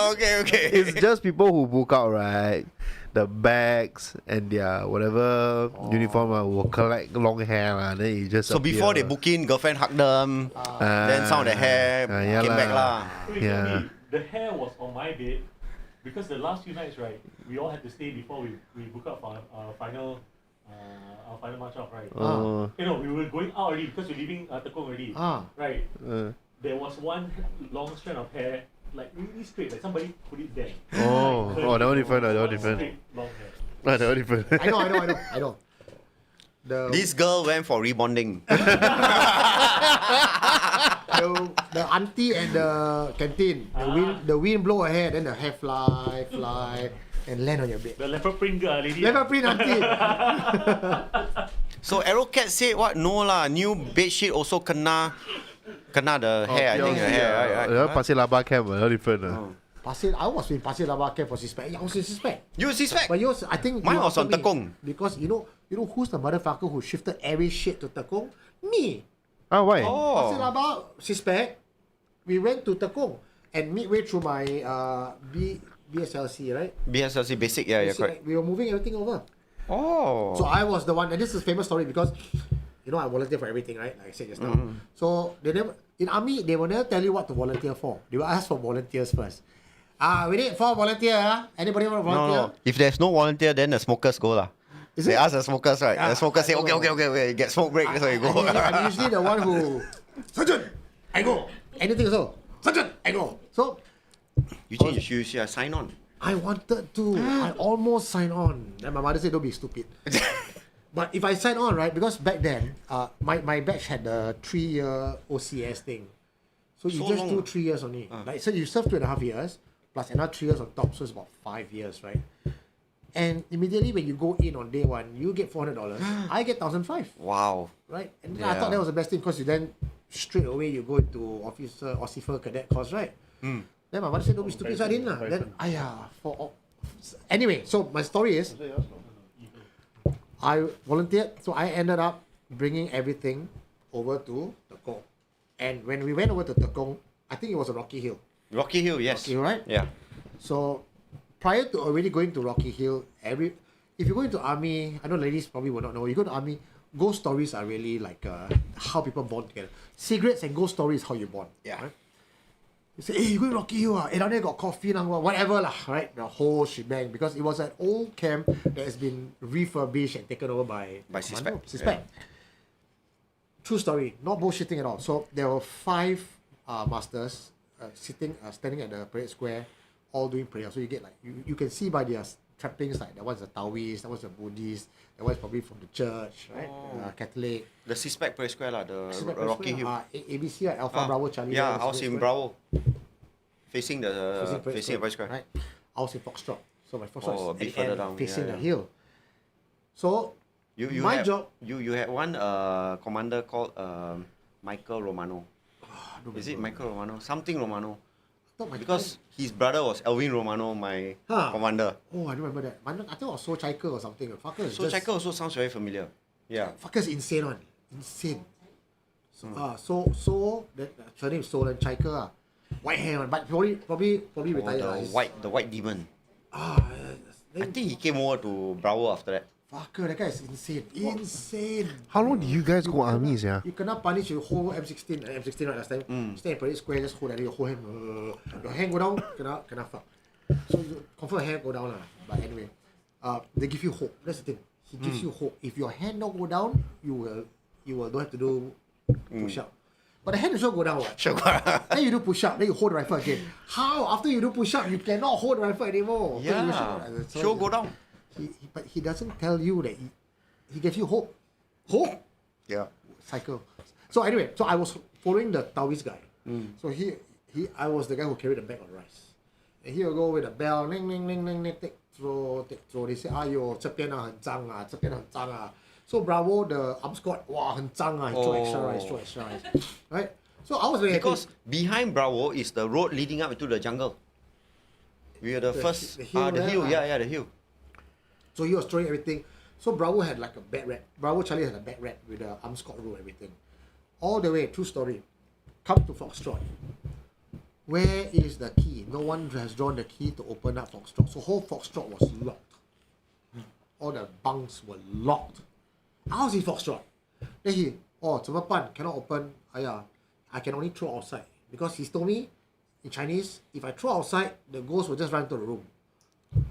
Oh, okay. It's just people who book out, right? The bags and their whatever uniform will collect long hair. Then it just So before they book in, girlfriend hug them, then some of the hair yeah came back lah. So he told me the hair was on my bed because the last few nights, right, we all had to stay before we book up for our final march off, right? We were going out already because we're leaving Tekong already, right? There was one long strand of hair, like really straight, like somebody put it there. That one different. That one different. Straight, long hair. That one different. I know. This girl went for rebonding. The auntie and the canteen. The wind blow her hair, then the hair fly, and land on your bed. The leopard print lady. Leopard print auntie. So Aerocat said what? No lah, new bedsheet also kena the hair. I think the hair. Right? Pasir Laba camp, that one different. I was in Pasir Laba camp for Suspect. I was in Suspect. You suspect? But yours, I think Mine you was on after me. Tekong. Because you know who's the motherfucker who shifted every shit to Tekong? Me. Why? Pasir Oh. Laba, Suspect. We went to Tekong and midway through my BSLC, right? BSLC basic, yeah, correct. We were moving everything over. Oh. So I was the one, and this is a famous story because I volunteer for everything, right? Like I said just now. So they never in army they will never tell you what to volunteer for. They will ask for volunteers first. We need 4 volunteers. Anybody want to volunteer? No. If there's no volunteer, then the smokers go lah. Is They it? ask the smokers, right? Yeah, The smokers say, I know. okay, get smoke break, that's why you go. I'm usually the one who Sergeant, I go. Anything so. Sergeant, I go. So You change your shoes, yeah, sign on. I wanted to. I almost signed on. And my mother said, don't be stupid. But if I sign on, right, because back then, my batch had the 3-year OCS thing. So you So just long. do 3 years only. Like, so you serve 2.5 years, plus another 3 years on top, so it's about 5 years, right? And immediately when you go in on day one, you get $400. I get 1,500, Wow. right? And I Yeah. thought that was the best thing because you then straight away you go into officer cadet course, right? Then my mother said, don't be stupid, so I didn't. Then, anyway, so my story is, I volunteered, so I ended up bringing everything over to Tekong. And when we went over to Tekong, I think it was a Rocky Hill. Rocky Hill, yes. Rocky Hill, right? Yeah. So prior to already going to Rocky Hill, if you go into army, I know ladies probably will not know, you go to army, ghost stories are really like how people bond together. Cigarettes and ghost stories is how you bond. Yeah. Right? You say, hey, you go to Rocky Hill, down there got coffee, whatever lah, right? The whole shebang, because it was an old camp that has been refurbished and taken over by Suspect. Suspect. True story, not bullshitting at all. So there were 5 masters standing at the parade square, all doing prayer. So you get like you can see by their trappings, like that one's a Taoist, that one's a Buddhist, that one's probably from the church, right? Catholic. The Suspect Parade Square lah, the Suspect Rocky Parade Hill. Square, ABC, right? Alpha Bravo Charlie. Yeah, right? I was Suspect in Square. Bravo. Facing the Parade Square. Right. I was in Foxtrot. So my Foxtrot Oh, a is bit at the further end, down. facing Yeah, the yeah. hill. So my job. You had one commander called Michael Romano. Is it Michael Romano? Something Romano. Because his brother was Elvin Romano, my commander. Oh, I don't remember that. I think it was So Chiker or something. Fucker is So just, Chaika also sounds very familiar. Yeah. Fucker's insane one. Insane. So that her name is Solan Chiker. White hair one, but probably retired. The white demon. I Then, think he came over to Bravo after that. fucker, that guy is insane. Insane. How long did you guys go army, yeah? You cannot punish, you hold M16 right last time. Stay in parade square, just hold that, you hold hand. Your hand go down, cannot fuck. So you confirm your hand go down lah. But anyway, they give you hope. That's the thing. He gives you hope. If your hand not go down, you will don't have to do push up. But the hand will sure go down. What? Sure. Then you do push-up, then you hold the rifle again. How? After you do push-up, you cannot hold the rifle anymore. Yeah. So Sure go down. But he doesn't tell you that he gives you hope. Hope? Yeah. Cycle. So anyway, so I was following the Taoist guy. So I was the guy who carried the bag of rice. And he will go with a bell, ning, ning, ning, ning, ning, take, throw. They say, 哎呦，这边啊很脏啊，这边很脏啊。So Bravo, the arm squad, wow, 很脏啊, throw extra rice. Right? So I was very Because happy. behind Bravo is the road leading up into the jungle. We are the first. the hill The there, hill. ah. Yeah, the hill. So he was throwing everything. So Bravo had like a bad rat. Bravo Charlie had a bad rat with the arm squad row, everything. All the way, true story. Come to Foxtrot. Where is the key? No one has drawn the key to open up Foxtrot. So whole Foxtrot was locked. All the bunks were locked. How's he Foxtrot? Then he, 怎么办? Cannot open. I can only throw outside. Because he told me in Chinese, if I throw outside, the ghost will just run to the room.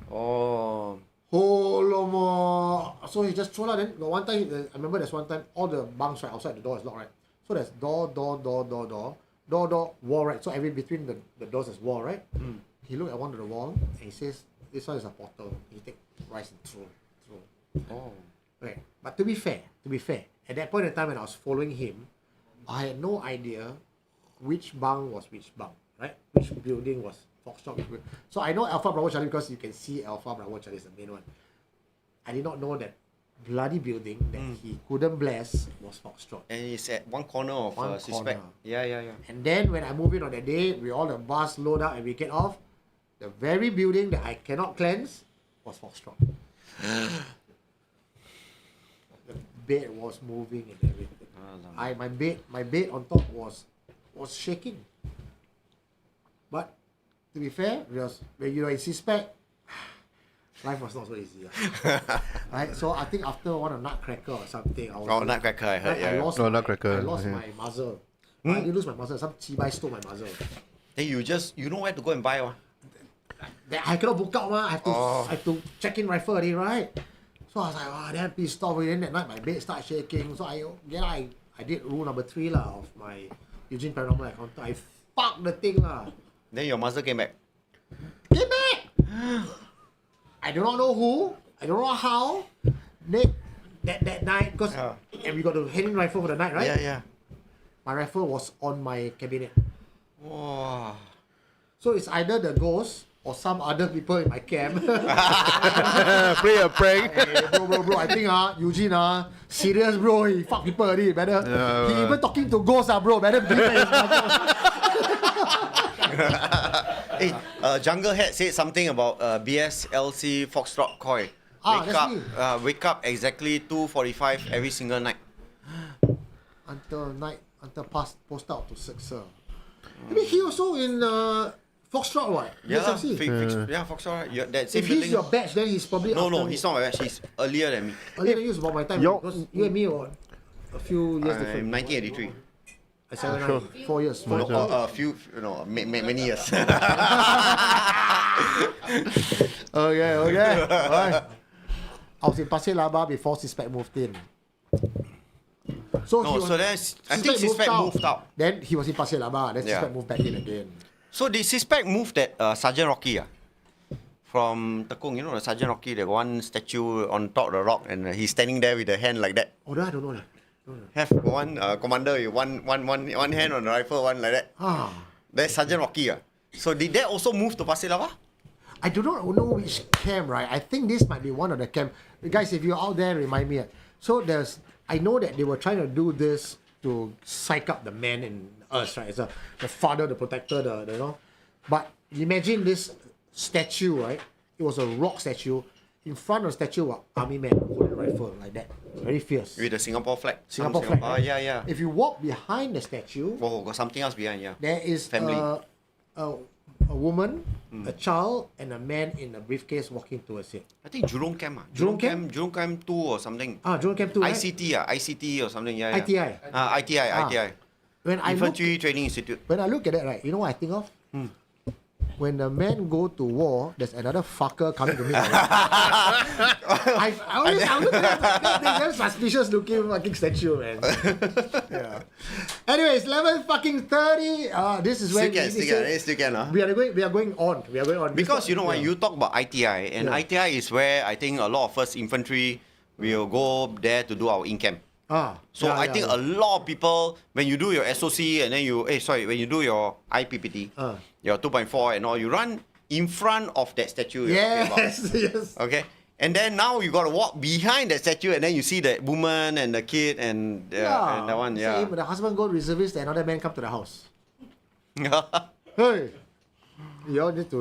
Oh. Lomo. So he just throw out. Then one time, I remember there's one time, all the bunks right outside the door is locked, right? So there's door, wall, right? So between the doors is wall, right? He looked at one of the wall and he says, this one is a portal. He take rice and throw. Oh. Right. But to be fair, at that point in time when I was following him, I had no idea which bunk was which bunk, right? Which building was Foxtrot. So I know Alpha Bravo Charlie because you can see Alpha Bravo Charlie is the main one. I did not know that bloody building that he couldn't bless was Foxtrot. And it's at one corner of One suspect. corner. Yeah. And then when I move in on that day, with all the bus load up and we get off, the very building that I cannot cleanse was Foxtrot. The bed was moving and everything. My bed on top was shaking. But to be fair, when you are in suspect, life was not so easy. Right? So I think after one nutcracker or something, I was Nutcracker, I heard. I Yeah. lost Nutcracker. I lost my muzzle. I didn't lose my muzzle. Some chibai stole my muzzle. Then you know where to go and buy one. Then I cannot book out, I have to check in rifle already, right? So I was like, damn pissed off. Then that night my bed started shaking. So I did rule number 3 of my Eugene Paranormal Encounter. I fucked the thing . Then your muzzle came back. Get back! I do not know who. I don't know how. That night, because and we got the hanging rifle for the night, right? Yeah. My rifle was on my cabinet. Wow. So it's either the ghost or some other people in my camp. Play a prank. Hey, bro, I think Eugene serious bro, he fuck people already, better. He even talking to ghosts bro, better give his muzzle. Hey, Jungle Head said something about BSLC Foxtrot Koi. Wake up exactly 2:45 every single night. Until post out to 6. I mean, he also in Foxtrot, what? Yeah, BSLC. yeah, Foxtrot. Yeah, that same If he's building. your batch, then he's probably No, after me. he's not my batch. He's earlier than me. Earlier than you is about my time, because you and me were a few years different. I'm 1983. I 79, 4 years. No, a few, many years. Okay. Alright. I was in Pasir Laba before Suspect moved in. So then I think Suspect moved out. Then he was in Pasir Laba. Then Yeah. Suspect moved back in again. So the Suspect moved that Sergeant Rocky from Tekong, the Sergeant Rocky, the one statue on top of the rock, and he's standing there with the hand like that. Oh, I don't know. Have one commander with one hand on the rifle, one like that. That's Sergeant Rocky. So did that also move to Pasir Laba? I do not know which camp, right? I think this might be one of the camp. Guys, if you're out there, remind me. So I know that they were trying to do this to psych up the man in us, right? It's the father, the protector, But imagine this statue, right? It was a rock statue. In front of the statue were army men holding a rifle like that. Very fierce. With the Singapore flag. Singapore flag. Right? Yeah. If you walk behind the statue, Got something else behind, yeah. there is Family. a woman, a child, and a man in a briefcase walking towards it. I think Jurong Camp. Jurong Camp? Jurong Camp 2 or something. Jurong Camp 2, right? ICT or something, yeah. ITI. ITI. Infantry Training Institute. When I look at that, right, you know what I think of? When the men go to war, there's another fucker coming to me. I look at that. They're suspicious looking fucking statue, man. Yeah. Anyway, Okay, it's 11 fucking 30. This is where Still can. we are going on. Because you know what, you talk about ITI, and ITI is where I think a lot of us infantry will go there to do our in-camp. So I think a lot of people, when you do your SOC and then when you do your IPPT, your 2.4 and all, you run in front of that statue. Yes. Okay? And then now you got to walk behind that statue and then you see the woman and the kid and that one, See, when the husband go reservist, another man come to the house. Hey, you all need to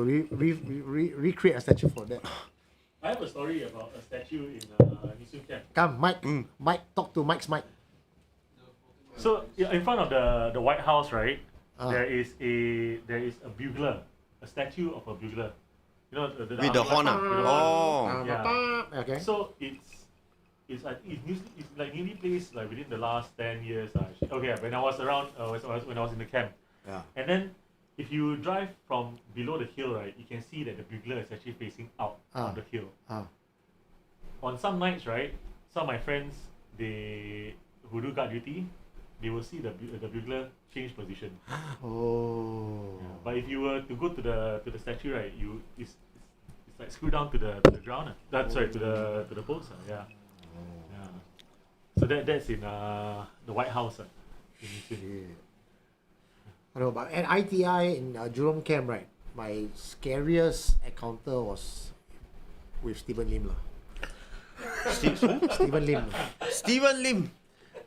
recreate a statue for that. I have a story about a statue in Nisun Camp. Come, Mike. Mike, talk to Mike's mic. So in front of the White House, right? There is a bugler, a statue of a bugler. You know, with the horn. Yeah. Okay. So it's like newly placed like within the last 10 years. Okay, when I was around, when I was in the camp. Yeah. And then if you drive from below the hill, right, you can see that the bugler is actually facing out on the hill. On some nights, right, some of my friends who do guard duty, they will see the bugler change position. But if you were to go to the statue, right, it's like screw down to the ground. Sorry, to the post. Yeah. So that's in the White House. In Nisun. I don't know, but at ITI in Jurong Camp, right, my scariest encounter was with Stephen Lim. Stephen Lim. Stephen Lim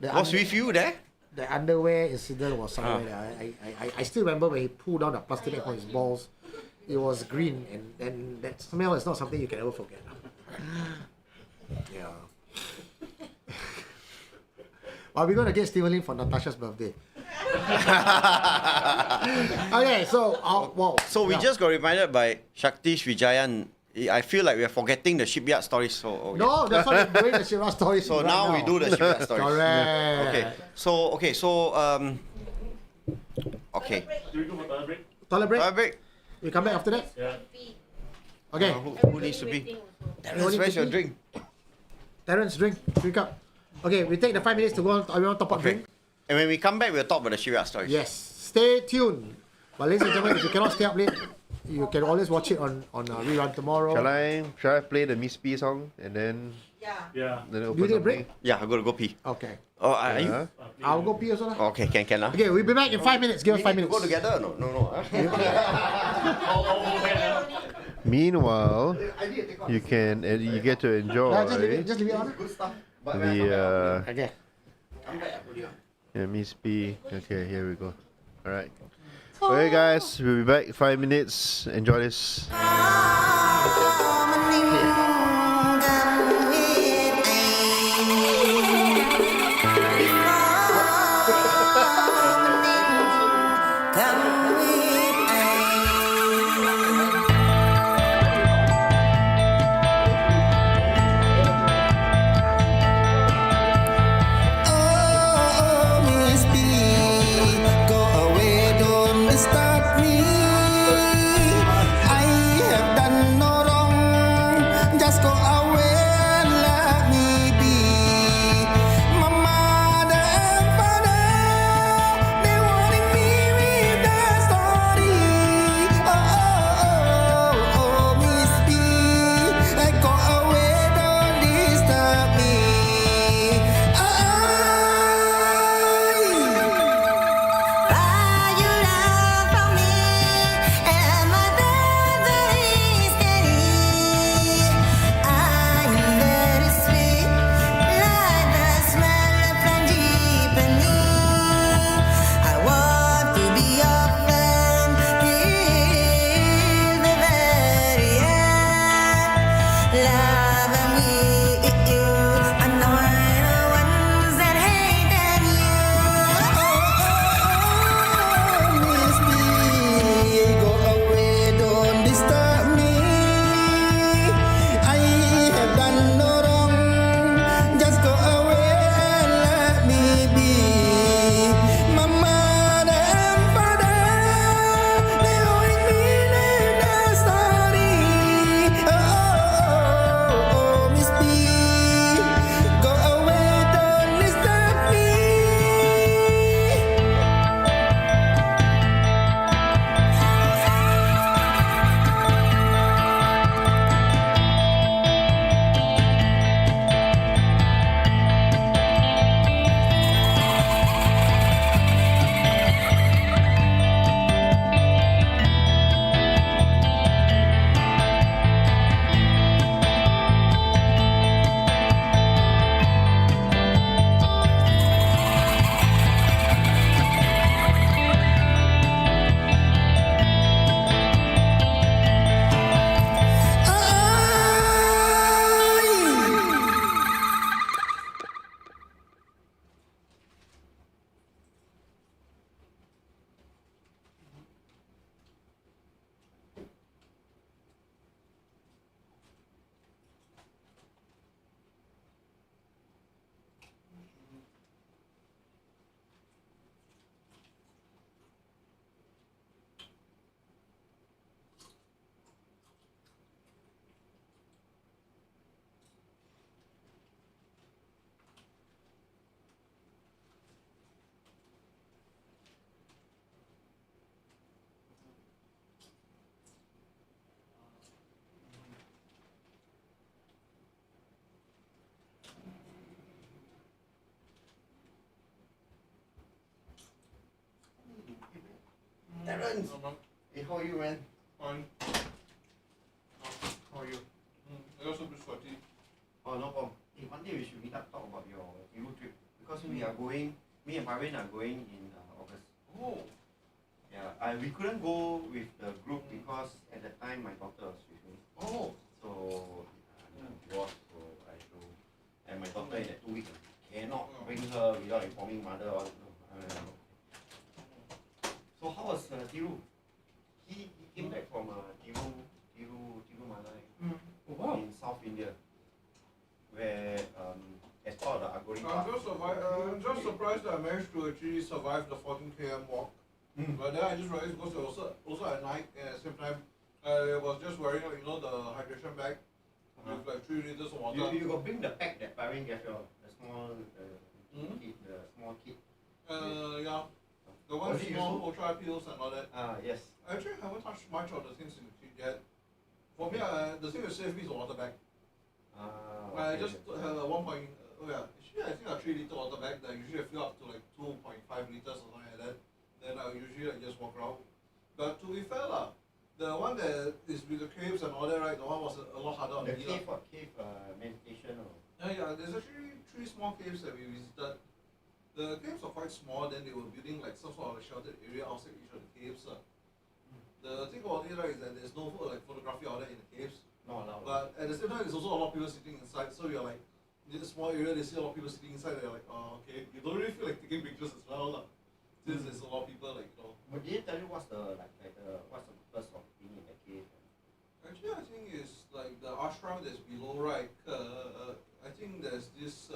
was with you there? The underwear incident was somewhere there. I still remember when he pulled down the plastic bag from his balls. It was green, and that smell is not something you can ever forget. Yeah. Well, we're going to get Stephen Lim for Natasha's birthday. Okay, so So we just got reminded by Shaktish Vijayan. I feel like we are forgetting the shipyard stories. So no, that's why we're doing the shipyard stories. So right now we do the shipyard stories. Correct. Okay. So okay. Do we go for toilet break? Toilet break. Toilet break. We come back after that. Yeah. Okay. Who needs to be? Terrence, where's your drink? Terrence, drink up. Okay, we take the 5 minutes to go on. Everyone top up drink. And when we come back, we'll talk about the shipyard stories. Yes. Stay tuned. But ladies and gentlemen, if you cannot stay up late, you can always watch it on rerun tomorrow. Shall I play the Miss P song and then Yeah. then open Do you need a something? break? Yeah, I'm gonna go pee. Okay. Oh, are you? I'll go pee also. Lah. Okay, can lah. Okay, we'll be back in 5 minutes. Give us 5 minutes. Go together? No. Meanwhile, you get to enjoy Just leave it on. the Okay. Miss P. Okay, here we go. All right. Okay, guys, we'll be back in 5 minutes. Enjoy this. Terrence! Hey, how are you, man? Fine. How are you? I also bit sweaty. Oh, no problem. Hey, one day we should meet up, talk about your Europe trip. Because me and Parvin are going in August. Oh. Yeah, we couldn't go with the group because at that time my daughter was with me. Oh. So, divorced, so I do. And my daughter in that 2 weeks, cannot bring her without informing mother. So how was Tiru? He came back from Tiru Malai in South India, where as part of the Agori Park. I'm just surprised that I managed to actually survive the 14 km walk. But then I just realized because it was also at night and at the same time I was just wearing the hydration bag with like 3 liters of water. You got bring the pack that Parvin gave you, the small kit, the small kit. Yeah. The one small ultra pills and all that. Yes. Actually, I haven't touched much of the things in the kit yet. For me, the thing that saved me is the water bag. I just have a 1 point. Actually, I think a 3 liter water bag that I usually fill up to like 2.5 liters or something like that. Then I usually just walk around. But to be fair, the one that is with the caves and all that, right? The one was a lot harder on the me. Cave meditation or? Yeah, there's actually 3 small caves that we visited. The caves are quite small, then they were building like some sort of sheltered area outside each of the caves. The thing about it, right, is that there's no photography out there in the caves. No allowed. But at the same time, there's also a lot of people sitting inside, so you're like, in this small area, they see a lot of people sitting inside, they're like, oh, okay. You don't really feel like taking pictures as well, since there's a lot of people, But did they tell you what's the purpose of being in the cave? Actually, I think it's like the ashram that's below, right? I think there's this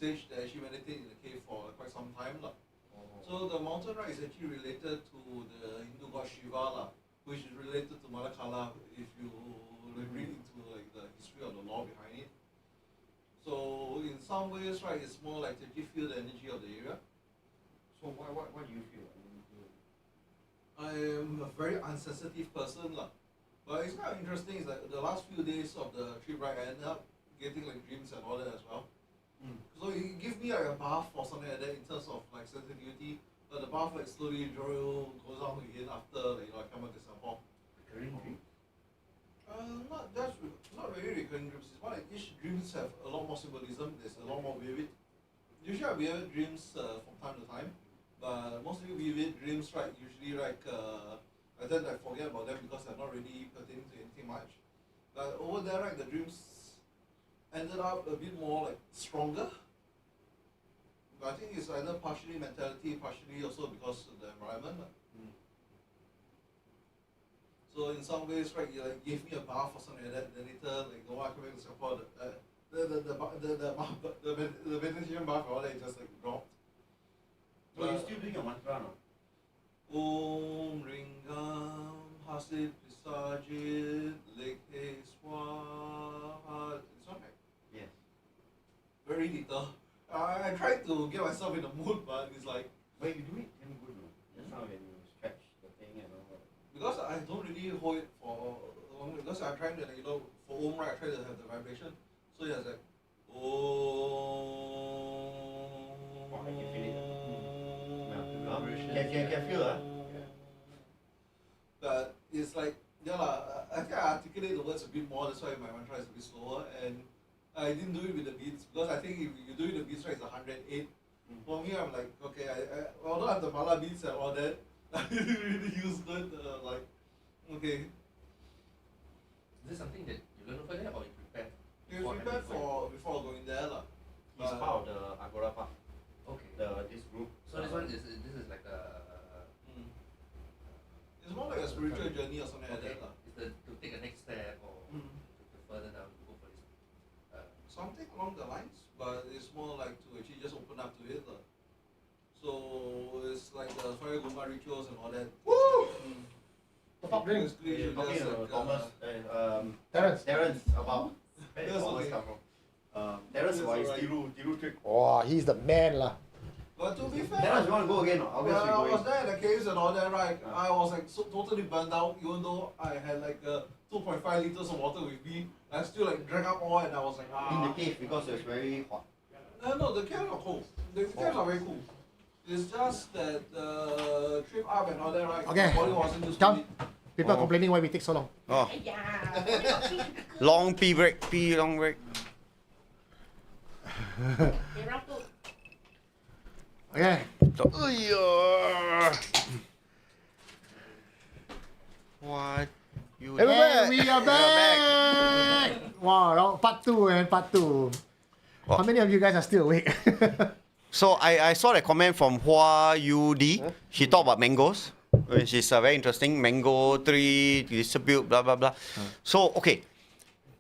sage that actually meditated in the cave for quite some time, So the mountain, right, is actually related to the Hindu god Shiva, which is related to Malakala if you read into the history of the law behind it. So in some ways, right, it's more like to feel the energy of the area. So what do you feel? I am a very unsensitive person, but it's kind of interesting. Is like the last few days of the trip, right, I ended up getting like dreams and all that as well. So it gives me like a bath or something like that in terms of like sensitivity. But the bath like slowly goes out again after I come back to Singapore. Recurring dream? Not really recurring dreams. It's more like each dreams have a lot more symbolism. There's a lot more vivid. Usually I vivid dreams from time to time, but mostly vivid dreams, right? Usually like I tend to forget about them because they're not really pertaining to anything much. But over there, right, the dreams ended up a bit more like stronger. But I think it's either partially mentality, partially also because of the environment. So in some ways, right, you like gave me a bath or something like that. Then later, like the one I come back to Singapore, the meditation bath and all that just like dropped. So you're still doing your mantra now? Om Ringam Hasib Visajit Lekhe Swaha. It's not right. Yes. Very little. I tried to get myself in the mood, but it's like. But you do it damn good, no? Just now when you stretch the thing and all that. Because I don't really hold it for long. Because I'm trying to, for Om, right, I try to have the vibration. So yeah, it's like. Om. Oh, I can feel it. Can feel it. But it's like, I think I articulate the words a bit more, that's why my mantra is a bit slower. And I didn't do it with the beats, because I think if you do it with the beats, right, it's 108. For me, I'm like, okay, although I have the mala beats and all that, I didn't really use that, okay. Is this something that you learn over there or you prepare? You prepare before going there, He's part of the Agora Park, Okay. this group. So this one is like a. It's more like a spiritual journey or something like Okay. that. Is to take a next step or to further down to go for this. Something along the lines, but it's more like to actually just open up to it. So it's like the fire gumba rituals and all that. Woo! Top drink. Basically, you Talking just to like, Thomas Terrence. about where did Yes, Thomas okay. come from? Terrence Yes, about his alright. Tiru trip. Oh, he's the man lah. But to be fair, Terrence, you want to go again? Or when August we I was going. there at the caves and all that, right, I was like so totally burned out, even though I had like 2.5 liters of water with me. I still like drank up all and I was like, In the cave because it was very hot. No, the caves are cool. The caves are very cool. It's just that the trip up and all that, right? Okay. My body wasn't used Come. to it. People complaining why we take so long. Oh. Long pee break, long break. Okay. What? You Hey, Hey, we are We are back. Wow, part 2 and part 2. How many of you guys are still awake? So I saw the comment from Hua Yu-D. She talked about mangoes, which is very interesting. Mango tree, distribute, blah, blah, blah. So, okay.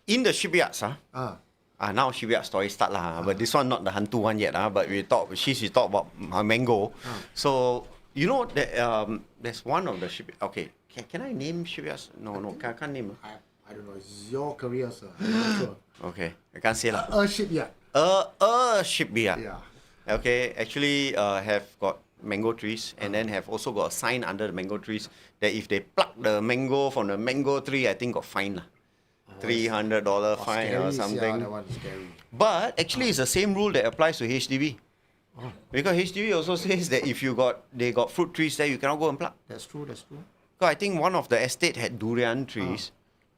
In the shipyards, now shipyard story start lah. But this one not the hantu one yet. But we talk about mango. So, you know that there's one of the shipyard. Okay, can I name shipyards? No, I can't name. I don't know. It's your career, sir. I'm not sure. Okay, I can't say lah. A shipyard. A shipyard. Yeah. Okay, actually have got mango trees and then have also got a sign under the mango trees that if they pluck the mango from the mango tree, I think got fine lah. $300 fine or something. Yeah, that one's scary. But actually it's the same rule that applies to HDB. Because HDB also says that if they got fruit trees there, you cannot go and pluck. That's true. Because I think one of the estate had durian trees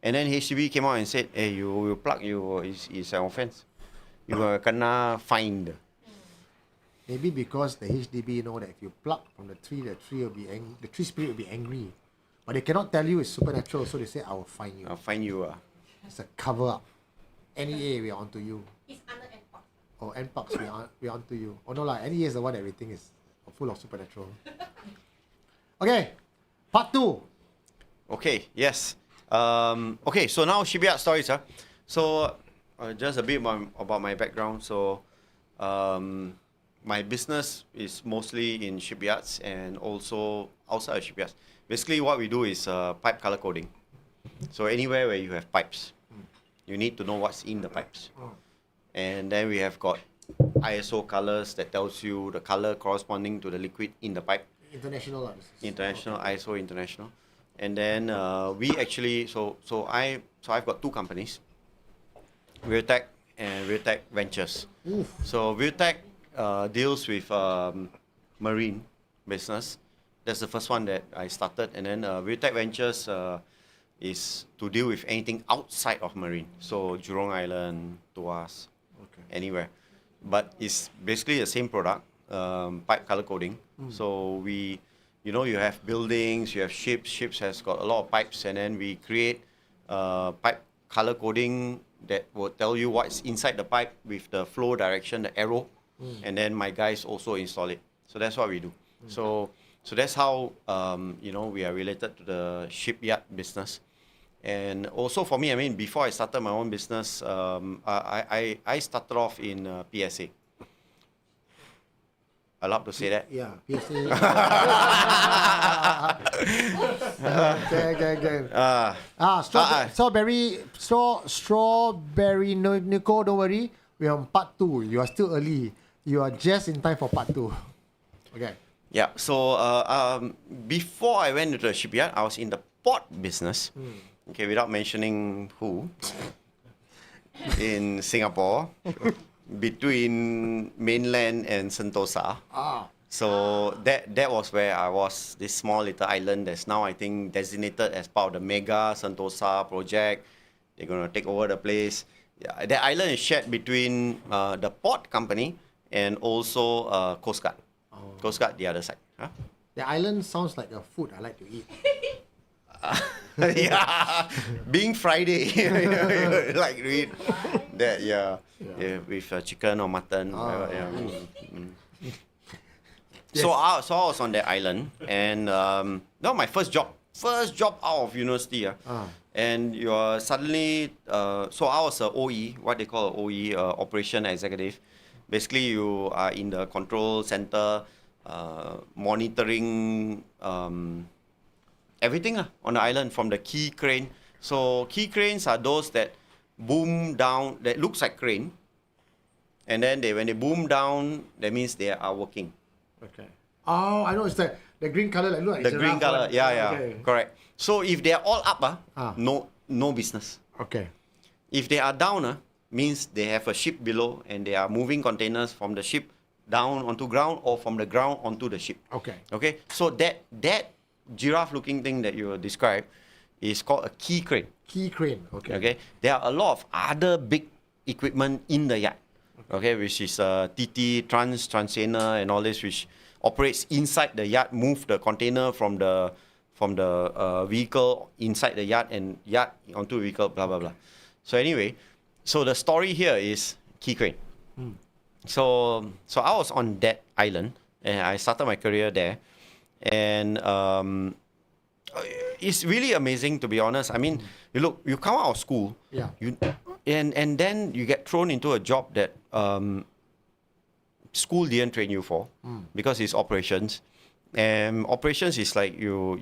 and then HDB came out and said, hey, you pluck, it's an offense. You are kena fined. Maybe because the HDB know that if you pluck from the tree will be the tree spirit will be angry. But they cannot tell you it's supernatural, so they say, I will fine you. I'll fine you. It's a cover up. NEA, we are onto you. It's under NPOX. Oh, NPOX, we are onto you. Oh no lah, NEA is the one that everything is full of supernatural. Okay, part 2. Okay, yes. Okay, so now shipyard stories. So, just a bit about my background. So, my business is mostly in shipyards and also outside of shipyards. Basically, what we do is pipe color coding. So, anywhere where you have pipes, you need to know what's in the pipes. And then we have got ISO colors that tells you the color corresponding to the liquid in the pipe. International. International, ISO international. And then we actually, so I've got 2 companies, Realtech and Realtech Ventures. Oof. So Realtech deals with marine business. That's the first one that I started. And then Realtech Ventures is to deal with anything outside of marine. So Jurong Island, Tuas, anywhere. But it's basically the same product, pipe color coding. So we, you have buildings, you have ships. Ships has got a lot of pipes, and then we create pipe color coding that will tell you what's inside the pipe with the flow direction, the arrow, and then my guys also install it. So that's what we do. So that's how we are related to the shipyard business. And also for me, I mean, before I started my own business, I started off in PSA. Allowed to say that? Yeah, PSA. Okay. Strawberry, Nico, don't worry. We're on part 2. You are still early. You are just in time for part 2. Okay. Yeah, so before I went into the shipyard, I was in the port business. Okay, without mentioning who. In Singapore, between mainland and Sentosa. So that was where I was, this small little island that's now I think designated as part of the mega Sentosa project. They're going to take over the place. Yeah, the island is shared between the port company and also Coast Guard. Coast Guard the other side. Huh? The island sounds like a food I like to eat. Yeah, being Friday, like to eat that, with chicken or mutton. Whatever, yeah. So I was on that island, and no, my first job out of university. And you are suddenly, so I was a OE, what they call an OE, operation executive. Basically, you are in the control center, monitoring everything on the island from the key crane. So key cranes are those that boom down, that looks like crane. And then when they boom down, that means they are working. Okay. Oh, I know, it's the green color. Like, The green color, yeah, Okay. correct. So if they are all up, no business. Okay. If they are down, means they have a ship below and they are moving containers from the ship down onto ground or from the ground onto the ship. Okay. Okay, so that giraffe-looking thing that you described is called a key crane. Key crane. Okay. Okay, there are a lot of other big equipment in the yard. Okay, which is TT, transainer, and all this, which operates inside the yard, move the container from the vehicle inside the yard and yard onto the vehicle, blah blah blah. So anyway, so the story here is key crane. So I was on that island and I started my career there, and it's really amazing, to be honest. I mean, you come out of school, Yeah. and then you get thrown into a job that school didn't train you for, because it's operations. And operations is like you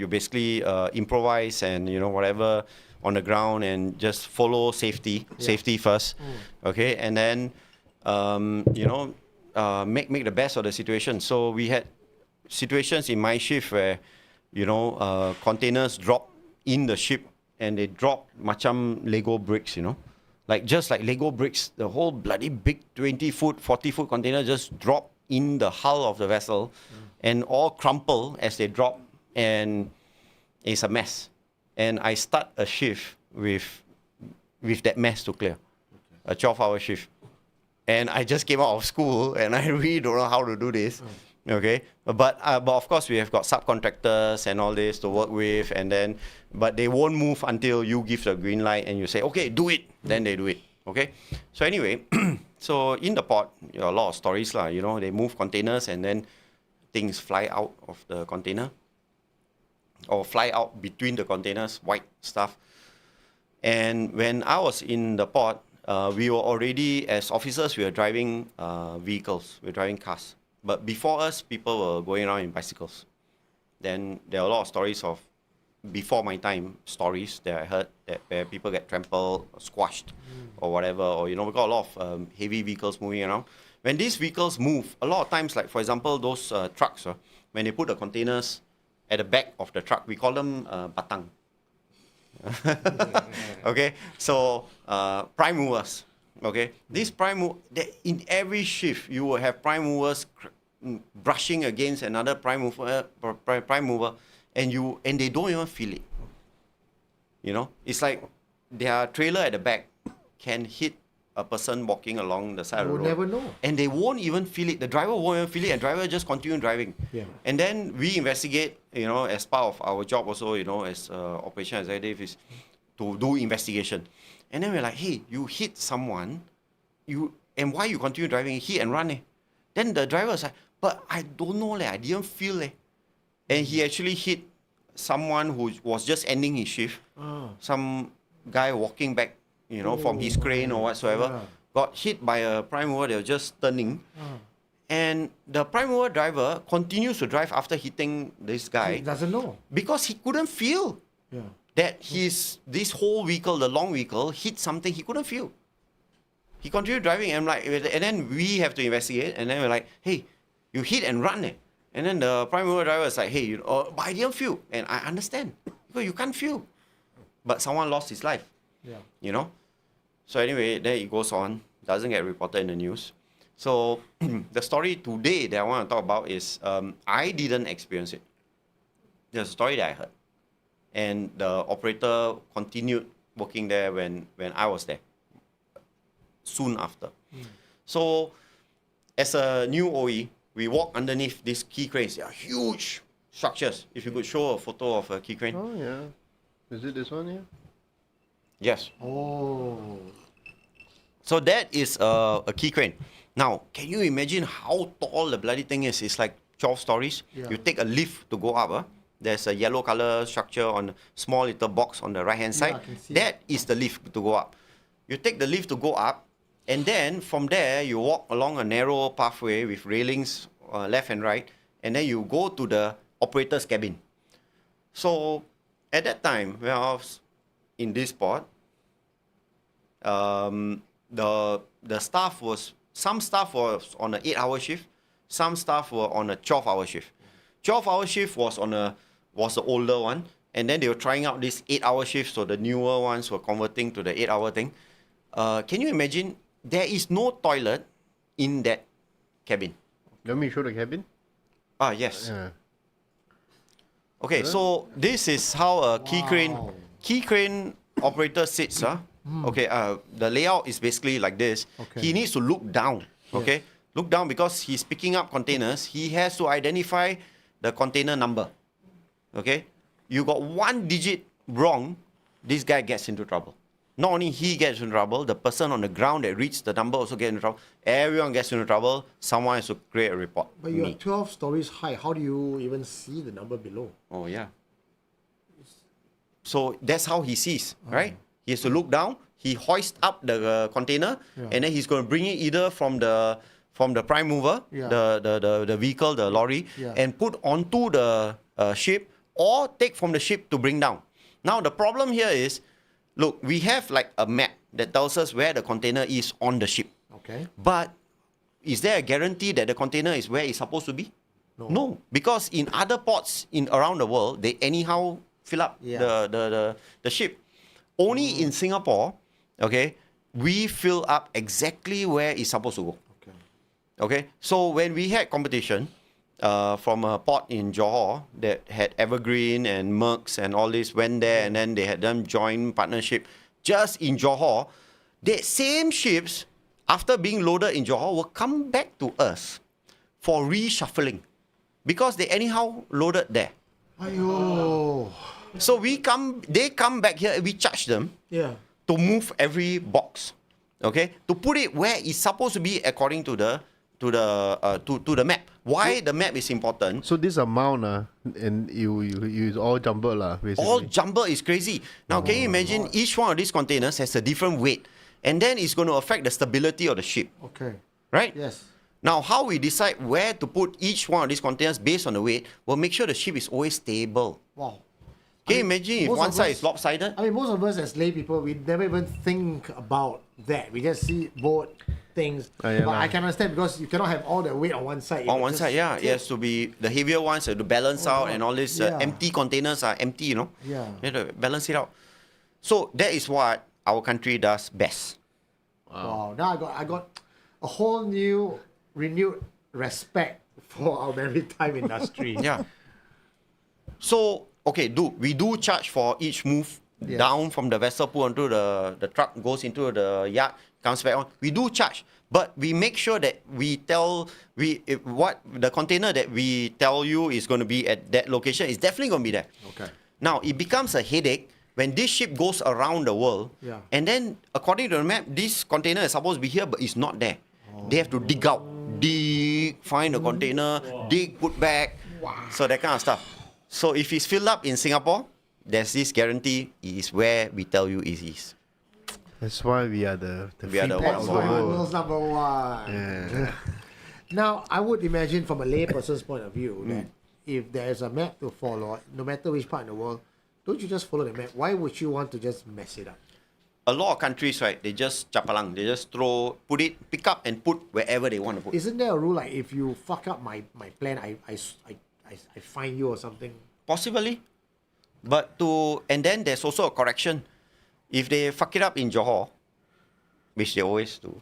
basically improvise and whatever on the ground and just follow safety first, okay, and then make the best of the situation. So we had situations in my shift where containers drop in the ship and they drop macam Lego bricks, just like Lego bricks, the whole bloody big 20-foot, 40-foot container just drop in the hull of the vessel and all crumple as they drop, and it's a mess. And I start a shift with that mess to clear, a 12-hour shift. And I just came out of school and I really don't know how to do this. Okay, but of course we have got subcontractors and all this to work with, but they won't move until you give the green light and you say, okay, do it. Then they do it. Okay, so anyway, so in the port, a lot of stories lah. They move containers and then things fly out of the container or fly out between the containers, white stuff. And when I was in the port, we were already, as officers, we were driving vehicles, we were driving cars. But before us, people were going around in bicycles. Then there are a lot of stories of, before my time, stories that I heard that where people get trampled, or squashed, or whatever. Or, we got a lot of heavy vehicles moving around. When these vehicles move, a lot of times, like for example, those trucks, when they put the containers at the back of the truck, we call them batang. Okay, so prime movers. Okay, these in every shift you will have prime movers brushing against another prime mover, and they don't even feel it. It's like their trailer at the back can hit a person walking along the side of the road. You never know. And they won't even feel it. The driver won't even feel it, and driver just continue driving. Yeah. And then we investigate, as part of our job also, as operation executive, is to do investigation. And then we're like, hey, you hit someone, and why you continue driving? Hit and run. Then the driver is like, but I don't know, I didn't feel. And he actually hit someone who was just ending his shift. Some guy walking back, from his crane or whatsoever, got hit by a prime mover. They were just turning. And the prime mover driver continues to drive after hitting this guy. He doesn't know. Because he couldn't feel that this whole vehicle, the long vehicle, hit something he couldn't feel. He continued driving, and then we have to investigate, and then we're like, hey, you hit and run. And then the prime mover driver is like, hey, but I didn't feel. And I understand, because you can't feel. But someone lost his life. Yeah. So anyway, then it goes on, doesn't get reported in the news. So the story today that I want to talk about is, I didn't experience it. There's a story that I heard. And the operator continued working there when I was there, soon after. So as a new OE, we walk underneath these key cranes. They are huge structures. If you could show a photo of a key crane. Oh, yeah. Is it this one here? Yes. Oh. So that is a key crane. Now, can you imagine how tall the bloody thing is? It's like 12 stories. Yeah. You take a lift to go up. There's a yellow color structure on a small little box on the right-hand side. I can see That is the lift to go up. You take the lift to go up, and then from there, you walk along a narrow pathway with railings left and right, and then you go to the operator's cabin. So at that time, when I was in this port, the staff some staff was on an 8-hour shift, some staff were on a 12-hour shift. 12-hour shift was the older one, and then they were trying out this 8-hour shift, so the newer ones were converting to the 8-hour thing. Can you imagine? There is no toilet in that cabin. Let me show the cabin. Ah, yes. Yeah. Okay, so this is how a key crane operator sits. Okay, the layout is basically like this. Okay. He needs to look down. Okay, look down because he's picking up containers. He has to identify the container number. Okay, you got one digit wrong, this guy gets into trouble. Not only he gets into trouble, the person on the ground that reads the number also gets into trouble. Everyone gets into trouble. Someone has to create a report. But you're Me. 12 stories high. How do you even see the number below? Oh, yeah. So that's how he sees, right? He has to look down. He hoists up the container, and then he's going to bring it either from the prime mover, the vehicle, the lorry, and put onto the ship, or take from the ship to bring down. Now the problem here is, look, we have like a map that tells us where the container is on the ship. Okay. But is there a guarantee that the container is where it's supposed to be? No, because in other ports around the world, they anyhow fill up the ship. Only in Singapore, okay, we fill up exactly where it's supposed to go. Okay, so when we had competition from a port in Johor that had Evergreen and Mercs and all this went there, and then they had them join partnership just in Johor, the same ships, after being loaded in Johor, will come back to us for reshuffling because they anyhow loaded there. Ayo. So they come back here, we charge them to move every box, okay, to put it where it's supposed to be according to the map. Why the map is important? So this amount, and you all jumbled, basically. All jumble is crazy. Now, can you imagine each one of these containers has a different weight, and then it's going to affect the stability of the ship. Okay. Right? Yes. Now, how we decide where to put each one of these containers based on the weight will make sure the ship is always stable. Wow. Can you imagine if one side is lopsided? I mean, most of us as lay people, we never even think about that. We just see boat things. But I can understand because you cannot have all the weight on one side. On one side, yeah. It has to be the heavier ones have to balance out, and all these empty containers are empty, you know. Yeah. You have to balance it out. So that is what our country does best. Wow. Now I got a whole new, renewed respect for our maritime industry. Yeah. So, okay, we do charge for each move down from the vessel, put onto the truck, goes into the yard, comes back on. We do charge, but we make sure that what the container that we tell you is going to be at that location is definitely going to be there. Okay. Now, it becomes a headache when this ship goes around the world, and then according to the map, this container is supposed to be here, but it's not there. They have to dig out, find the container, dig, put back, so that kind of stuff. So if it's filled up in Singapore, there's this guarantee it is where we tell you it is. That's why we are the We are the free port That's of the why the world. world's number one. Yeah. Now, I would imagine from a layperson's point of view that if there is a map to follow, no matter which part in the world, don't you just follow the map? Why would you want to just mess it up? A lot of countries, right, they just chapalang. They just pick up and put wherever they want to put. Isn't there a rule like if you fuck up my plan, I fine you or something? Possibly. And then there's also a correction. If they fuck it up in Johor, which they always do,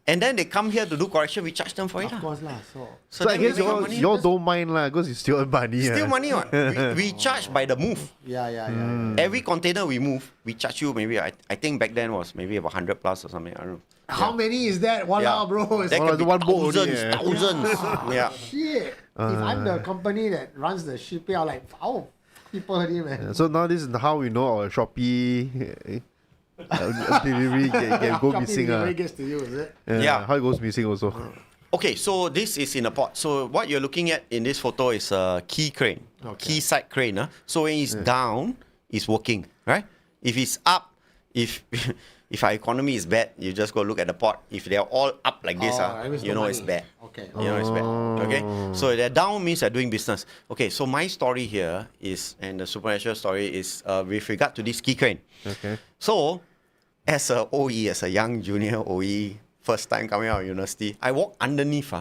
and then they come here to do correction, we charge them for it. Of course lah. So I then we guess make our money. y'all don't mind because you still earn money. Still money, what? We charge by the move. Yeah. Every container we move, we charge you maybe, I think back then was maybe about 100 plus or something, I don't know. How many is that? Walao, bro. It's That Well, can be one boat only, thousands. Yeah. shit. If I'm the company that runs the shipyard, like, how people heard man. So now this is how we know our Shopee delivery can go Shopee missing. delivery gets to you, is it? Yeah. How it goes missing also. Okay, so this is in a port. So what you're looking at in this photo is a key crane, key side crane. So when it's down, it's working, right? If it's up, if our economy is bad, you just go look at the port. If they're all up like this, that means you no know money. it's bad. Okay. You know it's bad. Okay, so they're down means they're doing business. Okay, so my story here is, and the supernatural story is with regard to this key crane. Okay. So, as a OE, as a young junior OE, first time coming out of university, I walk underneath.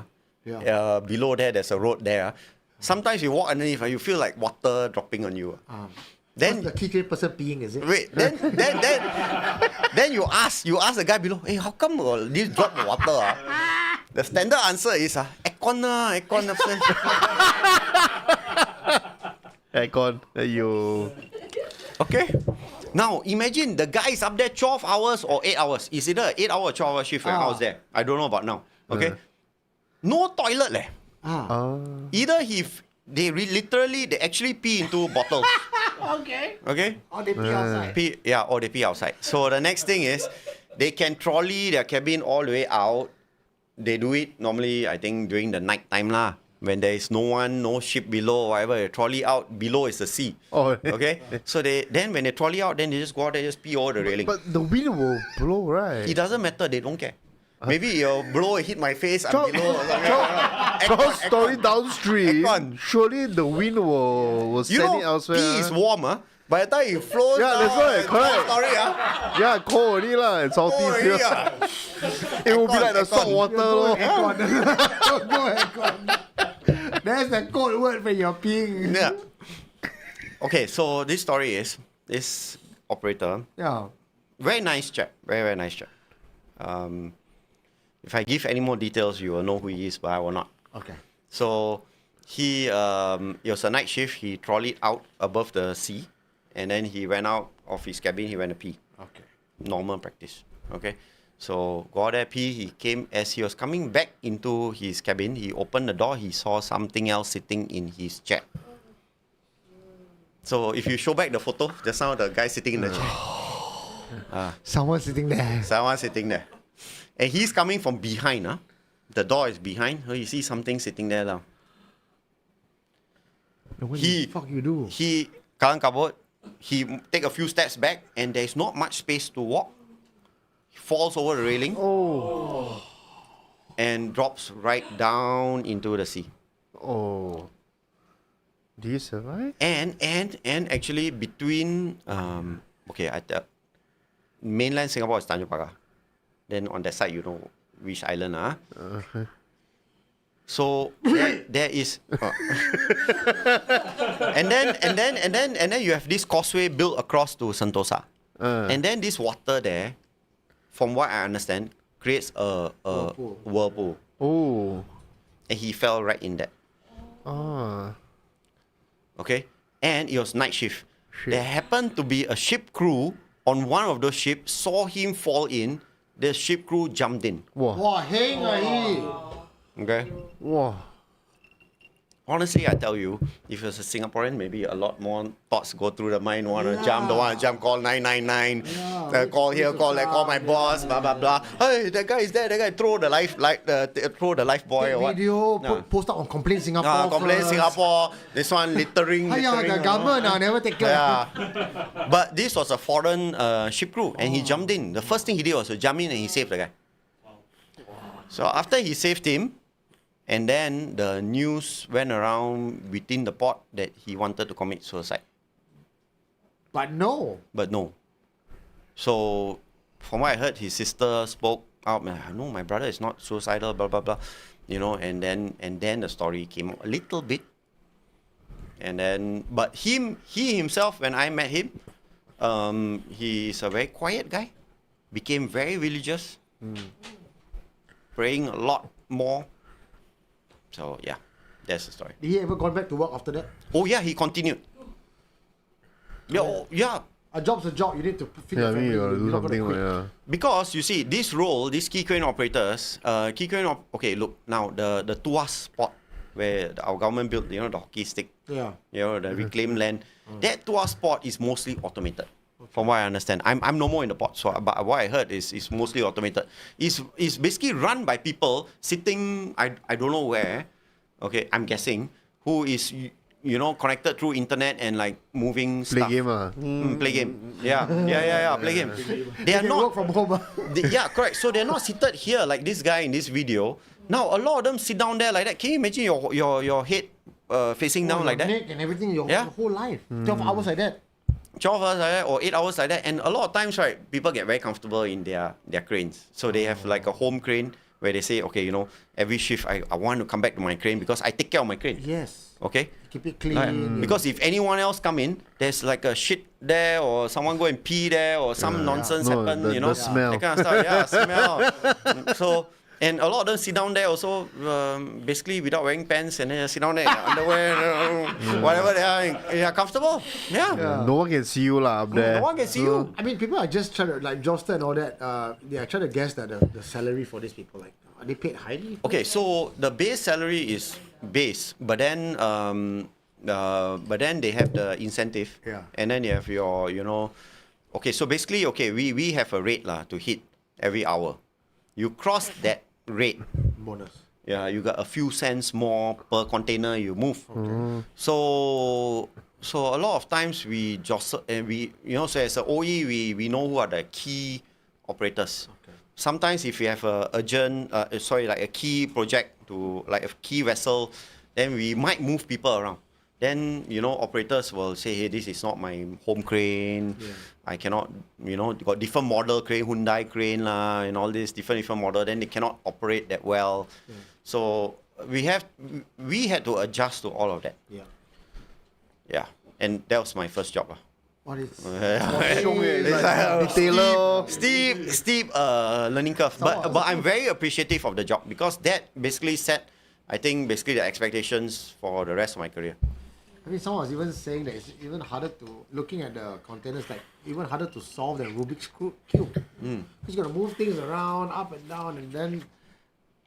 Below there's a road there. Sometimes you walk underneath, you feel like water dropping on you. Then the key crane person peeing, is it? wait, then you ask the guy below, hey, how come this drop of water? The standard answer is aircon aircon. Aircon. You. Okay. Now imagine the guy is up there 12 hours or 8 hours. Is it a 8 hour or 12 hour shift when I was there? I don't know about now. Okay. No toilet leh. Either they actually pee into bottles. Okay. Okay. Or they pee outside. Or they pee outside. So the next thing is they can trolley their cabin all the way out. They do it normally, I think, during the night time lah. When there is no one, no ship below, whatever, they trolley out, below is the sea. Oh. Okay? So then when they trolley out, then they just go out there, just pee over the railing. But the wind will blow, right? It doesn't matter, they don't care. Maybe your blow hit my face, I'm Chop- below. Cross story downstream. Aircon. Surely the wind will You send it know, elsewhere. pee is warm, By the time it flows Yeah, that's why, correct. Story, Yeah, cold already lah, and salty Cold still. already, It will be like the Aircon. salt water lor. Go aircon. That's the code word for your peeing. Yeah. Okay, so this story is this operator, Yeah. very nice chap, very nice chap. If I give any more details, you will know who he is, but I will not. Okay. So it was a night shift. He trolleyed out above the sea, and then he went out of his cabin. He went to pee. Okay. Normal practice. Okay. So go out there, pee. He came as he was coming back into his cabin. He opened the door. He saw something else sitting in his chair. So if you show back the photo, just now the guy sitting in the chair. Someone sitting there. Someone sitting there. And he's coming from behind. The door is behind. So you see something sitting there now. What the fuck you do? He kalang kabut. He take a few steps back and there's not much space to walk. He falls over the railing. And drops right down into the sea. Oh. Do you survive? And actually between mainland Singapore is Tanjong Pagar. Then on that side you know which island So there is and then you have this causeway built across to Sentosa. And then this water there, from what I understand, creates a whirlpool. Oh. And he fell right in that. Okay? And it was night shift. There happened to be a ship crew on one of those ships, saw him fall in. The ship crew jumped in. Wow, hang Okay? Wow. Honestly, I tell you, if it's a Singaporean, maybe a lot more thoughts go through the mind. Don't want to jump, call 999, call here, call there, call my boss, blah blah blah. Hey, that guy is there. That guy throw the life buoy or what? Video, post up on Complain Singapore. Complain first. Singapore. This one littering. The government never take care. Yeah. But this was a foreign ship crew, and he jumped in. The first thing he did was to jump in and he saved the guy. So after he saved him, and then the news went around within the port that he wanted to commit suicide. But no. So, from what I heard, his sister spoke out. No, my brother is not suicidal. Blah blah blah. You know, and then the story came out a little bit. And then, but he himself, when I met him, he is a very quiet guy. Became very religious, praying a lot more. So yeah, that's the story. Did he ever gone back to work after that? Oh yeah, he continued. Yeah. A job's a job. You need to feed Yeah, your I mean, family. you gotta You're do not gonna something. quit. Yeah. Because you see, this role, these key crane operators, okay, look, now the Tuas spot where our government built, the hockey stick, Yeah. the reclaimed land, that Tuas spot is mostly automated. From what I understand, I'm no more in the port, so but what I heard is mostly automated. It's basically run by people sitting I don't know where, okay, I'm guessing, who is connected through internet and like moving Play stuff. game Play game. Yeah, play game. They are Can not work from home. yeah, correct. So they're not seated here like this guy in this video. Now a lot of them sit down there like that. Can you imagine your head facing down like that? Neck and everything, your Yeah. whole life. 12 hours like that. 12 hours like that or 8 hours like that. And a lot of times, right, people get very comfortable in their cranes. So they have like a home crane where they say, okay, every shift I want to come back to my crane because I take care of my crane. Yes. Okay? Keep it clean. Because if anyone else come in, there's like a shit there or someone go and pee there or some nonsense happen, the smell. that kind of stuff. Yeah, smell. And a lot of them sit down there also, basically without wearing pants, and then sit down there in underwear, whatever they are comfortable. Yeah. No one can see you lah up there. No one can see you. I mean, people are just trying to, like Jobster and all that, they are trying to guess that the salary for these people, like, are they paid highly? Okay, so the base salary is base, but then they have the incentive, Yeah. and then you have your, okay, so basically, okay, we have a rate lah to hit every hour. You cross that rate, Bonus. yeah, you got a few cents more per container you move. Okay. So a lot of times we jostle, and we, so as a OE, we know who are the key operators. Okay. Sometimes if you have a urgent, like a key project to, like a key vessel, then we might move people around. Then, operators will say, hey, this is not my home crane. Yeah. I cannot, got different model crane, Hyundai crane lah, and all this different model. Then they cannot operate that well. Yeah. So we had to adjust to all of that. Yeah. Yeah. And that was my first job lah. What is... Steep learning curve. But I'm very appreciative of the job, because that basically set, I think, the expectations for the rest of my career. I mean, someone was even saying that it's even harder to, looking at the containers, like, even harder to solve than Rubik's Cube. Because you got to move things around, up and down, and then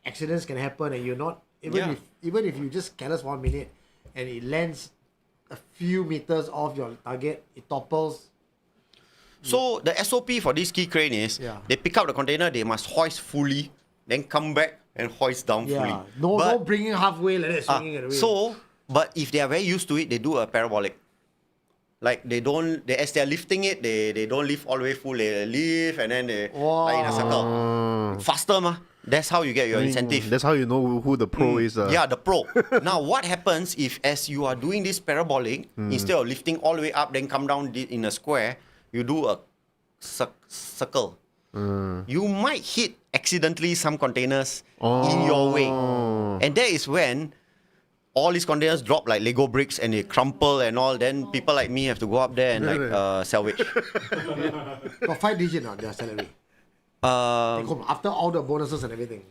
accidents can happen, and you're not, even if you just careless 1 minute, and it lands a few meters off your target, it topples. So the SOP for this key crane is, they pick up the container, they must hoist fully, then come back and hoist down fully. No bringing halfway like that, swinging it away. But if they are very used to it, they do a parabolic. Like as they're lifting it, they don't lift all the way full, they lift and then they like in a circle. Faster mah. That's how you get your incentive. That's how you know who the pro is. Yeah, the pro. Now what happens if, as you are doing this parabolic, instead of lifting all the way up, then come down in a square, you do a circle. You might hit accidentally some containers in your way. And that is when all these containers drop like Lego bricks and they crumple and all. Then people like me have to go up there and salvage. Got 5 digits on their salary. After all the bonuses and everything.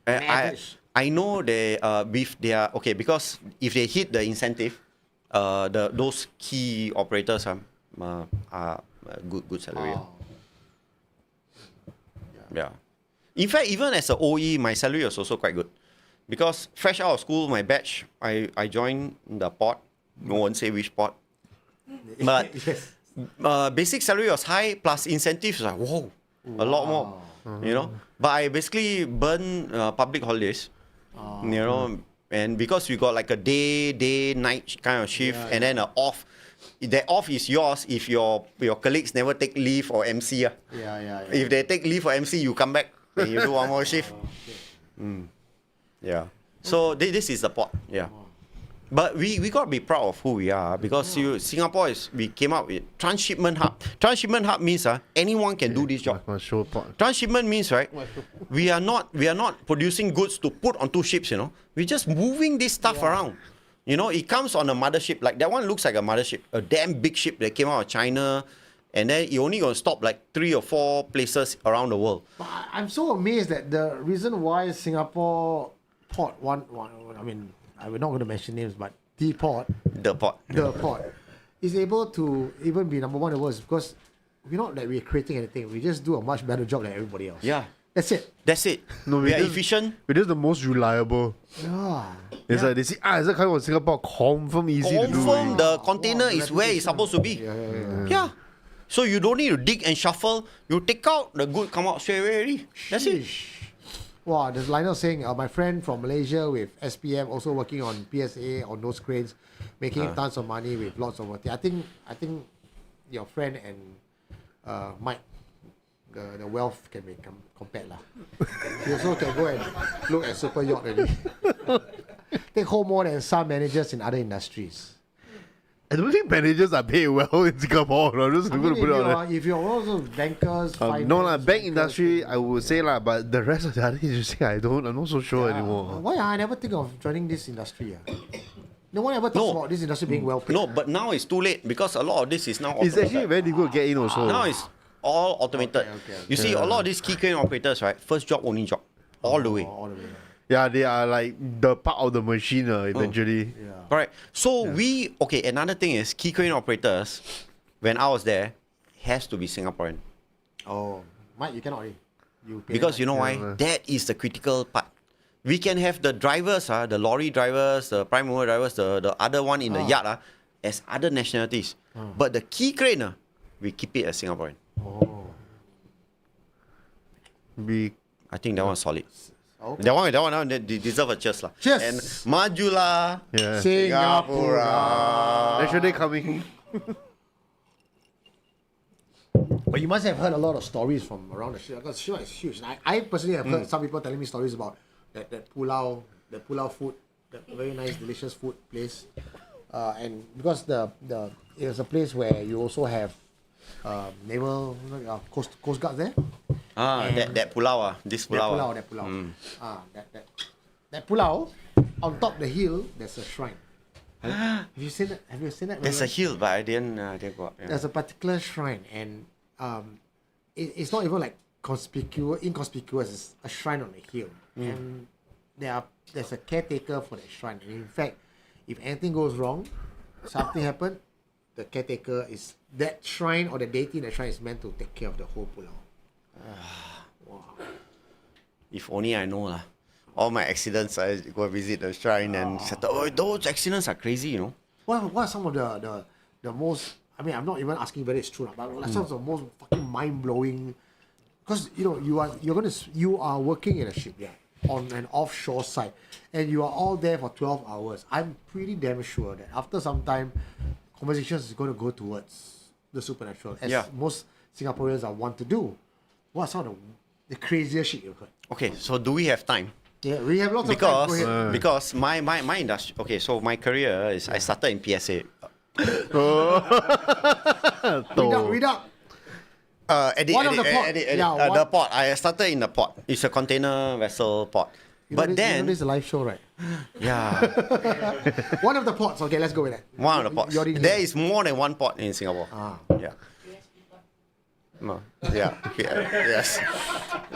I know they with their because if they hit the incentive, those key operators are good salary. Yeah. In fact, even as an OE, my salary was also quite good. Because fresh out of school, my batch, I joined the port. No one say which port. But basic salary was high, plus incentives like, whoa, a lot more. But I basically burn public holidays. And because we got like a day, night kind of shift, and then off. That off is yours if your colleagues never take leave or MC. If they take leave or MC, you come back and you do one more shift. Yeah. So this is the pot. Yeah. But we got to be proud of who we are, because Singapore we came up with transshipment hub. Transshipment hub means anyone can do this job. Transshipment means we are not producing goods to put onto ships. We're just moving this stuff around. It comes on a mothership. Like that one looks like a mothership, a damn big ship that came out of China, and then it only gonna stop like 3 or 4 places around the world. But I'm so amazed that the reason why Singapore port I mean, I'm not going to mention names, but the port is able to even be number 1 in the world is because we're not that we're creating anything. We just do a much better job than everybody else. Yeah. That's it. No, we are efficient. We're just the most reliable. It's like they see, it's a kind of Singapore, confirm easy to do. Confirm the container is where it's supposed to be. Yeah. So you don't need to dig and shuffle. You take out, the good come out straight away already. That's it. Wow, there's Lionel saying, my friend from Malaysia with SPM also working on PSA, on those cranes, making tons of money with lots of work. I think your friend and Mike, the wealth can be compared lah. You also can go and look at super yacht already. They hold more than some managers in other industries. I don't think managers are paid well in Singapore. I'm just going to put it on there. If you're also bankers, finance, no, bank industry, I would say but the rest of the other industry, I'm not so sure anymore. Why I never think of joining this industry? No one ever talks about this industry being well paid. No, but now it's too late, because a lot of this is now automated. It's actually very difficult to get in also. Now it's all automated. You see, a lot of these key crane operators, first job, only job. all the way. All the way. Yeah, they are like the part of the machine eventually. Yeah. Correct. So another thing is key crane operators, when I was there, has to be Singaporean. Oh, Mike, you cannot already. You pay Because Mike. you know why? That is the critical part. We can have the drivers, the lorry drivers, the prime mover drivers, the other one in the yard as other nationalities. But the key crane, we keep it as Singaporean. Oh. I think that one's solid. Okay. That one, they deserve a cheers lah. Cheers. And Majula. Yeah. Singapore. National Day coming. But you must have heard a lot of stories from around the shipyard, because shipyard is huge. And I personally have heard some people telling me stories about that pulau food, that very nice, delicious food place. And because it was a place where you also have naval coast guards there. That pulau, this pulau. That pulau. That pulau, on top the hill, there's a shrine. Have you seen that? There's a hill, but I didn't go up. Yeah. There's a particular shrine, and it's not even like inconspicuous. It's a shrine on a hill, and there's a caretaker for that shrine. And in fact, if anything goes wrong, something happened, the caretaker is that shrine, or the deity in the shrine is meant to take care of the whole pulau. Wow. If only I know lah. All my accidents, I go visit the shrine and settle. Oh, those accidents are crazy, you know. What are some of the most? I mean, I'm not even asking whether it's true, but like some of the most fucking mind blowing. Because you are working in a shipyard on an offshore site, and you are all there for 12 hours. I'm pretty damn sure that after some time, conversations is going to go towards the supernatural, as most Singaporeans are want to do. What are some of the craziest shit you've heard? Okay, so do we have time? Yeah, we have lots of time. Go ahead. Because my industry. Okay, so my career is I started in PSA. Read up. The port. I started in the port. It's a container vessel port. But then this is a live show, right? Yeah. One of the ports. Okay, let's go with that. One of the ports. You already There knew. is more than one port in Singapore. Yeah. No. Yeah. Yes.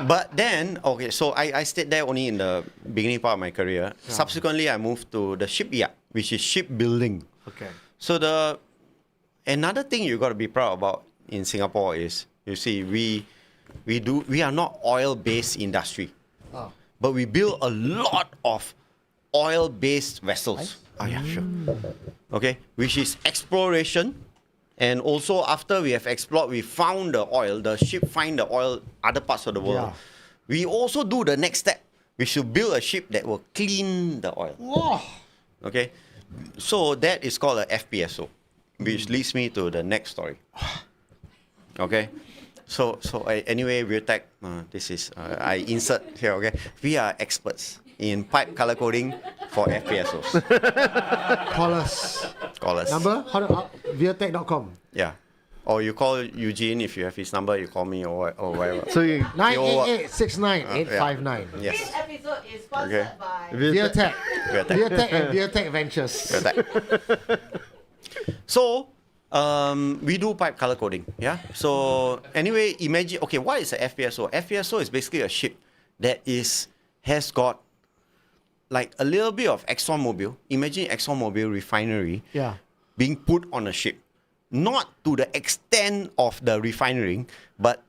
But then, okay, so I stayed there only in the beginning part of my career. Subsequently, I moved to the shipyard, which is shipbuilding. Okay. So another thing you got to be proud about in Singapore is, you see, we are not oil-based industry, but we build a lot of oil-based vessels. Oh yeah, sure. Okay, which is exploration. And also, after we have explored, we found the oil, the ship find the oil other parts of the world. Yeah. We also do the next step. We should build a ship that will clean the oil. Whoa. Okay? So that is called a FPSO, which leads me to the next story. Okay? So anyway, Realtek, this is, I insert here, okay? We are experts in pipe color coding for FPSOs. Call us. Number? Viatech.com. Yeah. Or you call Eugene if you have his number, you call me or whatever. So you 988-69859. Yes. This episode is sponsored by Viatech. Viatech. Viatech and Viatech Ventures. So, we do pipe color coding. Yeah. So anyway, imagine. Okay, what is a FPSO? FPSO is basically a ship that has got like a little bit of ExxonMobil. Imagine ExxonMobil refinery being put on a ship. Not to the extent of the refinery, but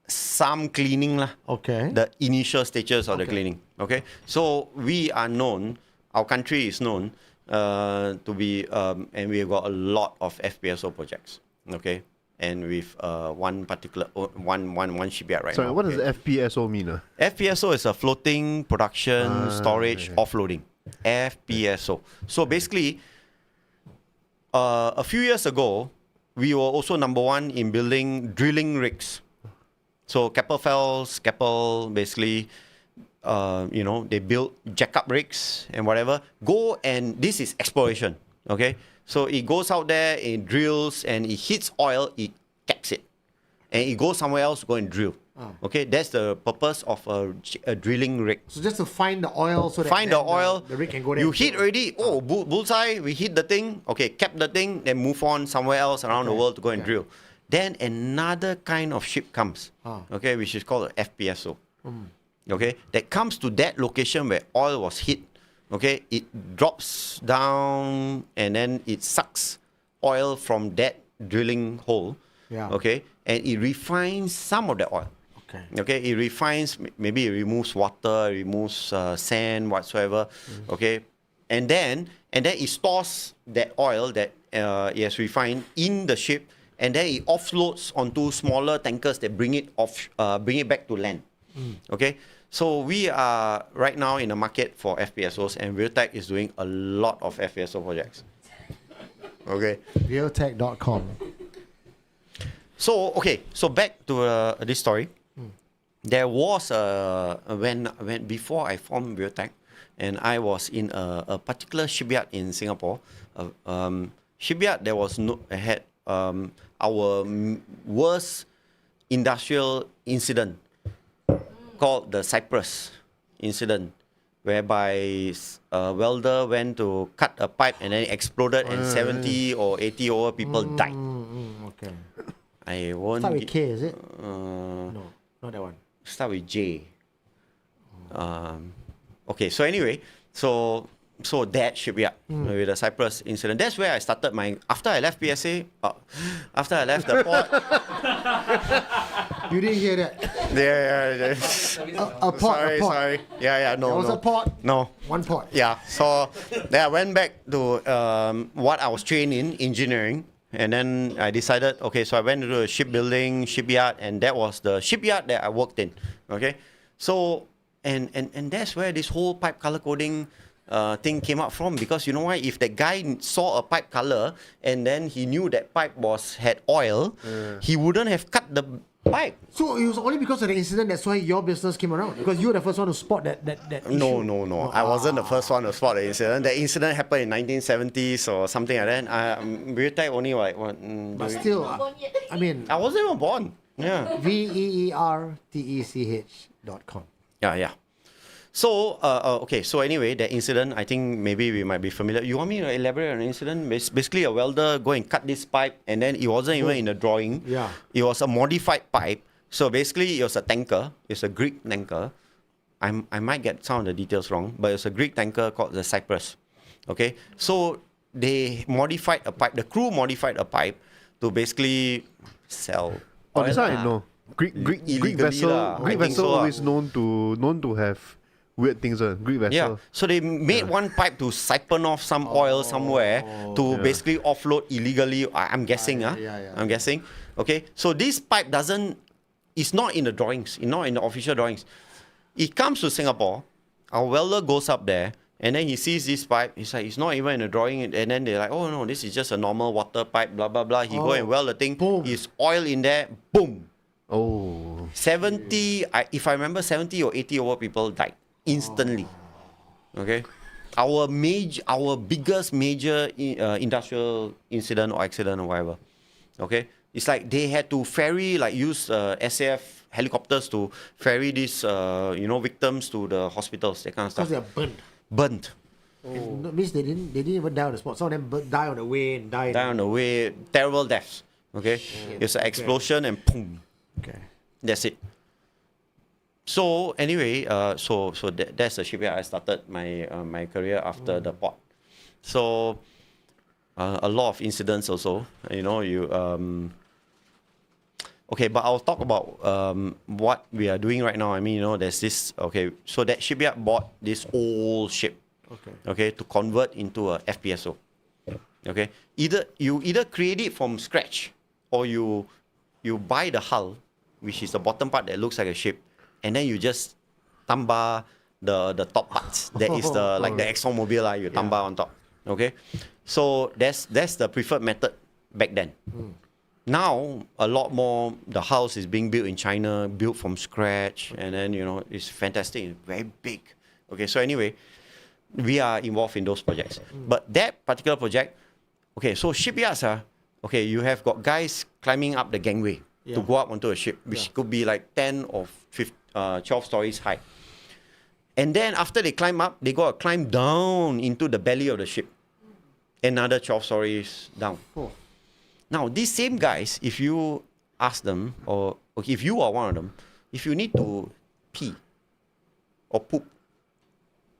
some cleaning lah. Okay. The initial stages of the cleaning. Okay. So we are known, our country is known to be, and we've got a lot of FPSO projects. Okay. And with one particular one shipyard right now. Sorry, what does FPSO mean? FPSO is a floating production storage offloading. FPSO. So basically, a few years ago, we were also number one in building drilling rigs. So Keppel basically, they build jack-up rigs and whatever. This is exploration, okay? So it goes out there, it drills, and it hits oil, it caps it. And it goes somewhere else to go and drill. Okay, that's the purpose of a drilling rig. So just to find the oil, so that find the oil, the rig can go there. you hit already, bullseye, we hit the thing, okay, cap the thing, then move on somewhere else around the world to go and drill. Then another kind of ship comes, okay, which is called a FPSO. okay, that comes to that location where oil was hit, okay, it drops down and then it sucks oil from that drilling hole, Yeah. okay, and it refines some of the oil. Okay. Okay, it refines, maybe it removes water, removes sand, whatsoever. Okay, and then it stores that oil that it has refined in the ship, and then it offloads onto smaller tankers that bring it back to land. Okay, so we are right now in the market for FPSOs, and Realtek is doing a lot of FPSO projects. Okay. Realtek.com. So back to this story. There was when before I formed Realtek, and I was in a particular shipyard in Singapore. Shipyard there was had our worst industrial incident called the Cyprus incident, whereby a welder went to cut a pipe and then it exploded and 70 or 80 over people died. Okay. I won't. Start with K, is it? No, Not that one. start with J. Okay, so anyway, so that shipyard with the Cyprus incident. That's where I started my. After I left PSA, after I left the port. You didn't hear that. Yeah. A pot. Sorry. Yeah. No. There was a pot. No. One pot. Yeah. So then I went back to what I was trained in, engineering. And then I decided, okay, so I went to a shipyard, and that was the shipyard that I worked in. Okay, so and that's where this whole pipe color coding thing came up from, because you know why? If that guy saw a pipe color and then he knew that pipe had oil, he wouldn't have cut the pipe. So it was only because of the incident that's why your business came around, because you were the first one to spot that No. issue. I wasn't the first one to spot the incident. The incident happened in 1970s or something like that. Realtek only like what? But still, I mean, I wasn't even born. Yeah. VEERTECH.com. Yeah. So, okay, so anyway, that incident, I think maybe we might be familiar. You want me to elaborate on the incident? Basically, a welder go and cut this pipe, and then it wasn't even in the drawing. Yeah. It was a modified pipe. So basically, it was a tanker. It's a Greek tanker. I might get some of the details wrong, but it's a Greek tanker called the Cyprus. Okay? So, they modified a pipe. The crew modified a pipe to basically sell Oh, oil this one lah. I know. Greek Illegally vessel. lah. I Greek think vessel so lah. always known to have weird things. Greek vessel. Yeah, so they made one pipe to siphon off some oil somewhere to basically offload illegally. I'm guessing, I'm guessing. Okay, so this pipe it's not in the drawings, not in the official drawings. It comes to Singapore, our welder goes up there, and then he sees this pipe. He's like, it's not even in the drawing. And then they're like, oh no, this is just a normal water pipe, blah, blah, blah. He go and weld the thing. Boom. There's oil in there. Boom. Oh. 70, if I remember, 70 or 80 over people died instantly. Okay, our biggest major industrial incident or accident or whatever. Okay, it's like they had to ferry, like use SAF helicopters to ferry these victims to the hospitals, that kind of stuff. Because they're Burnt. burnt. That means they didn't even die on the spot. Some of them die on the way and die On the way, terrible deaths. Okay, it's an explosion and boom. Okay. That's it. So anyway, that's the shipyard I started my career after the port. So a lot of incidents also. Okay, but I'll talk about what we are doing right now. I mean, there's this. Okay, so that shipyard bought this old ship. Okay, to convert into a FPSO. Okay, you either create it from scratch, or you buy the hull, which is the bottom part that looks like a ship, and then you just tamba the top parts. That is the like the ExxonMobil you tamba on top. Okay, so that's the preferred method back then. Now a lot more. The house is being built in China, built from scratch, and then it's fantastic, it's very big. Okay, so anyway, we are involved in those projects. But that particular project, okay, so shipyards okay, you have got guys climbing up the gangway to go up onto a ship, which could be like 10 or 12 stories high. And then after they climb up, they got to climb down into the belly of the ship. Another 12 stories down. Now, these same guys, if you ask them, or if you are one of them, if you need to pee, or poop,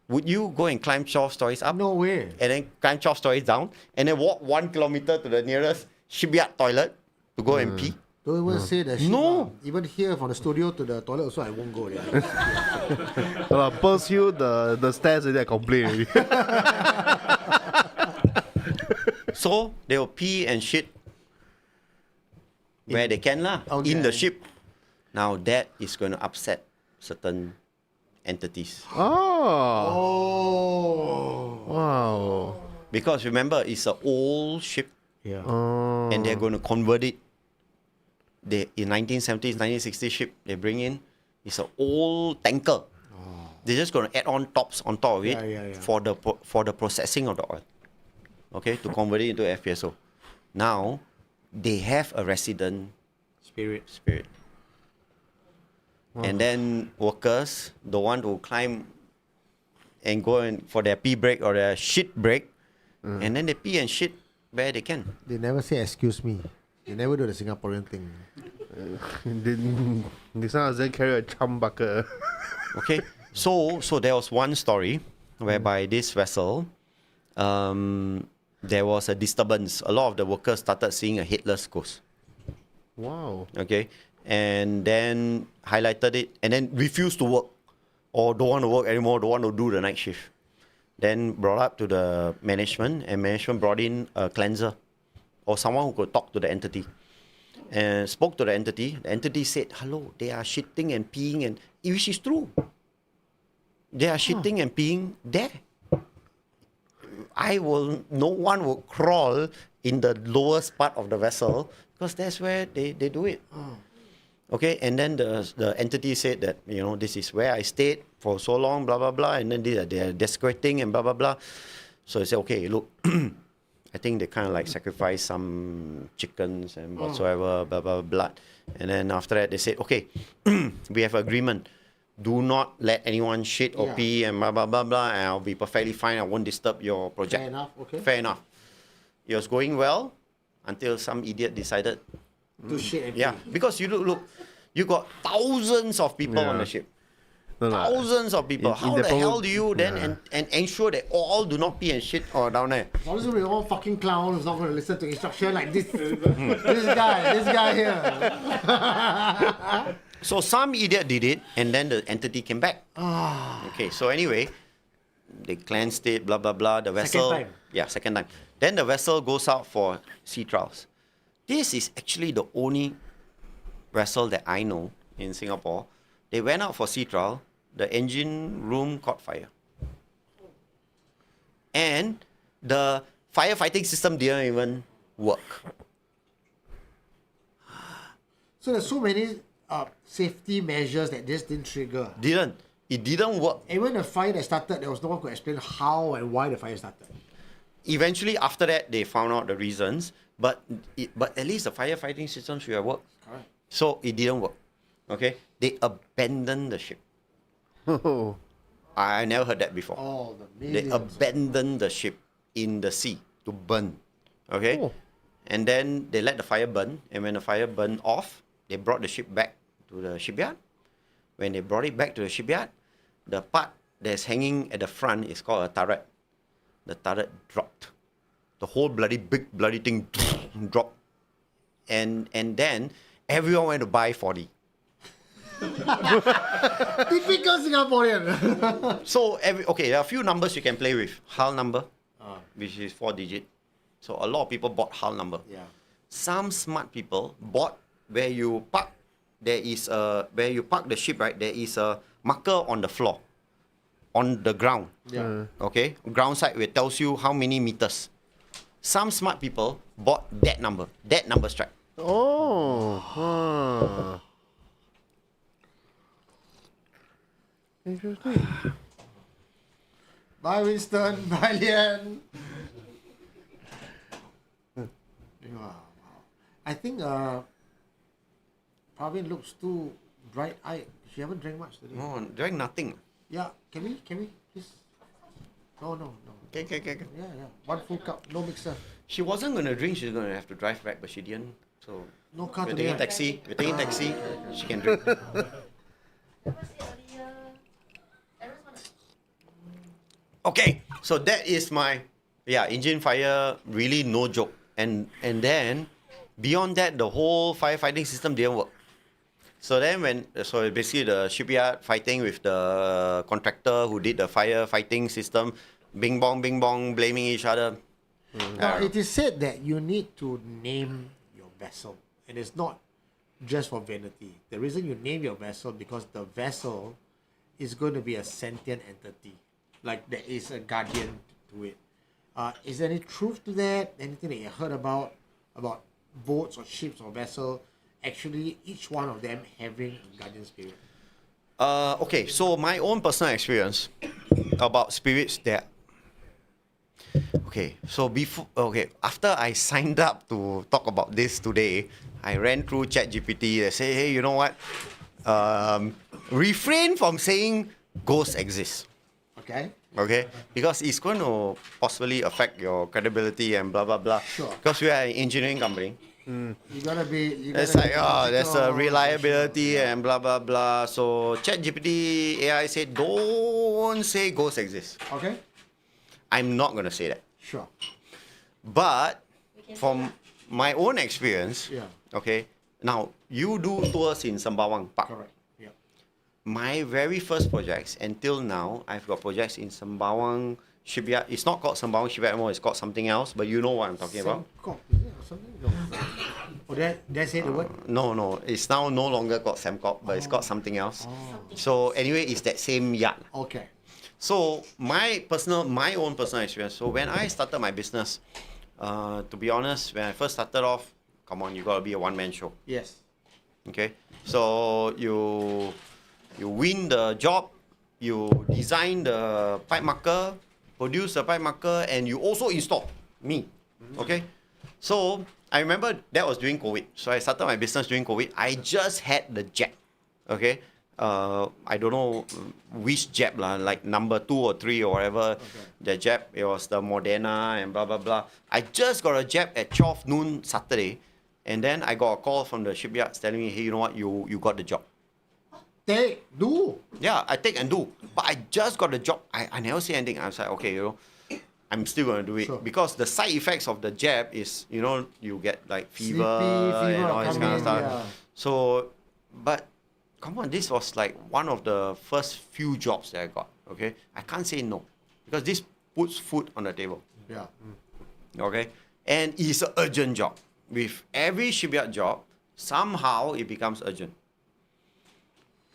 would you go and climb 12 stories up? No way. And then climb 12 stories down and then walk 1 kilometer to the nearest shipyard toilet to go and pee? Don't even say that shit. No. Even here from the studio to the toilet also, I won't go there. Pursue the stairs and I complain already. So they will pee and shit where they can lah, in the ship. Now that is going to upset certain entities. Oh. Wow. Because remember, it's an old ship Yeah. and they're going to convert it. In 1970s, 1960s ship they bring in, it's an old tanker. They're just going to add on tops on top of it for the processing of the oil. Okay, to convert it into FPSO. Now, they have a resident spirit. And then workers, the one who climb and go in for their pee break or their shit break, and then they pee and shit where they can. They never say excuse me. They never do the Singaporean thing. This one doesn't carry a chum bucket. Okay, so there was one story whereby this vessel, there was a disturbance. A lot of the workers started seeing a headless ghost. Wow. Okay, and then highlighted it and then refused to work or don't want to work anymore, don't want to do the night shift. Then brought up to the management and management brought in a cleanser or someone who could talk to the entity. And spoke to the entity. The entity said, hello, they are shitting and peeing, and which is true. They are shitting and peeing there. No one will crawl in the lowest part of the vessel because that's where they do it. Okay, and then the entity said that, this is where I stayed for so long, blah, blah, blah, and then they are desecrating and blah, blah, blah. So he said, okay, look, I think they kind of like sacrificed some chickens and whatsoever, blah, blah, blah. And then after that, they said, okay, we have agreement. Do not let anyone shit or pee and blah, blah, blah, blah, and I'll be perfectly fine. I won't disturb your project. Fair enough, okay. Fair enough. It was going well until some idiot decided. To shit and Yeah, pee. because look, you got thousands of people on the ship. No, Thousands of people. How the the hell do you then and ensure that all do not pee and shit or down there? Honestly, we're all fucking clown who's not going to listen to instruction like this. this guy here. So some idiot did it, and then the entity came back. Okay, so anyway, they cleansed it, blah, blah, blah. The vessel... Second time. Yeah, second time. Then the vessel goes out for sea trials. This is actually the only vessel that I know in Singapore. They went out for sea trial. The engine room caught fire. And the firefighting system didn't even work. So there's so many safety measures that this didn't trigger. It didn't work. Even the fire that started, there was no one who could explain how and why the fire started. Eventually, after that, they found out the reasons. But at least the firefighting system should have worked. Correct. So it didn't work. Okay? They abandoned the ship. Oh. I never heard that before. Oh, the They millions. abandoned the ship in the sea to burn. Okay? Oh. And then they let the fire burn. And when the fire burned off, they brought the ship back to the shipyard. When they brought it back to the shipyard, the part that's hanging at the front is called a turret. The turret dropped. The whole big bloody thing dropped. And then everyone went to buy 40. Typical Singaporean. So there are a few numbers you can play with. Hull number, which is 4 digit. So a lot of people bought hull number. Yeah. Some smart people bought where you park. There is where you park the ship, right? There is a marker on the floor, on the ground. Yeah. Okay, ground side where it tells you how many meters. Some smart people bought that number strap. Oh. Huh. Interesting. Bye, Winston. Bye, Lian. Wow. I think Praveen looks too bright-eyed. She haven't drank much today. No, drank nothing. Yeah, can we please? No. Okay. Yeah. One full cup, no mixer. She wasn't gonna drink. She's gonna have to drive back, but she didn't. So No car we're today. taking taxi. She can drink. Never say earlier. Okay, so that is my engine fire, really no joke. And then beyond that, the whole firefighting system didn't work. So then basically the shipyard fighting with the contractor who did the firefighting system, bing bong, blaming each other. Now, it is said that you need to name your vessel, and it's not just for vanity. The reason you name your vessel because the vessel is going to be a sentient entity, like there is a guardian to it. Is there any truth to that? Anything that you heard about boats or ships or vessel, actually each one of them having a guardian spirit? Okay, so my own personal experience about spirits there. Okay, so after I signed up to talk about this today, I ran through ChatGPT. They say, hey, you know what? Refrain from saying ghosts exist. Okay. Okay, because it's going to possibly affect your credibility and blah blah blah. Sure. Because we are an engineering company. You gotta be. It's like, there's a reliability and blah blah blah. So ChatGPT AI said, don't say ghosts exist. Okay. I'm not gonna say that. Sure. But from my own experience, Yeah. okay. Now you do tours in Sembawang Park. Correct. Yeah. My very first projects until now, I've got projects in Sembawang Shipyard. It's not called Sembawang Shipyard anymore. It's called something else. But you know what I'm talking about. Semcop, is it or something? No. Oh, did I say the word? No. It's now no longer called Semcop, but it's called something else. So anyway, it's that same yard. Okay. So my own personal experience. So when I started my business, to be honest, when I first started off, come on, you gotta be a one-man show. Yes. Okay. So you win the job, you design the pipe marker, produce the pipe marker, and you also install me. Okay. So I remember that was during COVID. So I started my business during COVID. I just had the jet. Okay. I don't know which jab lah, like number 2 or 3 or whatever. The jab, it was the Moderna and blah blah blah. I just got a jab at 12 noon Saturday, and then I got a call from the shipyards telling me, hey, you know what, you got the job. Do. Yeah, I take and do. But I just got the job. I never say anything. I was like, okay, I'm still gonna do it. Sure. Because the side effects of the jab is, you get like fever and all this kind of stuff. Yeah. So, but come on, this was like one of the first few jobs that I got. Okay, I can't say no because this puts food on the table. Yeah. Okay, and it's an urgent job. With every shipyard job, somehow it becomes urgent.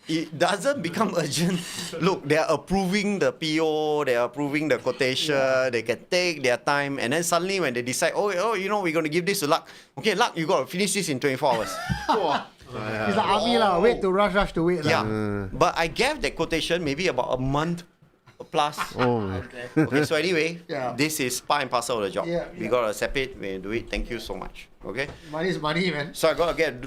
It doesn't become urgent. Look, they are approving the PO, they are approving the quotation, they can take their time, and then suddenly when they decide, we're going to give this to Luck. Okay, Luck, you got to finish this in 24 hours. It's the army lah. Wait to rush to wait lah. Yeah, but I gave that quotation maybe about a month plus. Okay, so anyway, this is part and parcel of the job. We got to accept it, we do it. Thank you so much. Okay. Money is money, man. So I got to get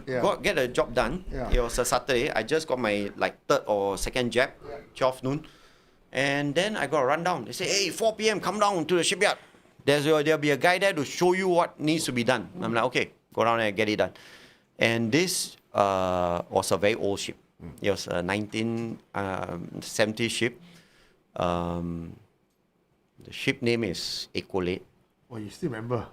the job done. Yeah. It was a Saturday. I just got my third or second jab, 12 noon, and then I got to run down. They say, hey, 4 p.m. come down to the shipyard. There'll be a guy there to show you what needs to be done. I'm like, okay, go down there and get it done. And this was a very old ship. It was a 1970 ship. The ship name is Ecolate. Oh, you still remember?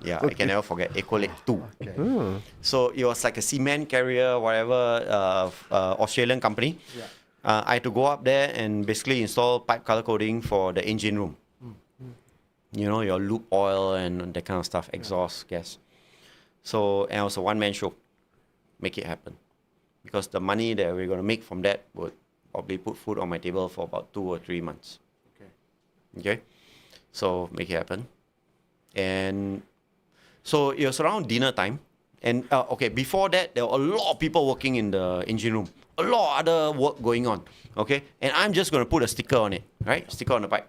Yeah, I can never forget. Ecolate 2. Okay. So it was like a cement carrier, whatever, Australian company. Yeah. I had to go up there and basically install pipe color coding for the engine room. Your loop oil and that kind of stuff, exhaust gas. So, and it was a one-man show. Make it happen. Because the money that we're going to make from that would probably put food on my table for about 2 or 3 months. Okay? So, make it happen. And so, it was around dinner time. And, before that, there were a lot of people working in the engine room. A lot of other work going on. Okay? And I'm just going to put a sticker on it. Right? Sticker on the pipe.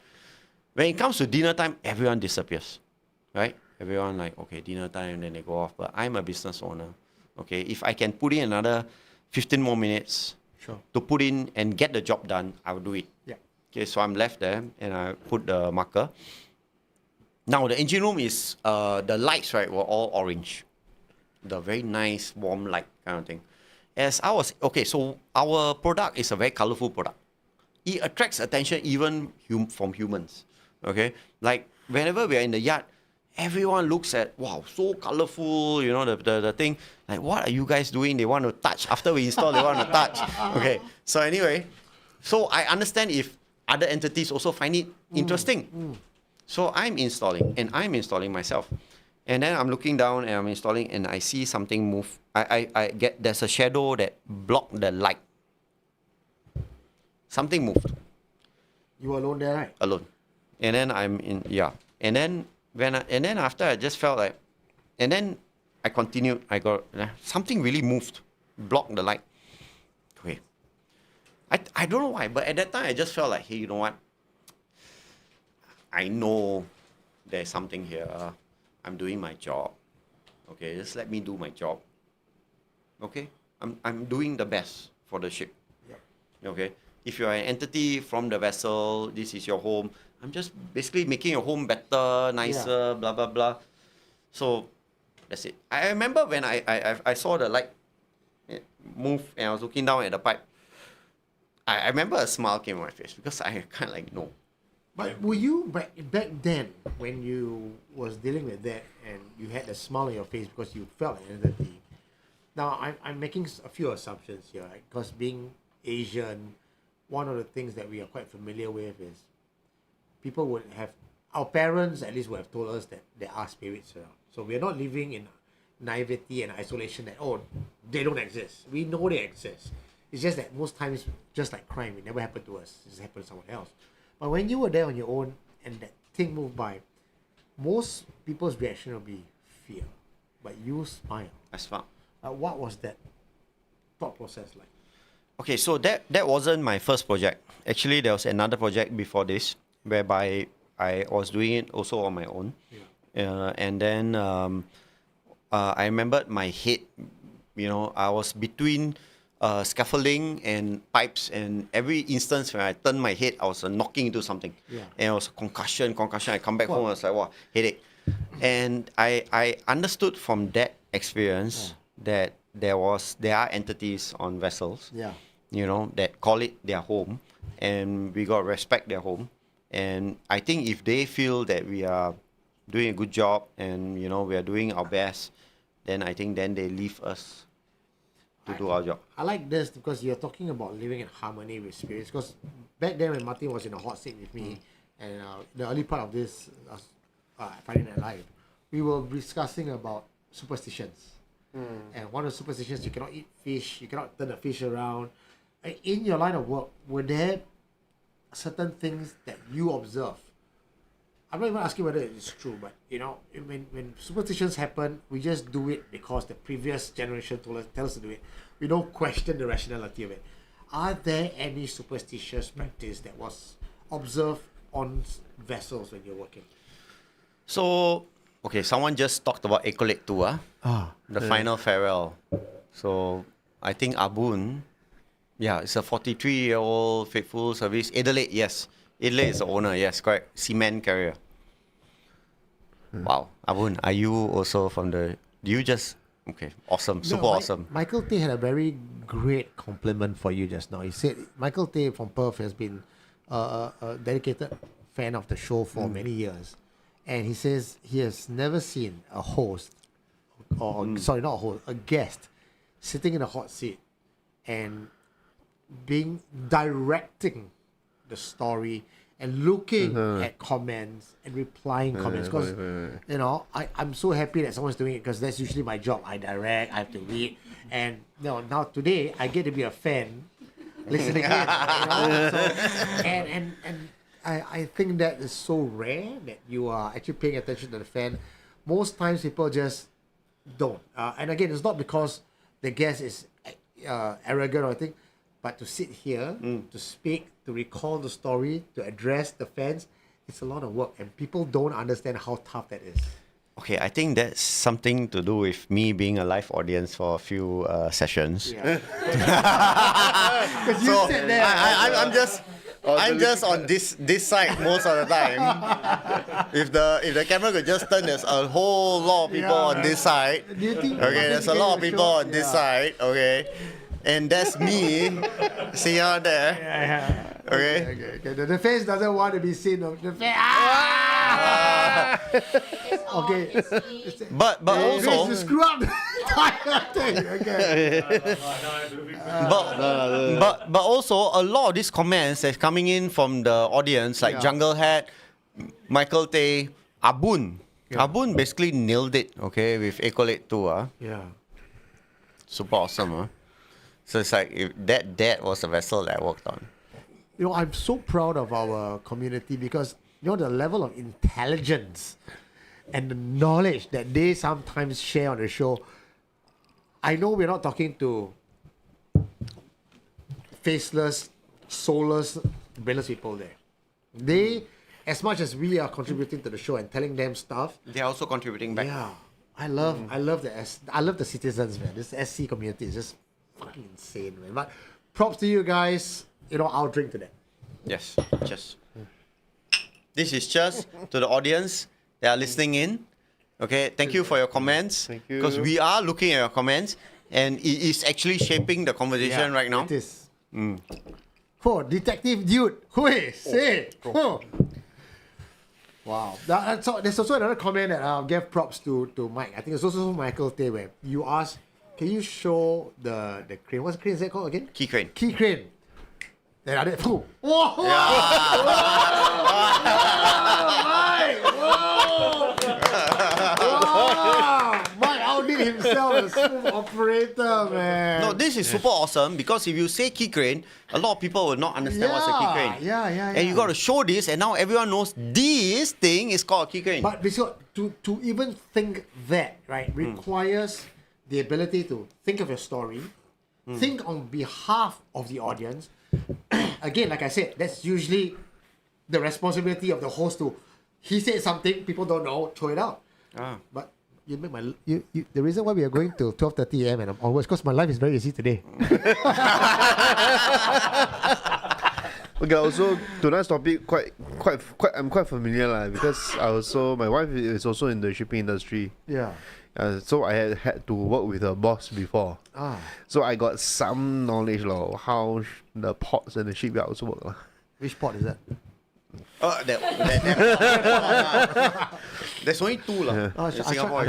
When it comes to dinner time, everyone disappears. Right? Everyone like, okay, dinner time, then they go off. But I'm a business owner. Okay, if I can put in another 15 more minutes to put in and get the job done, I will do it. Yeah. Okay, so I'm left there and I put the marker. Now the engine room is, the lights, right, were all orange. The very nice, warm light kind of thing. So our product is a very colorful product. it attracts attention even from humans. Okay, like whenever we are in the yard, everyone looks at, wow, so colorful, you know, the thing. Like, what are you guys doing? They want to touch. After we install, they want to touch. Okay, so anyway, so I understand if other entities also find it interesting. So I'm installing myself. And then I'm looking down and I'm installing and I see something move. I get, there's a shadow that blocked the light. Something moved. You were alone there, right? Alone. And then I'm in, yeah. And then after I just felt like, and then I continued. I got something really moved, blocked the light. Okay. I don't know why, but at that time I just felt like, hey, you know what? I know there's something here. I'm doing my job. Okay, just let me do my job. Okay, I'm doing the best for the ship. Yep. Okay, if you are an entity from the vessel, this is your home. I'm just basically making your home better, nicer, blah, blah, blah. So, that's it. I remember when I saw the light move and I was looking down at the pipe, I remember a smile came on my face because I kind of like, no. But were you, back then, when you was dealing with that and you had a smile on your face because you felt an entity? Now, I'm making a few assumptions here, right? Because being Asian, one of the things that we are quite familiar with is people would have, our parents at least would have told us that there are spirits around. So we're not living in naivety and isolation that, oh, they don't exist. We know they exist. It's just that most times, just like crime, it never happened to us. It just happened to someone else. But when you were there on your own and that thing moved by, most people's reaction will be fear. But you smile. I smiled. What was that thought process like? Okay, so that wasn't my first project. Actually, there was another project before this, whereby I was doing it also on my own. Yeah. And then I remembered my head, you know, I was between scaffolding and pipes, and every instance when I turned my head, I was knocking into something. Yeah. And it was concussion. I come back home, I was like, wow, headache. And I understood from that experience that there are entities on vessels, you know, that call it their home, and we got to respect their home. And I think if they feel that we are doing a good job and, you know, we are doing our best, then I think then they leave us to do our job. I like this because you're talking about living in harmony with spirits. Because back then when Martin was in a hot seat with me, and the early part of this Friday Night Live, we were discussing about superstitions. And one of the superstitions, you cannot eat fish, you cannot turn the fish around. In your line of work, were there certain things that you observe? I'm not even asking whether it's true, but you know, when superstitions happen, we just do it because the previous generation tell us to do it. We don't question the rationality of it. Are there any superstitious practice that was observed on vessels when you're working? So, okay, someone just talked about Ecolate 2, the final farewell. So, I think Abun, it's a 43-year-old faithful service. Adelaide, yes. Adelaide is the owner, yes, correct. Cement carrier. Wow. Abun, are you also from the... Do you just... Okay, awesome, super awesome. Michael Tay had a very great compliment for you just now. He said Michael Tay from Perth has been a dedicated fan of the show for many years. And he says he has never seen a host, sorry, not a host, a guest sitting in a hot seat and directing the story and looking at comments and replying comments. Because, you know, I'm so happy that someone's doing it because that's usually my job. I direct, I have to read. And you know, now today, I get to be a fan listening in. You know? So, and I think that is so rare that you are actually paying attention to the fan. Most times people just don't. And again, it's not because the guest is arrogant or anything, but to sit here, to speak, to recall the story, to address the fans, it's a lot of work. And people don't understand how tough that is. Okay, I think that's something to do with me being a live audience for a few sessions. Yeah. So I'm just on this side most of the time. If the camera could just turn, there's a whole lot of people on this side. Okay, there's a lot of people on this side. Okay, and that's me. See out there. Okay. The face doesn't want to be seen. The face. Ah! It's all, Okay. it's me. But Face to also, screw up the entire thing. Okay. but also a lot of these comments that's coming in from the audience, like Yeah. Jungle Hat, Michael Tay, Abun. Abun basically nailed it, okay, with Ecolate 2. Yeah. Super awesome. So it's like if that was the vessel that I worked on. You know, I'm so proud of our community because, you know, the level of intelligence and the knowledge that they sometimes share on the show. I know we're not talking to faceless, soulless, brainless people there. They, as much as we are contributing to the show and telling them stuff, They're also contributing back. yeah, I love the citizens, man. This SC community is just fucking insane, man. But props to you guys. You know, I'll drink to that. Yes, cheers. This is cheers to the audience that are listening in. Okay, thank you for your comments. Thank you. Because we are looking at your comments and it is actually shaping the conversation right now. It is. Oh, Detective Dude. Hui, say. Oh. Wow. There's also another comment that I'll give props to Mike. I think it's also Michael Tay, where you asked, can you show the crane? What's the crane is that called again? Key crane. Key crane. Then I did. Whoa! Whoa! Mike! Whoa! Wow! Mike outdid himself as a smooth operator, man. No, this is super awesome because if you say key crane, a lot of people will not understand what's a key crane. Yeah. And you got to show this, and now everyone knows this thing is called a key crane. But because to even think that, right, requires the ability to think of your story, think on behalf of the audience. Again, like I said, that's usually the responsibility of the host to, he said something, people don't know, throw it out. But you make my, the reason why we are going to 12:30 a.m. and onwards, because my life is very easy today. Okay, also tonight's topic I'm quite familiar lah, because my wife is also in the shipping industry. Yeah. So I had to work with a boss before. So I got some knowledge of how the ports and the shipyards work lah. Which port is that? There's only two lah. In Singapore.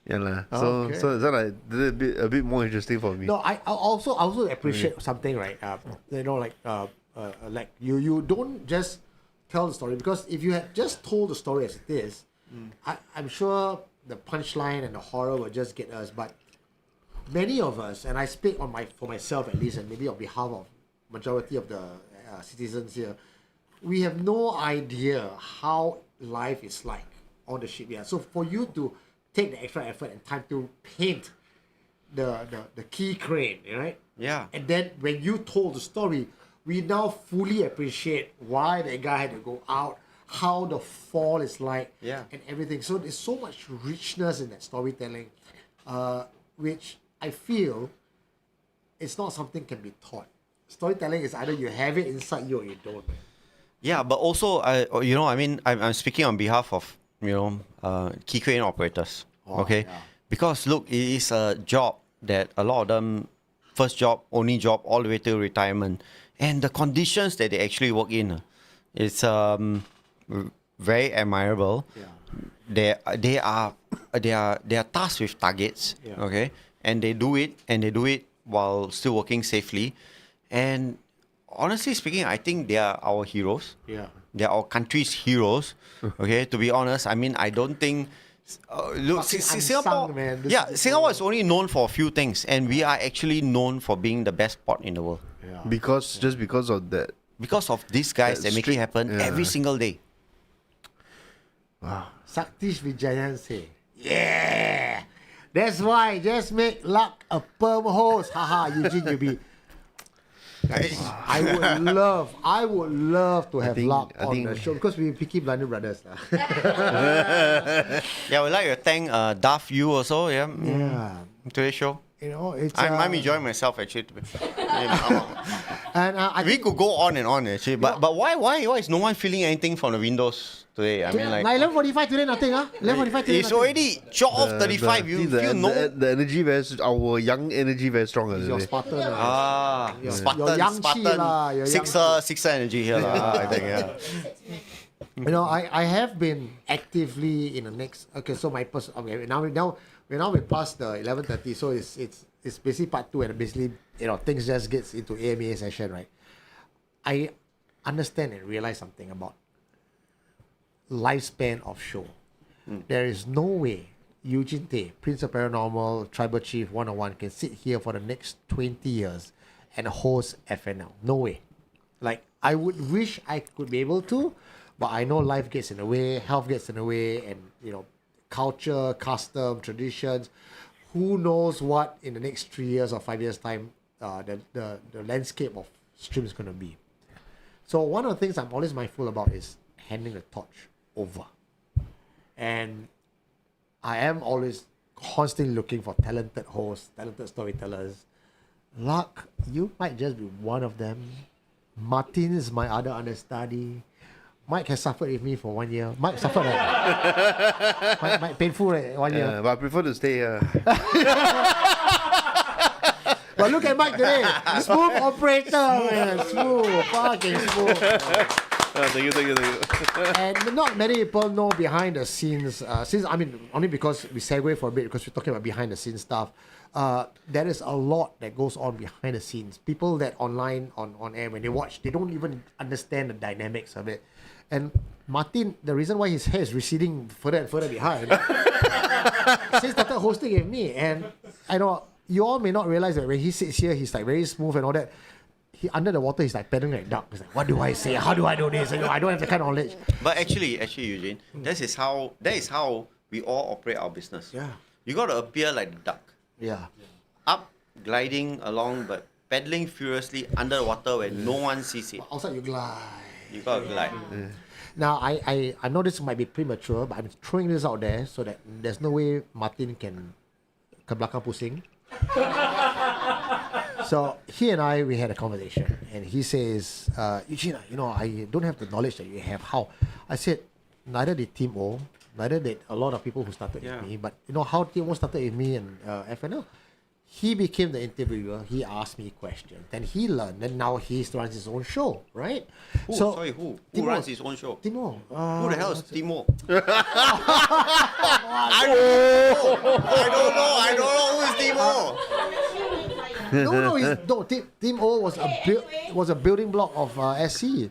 Yeah lah. So it's like a bit more interesting for me. No, I also appreciate something, right? You know, like you don't just tell the story, because if you had just told the story as it is, I'm sure the punchline and the horror will just get us. But many of us, and I speak for myself at least, and maybe on behalf of majority of the citizens here, we have no idea how life is like on the shipyard. So for you to take the extra effort and time to paint the key crane, right? Yeah. And then when you told the story, we now fully appreciate why that guy had to go out, how the fall is like, and everything. So there's so much richness in that storytelling, which I feel it's not something can be taught. Storytelling is either you have it inside you or you don't. Yeah, but also, I'm speaking on behalf of, key crane operators, okay? Yeah. Because look, it is a job that a lot of them, first job, only job, all the way to retirement. And the conditions that they actually work in, it's very admirable. Yeah. They are tasked with targets, okay? And they do it while still working safely. And honestly speaking, I think they are our heroes. Yeah. They are our country's heroes. Okay, to be honest, I mean, I don't think. Look, Singapore. Man. Singapore is only known for a few things, and we are actually known for being the best port in the world. Yeah. Because of that. Because of these guys that make it happen every single day. Wow. Saktish Vijayan say, yeah, that's why just make luck a perm host. Haha, Eugene, you be. Guys, I would love to have luck on the show, because we Peaky Blinders brothers. Yeah, we'd like to thank Duff, you also, Yeah. Today's show. You know, it's. I'm enjoying myself actually. And I we think, could go on and on actually, but why is no one feeling anything from the windows? today. I mean, like, 11:45 today, nothing, huh? 11:45 today. it's nothing. already 12:35. You feel no. The energy our young energy very strong. Your Spartan. Your Spartan, yang chi lah, your yang sixer energy here lah. I think You know, I have been actively in the next. Okay, so my okay, now we're past the 11:30, so it's basically part 2, and basically things just gets into AMA session, right? I understand and realize something about lifespan of show. There is no way Eugene Tay, Prince of Paranormal, Tribal Chief 101 can sit here for the next 20 years and host FNL. No way. Like, I would wish I could be able to, but I know life gets in the way, health gets in the way, and culture, custom, traditions. Who knows what in the next 3 years or 5 years time the landscape of stream is going to be. So one of the things I'm always mindful about is handing the torch over. And I am always constantly looking for talented hosts, talented storytellers. Luck, you might just be one of them. Martin is my other understudy. Mike has suffered with me for 1 year. Mike suffered, right? Mike painful, right? 1 year. But I prefer to stay here. But look at Mike today. Smooth operator, man. Smooth. Fucking smooth. Thank you. And not many people know behind the scenes. Only because we segue for a bit, because we're talking about behind the scenes stuff. There is a lot that goes on behind the scenes. People that online, on air, when they watch, they don't even understand the dynamics of it. And Martin, the reason why his hair is receding further and further behind, since he started hosting with me. And I know you all may not realize that when he sits here, he's like very smooth and all that. He under the water, he's like pedaling like duck. He's like, what do I say? How do I do this? I don't have the kind of knowledge. But actually, Eugene, that is how we all operate our business. Yeah. You got to appear like the duck. Yeah. Up, gliding along, but paddling furiously under the water where no one sees it. Outside you glide. You got to glide. Now, I know this might be premature, but I'm throwing this out there so that there's no way Martin can ke belakang pusing. So he and we had a conversation, and he says, Eugene, I don't have the knowledge that you have. How? I said, neither did Team O, neither did a lot of people who started with me, but how Team O started with me and FNL. He became the interviewer. He asked me questions. Then he learned. And now he runs his own show, right? Who? So, Sorry, who? Who Timo, runs his own show? Timo. Who the hell is Timo? I don't know who is Timo. No, Team O was a building block of SC.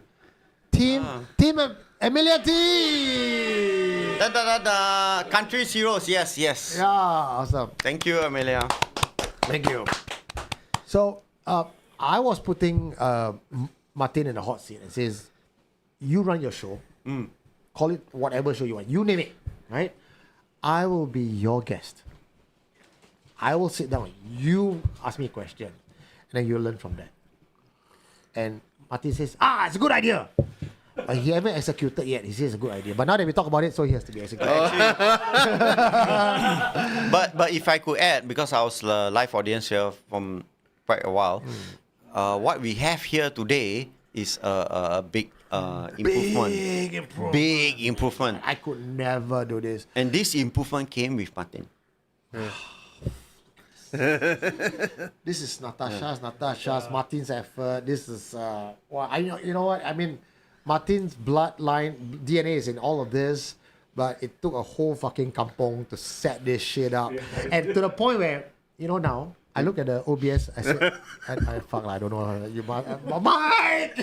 Team Emilia T. Country heroes, yes. Yeah, awesome. Thank you, Amelia. Thank you. So I was putting Martin in the hot seat and says, you run your show, call it whatever show you want, you name it, right? I will be your guest. I will sit down, you ask me a question, and then you learn from that. And Martin says, it's a good idea. But he haven't executed yet. He says it's a good idea. But now that we talk about it, so he has to be executed. But if I could add, because I was the live audience here from quite a while, what we have here today is a big improvement. Big improvement. I could never do this. And this improvement came with Martin. This is Natasha's, Martin's effort. This is you know what? I mean, Martin's bloodline, DNA is in all of this, but it took a whole fucking kampong to set this shit up. And to the point where, now, I look at the OBS, I said, I don't know, you might, Mike!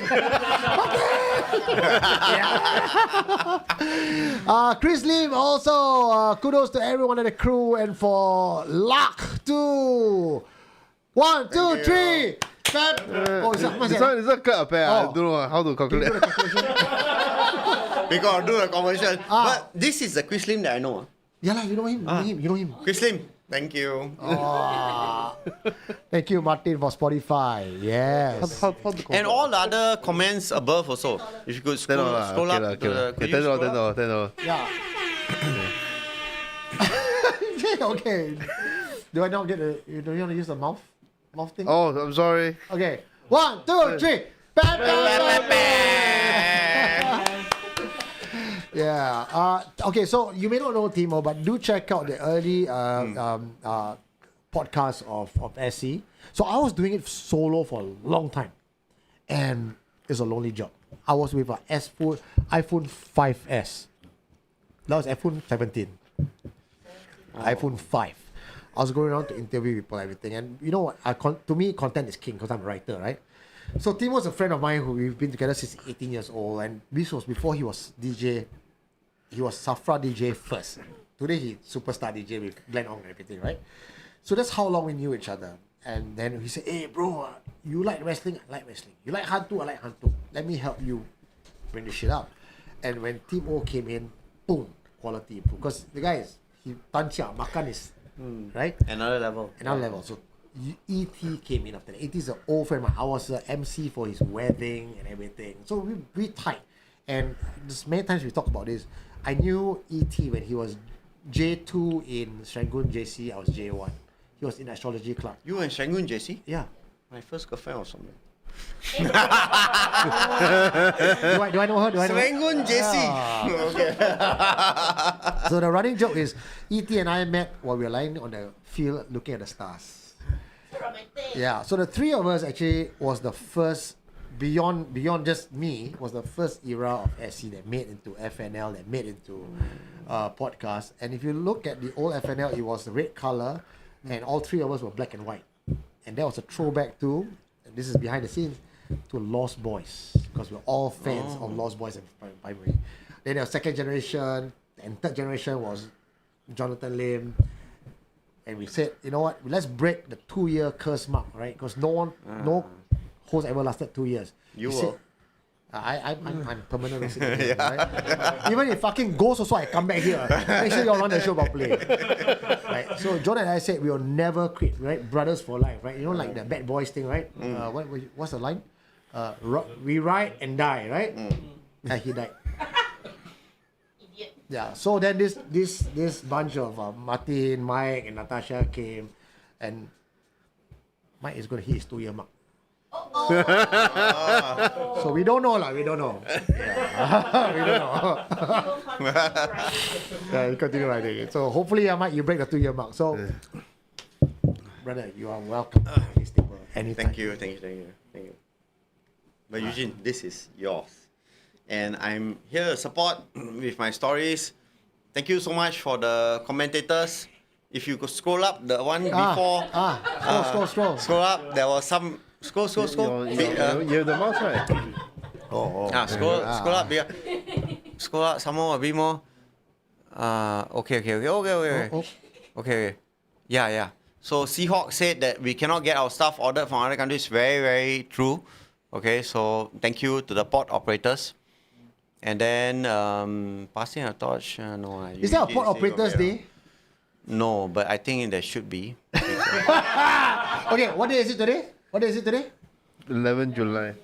Chris Lim also, kudos to everyone in the crew and for luck too. 1, 2, 3. This one clap. I don't know how to calculate. We gotta do the conversion. But this is the Chris Lim that I know. Yeah, you know him. You know him. Chris Lim, thank you. Thank you, Martin, for Spotify. Yes. And all the other comments above also. If you could scroll up. $10. Yeah. Okay. Do I not get do you want to use the mouth thing? Oh, I'm sorry. Okay. 1, 2, 3. Bam, bam, bam, bam. Yeah. Okay, so you may not know Timo, but do check out the early podcast of SC. So I was doing it solo for a long time. And it's a lonely job. I was with an iPhone 5S. That was iPhone 17. iPhone 5. I was going around to interview people and everything. And you know what? To me, content is king because I'm a writer, right? So Timo's a friend of mine who we've been together since 18 years old. And this was before he was DJ. He was Safra DJ first. Today he's superstar DJ with Glenn Ong and everything, right? So that's how long we knew each other. And then he said, hey bro, you like wrestling? I like wrestling. You like Hantu? I like Hantu. Let me help you bring this shit up. And when Timo came in, boom, quality improved. Because the guy is, he tancia, makan is, right? Another level. Another level. So E.T. came in after that. E.T. is an old friend. I was the MC for his wedding and everything. So we tight. And just many times we talk about this. I knew E.T. when he was J2 in Serangoon JC. I was J1. He was in astrology club. You were in Serangoon JC? Yeah. My first girlfriend was from there. Do I know her? Serangoon JC. Okay. So the running joke is E.T. and I met while we were lying on the field looking at the stars. Yeah, so the three of us actually was the first, beyond just me, was the first era of SC that made into FNL, that made into podcast. And if you look at the old FNL, it was red color, and all three of us were black and white. And that was a throwback to, and this is behind the scenes, to Lost Boys, because we're all fans of Lost Boys and Primary. Then our second generation and third generation was Jonathan Lim. And we said, you know what, let's break the 2-year curse mark, right? Because no host ever lasted 2 years. You said, will. I'm permanent resident here, right? Even if fucking goes also, I come back here. Make sure you all run the show properly. Right? So John and I said we will never quit, right? Brothers for life, right? You know, like the Bad Boys thing, right? What's the line? We ride and die, right? And he died. Yeah. So then this bunch of Martin, Mike, and Natasha came, and Mike is going to hit his 2-year mark. So we don't know lah. We don't know. Yeah. We don't know. Yeah, you continue riding it. So hopefully, Mike, you break the 2-year mark. So, brother, you are welcome. Anytime. Thank you. But Eugene, this is yours. And I'm here to support with my stories. Thank you so much for the commentators. If you could scroll up, the one before. Scroll. Scroll up, there was some. Scroll. You have the mouse, right? Scroll up, yeah. Scroll up some more, a bit more. Okay. Yeah. So Seahawk said that we cannot get our stuff ordered from other countries. Very, very true. Okay, so thank you to the port operators. And then passing a torch. No. Is there a port operators day? No, but I think there should be. Okay, what day is it today? 11 July.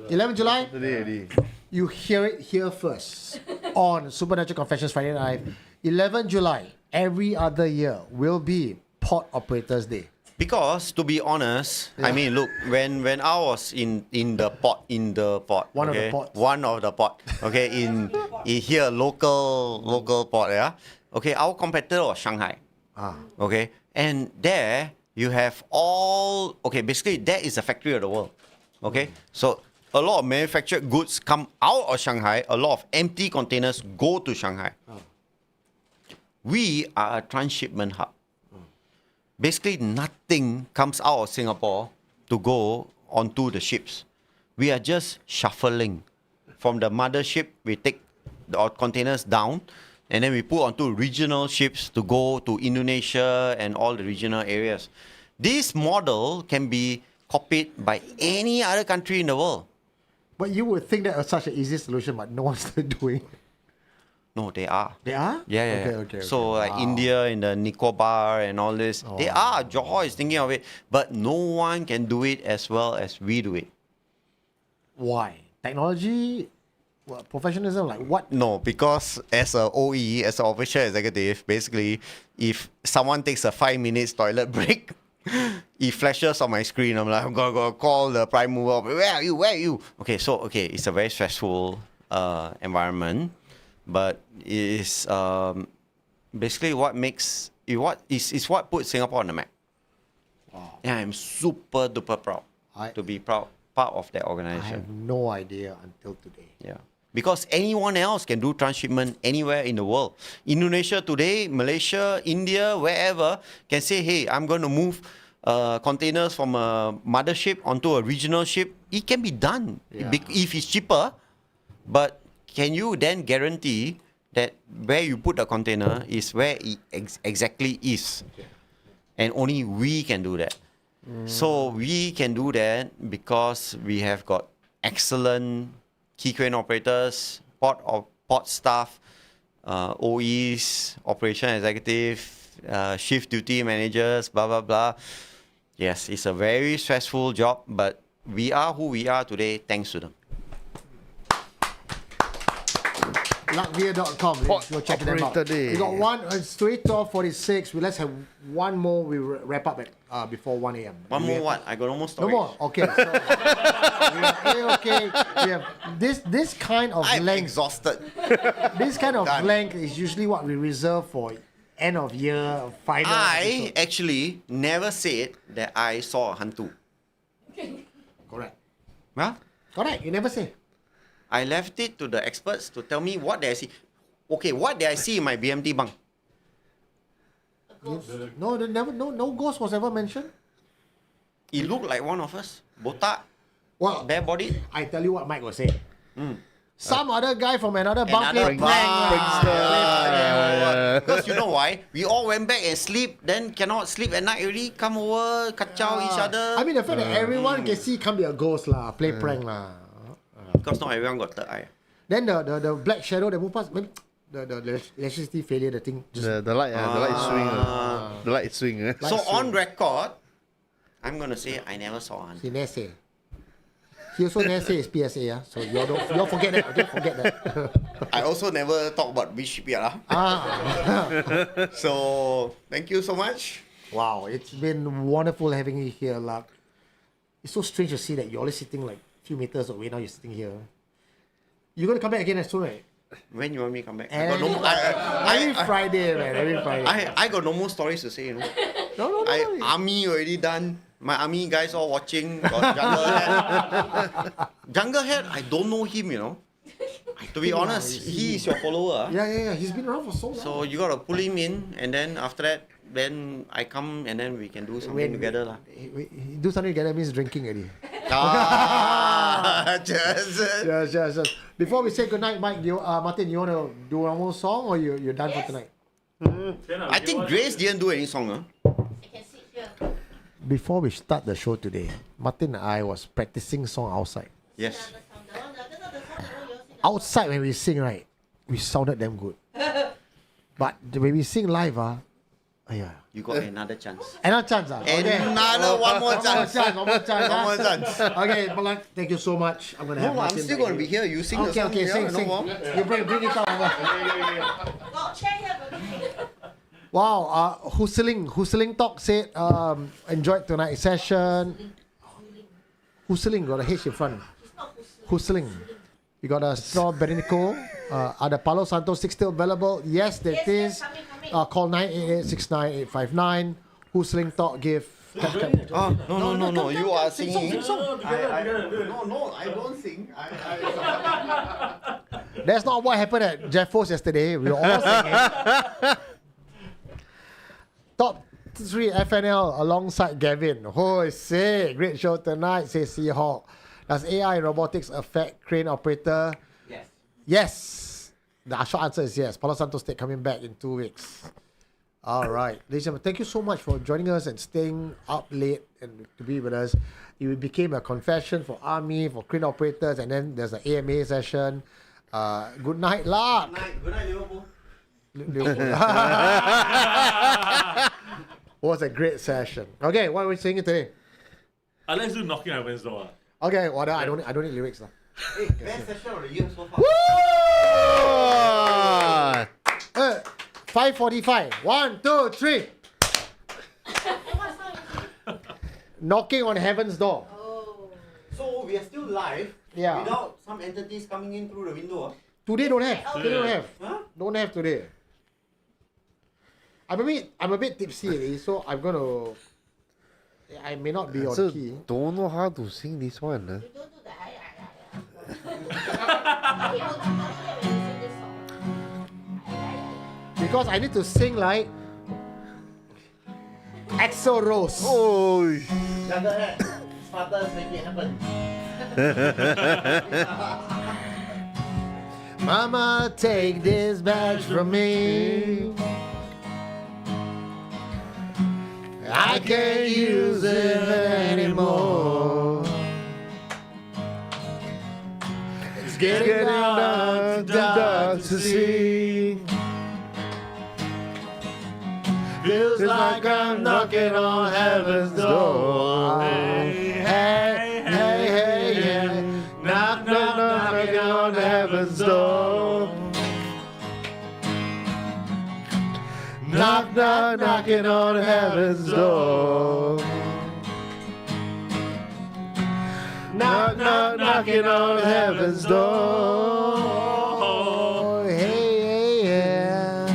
11 July? Today. You hear it here first on Supernatural Confessions Friday Night. 11 July, every other year, will be Port Operators Day. Because to be honest, I mean, look, when I was in the port, One of the ports. okay, in here local port, yeah. Okay, our competitor was Shanghai. Okay, and there you have basically that is a factory of the world. Okay, so a lot of manufactured goods come out of Shanghai. A lot of empty containers go to Shanghai. We are a transshipment hub. Basically, nothing comes out of Singapore to go onto the ships. We are just shuffling. From the mothership, we take the containers down, and then we put onto regional ships to go to Indonesia and all the regional areas. This model can be copied by any other country in the world. But you would think that was such an easy solution, but no one's still doing it. No, they are. They are? Yeah. Okay. So like India and the Nicobar and all this, they are. Johor is thinking of it, but no one can do it as well as we do it. Why? Technology? Professionalism? Like what? No, because as a OE, as an official executive, basically, if someone takes a 5 minutes toilet break, it flashes on my screen. I'm like, I'm gonna call the prime mover. Where are you? Okay, it's a very stressful environment. but it is basically what makes what puts Singapore on the map. Wow. And I'm super duper proud to be part of that I organization. have no idea until today. Yeah. Because anyone else can do transshipment anywhere in the world. Indonesia today, Malaysia, India, wherever can say, hey, I'm going to move containers from a mothership onto a regional ship. It can be done if it's cheaper. But can you then guarantee that where you put the container is where it exactly is? And only we can do that. So we can do that because we have got excellent key crane operators, port staff, OEs, operation executive, shift duty managers, blah, blah, blah. Yes, it's a very stressful job, but we are who we are today thanks to them. Lakhveer.com. Let's go check them out. Operator Day. We got one. It's 12:46. Let's have one more. We wrap up at before 1 a.m. One more what? I got no more No stories. more. Okay. So we have okay. We have this kind of I'm length. exhausted. This kind of Done. length is usually what we reserve for end of year final. I episode. actually never said that I saw a hantu. Correct. Huh? Correct. You never say. I left it to the experts to tell me what did I see. Okay, what did I see in my BMT bunk? No, no ghost was ever mentioned. It looked like one of us. Botak, Well, bare body. I tell you what Mike was saying. Some other guy from another bunk Another played prank lah. Because you know why? We all went back and sleep, then cannot sleep at night already. Come over, kacau each other. I mean, the fact that everyone can see can't be a ghost lah. Play prank lah. Because not everyone got third eye. Then the black shadow that moved past, maybe the electricity failure, the thing just The light swing. The light swing. So on record, I'm gonna say I never saw one. he nese. He also nese is PSA, yeah. So you all forget that. Okay, forget that. I also never talk about which shipyard. So thank you so much. Wow, it's been wonderful having you here, Lak. It's so strange to see that you're always sitting like a few meters away. Now you're sitting here. You're gonna come back again as soon, right? When you want me to come back? Every Friday, man. Every Friday. I got no more stories to say, you know. No. Army already done. My army guys all watching. Got Jungle Head. Jungle Head, I don't know him, you know. To be honest, he is your follower. Yeah. He's been around for so long. So you gotta pull him in, and then after that, then I come, and then we can do something together, lah. Do something together means drinking already. Just. Yes. Before we say goodnight, Mike, Martin, you want to do one more song or you're done for tonight? I think Grace didn't do any song, huh? I can sit here. Before we start the show today, Martin and I was practicing song outside. Yes. Outside when we sing, right, we sounded damn good. But when we sing live, You got another chance. another chance. Okay. One more chance. One more chance. One more chance. Okay, Malak, thank you so much. I'm gonna have No, I'm Martin still back going to be here. You sing the Okay, song. okay, yeah, sing, no sing. problem. You bring it down over. Got chair here, but Wow, Husseling Talk said enjoyed tonight's session. Husseling got a H in front. Husseling. You got a straw Berenico. Are the Palo Santo 6 still available? Yes, there is. coming. Call 988-698-59. Husseling Talk give. No. You are Sing singing. song. No, I don't sing. That's not what happened at Jeffos yesterday. We were all singing. Top 3 FNL alongside Gavin. Oh, say great show tonight, says Seahawk. Does AI and robotics affect crane operator? Yes. Yes. The short answer is yes. Palo Santo State coming back in 2 weeks. All right. Ladies and gentlemen, thank you so much for joining us and staying up late and to be with us. It became a confession for Army, for crane operators, and then there's an AMA session. Good night, Lark. Good night, Liverpool. Was a great session. Okay, what are we singing today? Let's do knocking on heaven's door. Okay, well, I don't need lyrics now. Hey, best session of the year so far. 5:45. 1, 2, 3. Knocking on heaven's door. Oh. So we are still live Yeah. without some entities coming in through the window. Today don't have. Today don't have. Don't have today. I'm a bit tipsy already, so I'm gonna. I may not be on So key. don't know how to sing this one. You don't do that. He will not do that when you sing this song. Because I need to sing like Axl Rose. Oh, Spartans make it happen. Mama, take this badge from me. I can't use it anymore. It's getting dark to see. Feels like I'm knocking on heaven's door. Hey, hey, hey, hey, yeah. Knock, knock, knocking on heaven's door. Knock, knock, knocking on heaven's door. Knock, knock, knocking on heaven's door. Hey, hey, yeah.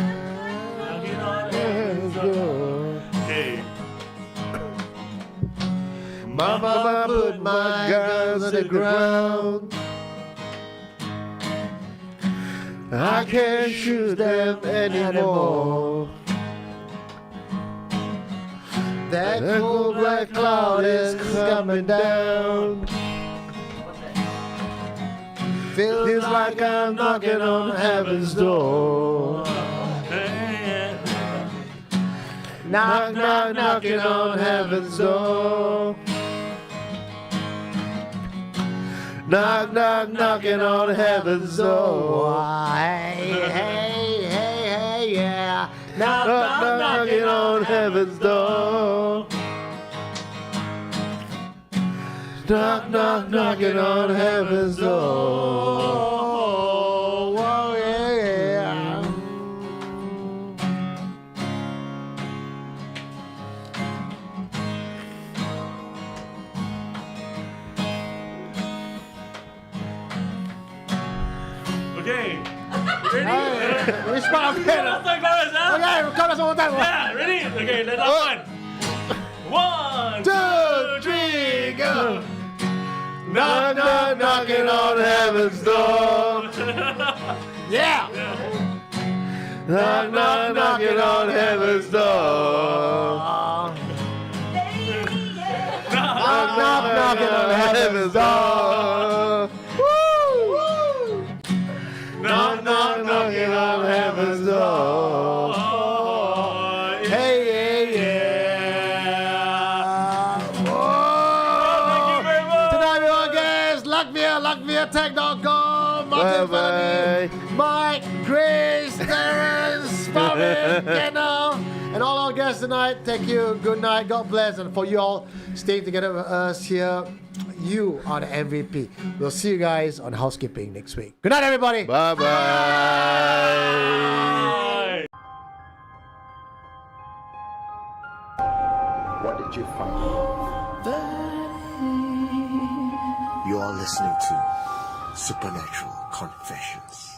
Knocking on Heaven's door. Okay. Mama, put my guns on the ground. I can't shoot them anymore. That cold black cloud is coming down. Feels like I'm knocking on heaven's door. Knock, knock, knocking on heaven's door. Knock, knock, knocking on heaven's door. Hey, hey, hey, hey, yeah. Knock, knock, knocking on heaven's door. Knock, knock, knocking on heaven's door. Whoa, yeah. Okay. Ready? Which part of it? Last time, chorus, huh? Okay, chorus one more time. Yeah, ready? Okay, let's have one. 1, 2, 3, go. Knock, knock, knocking on heaven's door. Yeah. Knock, knock, knocking on heaven's door. Knock, knock, knocking on heaven's door. Woo! Knock, knock, knocking on heaven's door. Hey, hey, yeah. Thank you very much. Tonight we all guests, Lakhveer, LakhveerTech.com, Martin Felony, Mike, Grace, Terrence, Pavan, Kenna, and all our guests tonight. Thank you, good night, God bless, and for you all staying together with us here, you are the MVP. We'll see you guys on housekeeping next week. Good night, everybody. bye bye. Bye. What did you find? You are listening to Supernatural Confessions.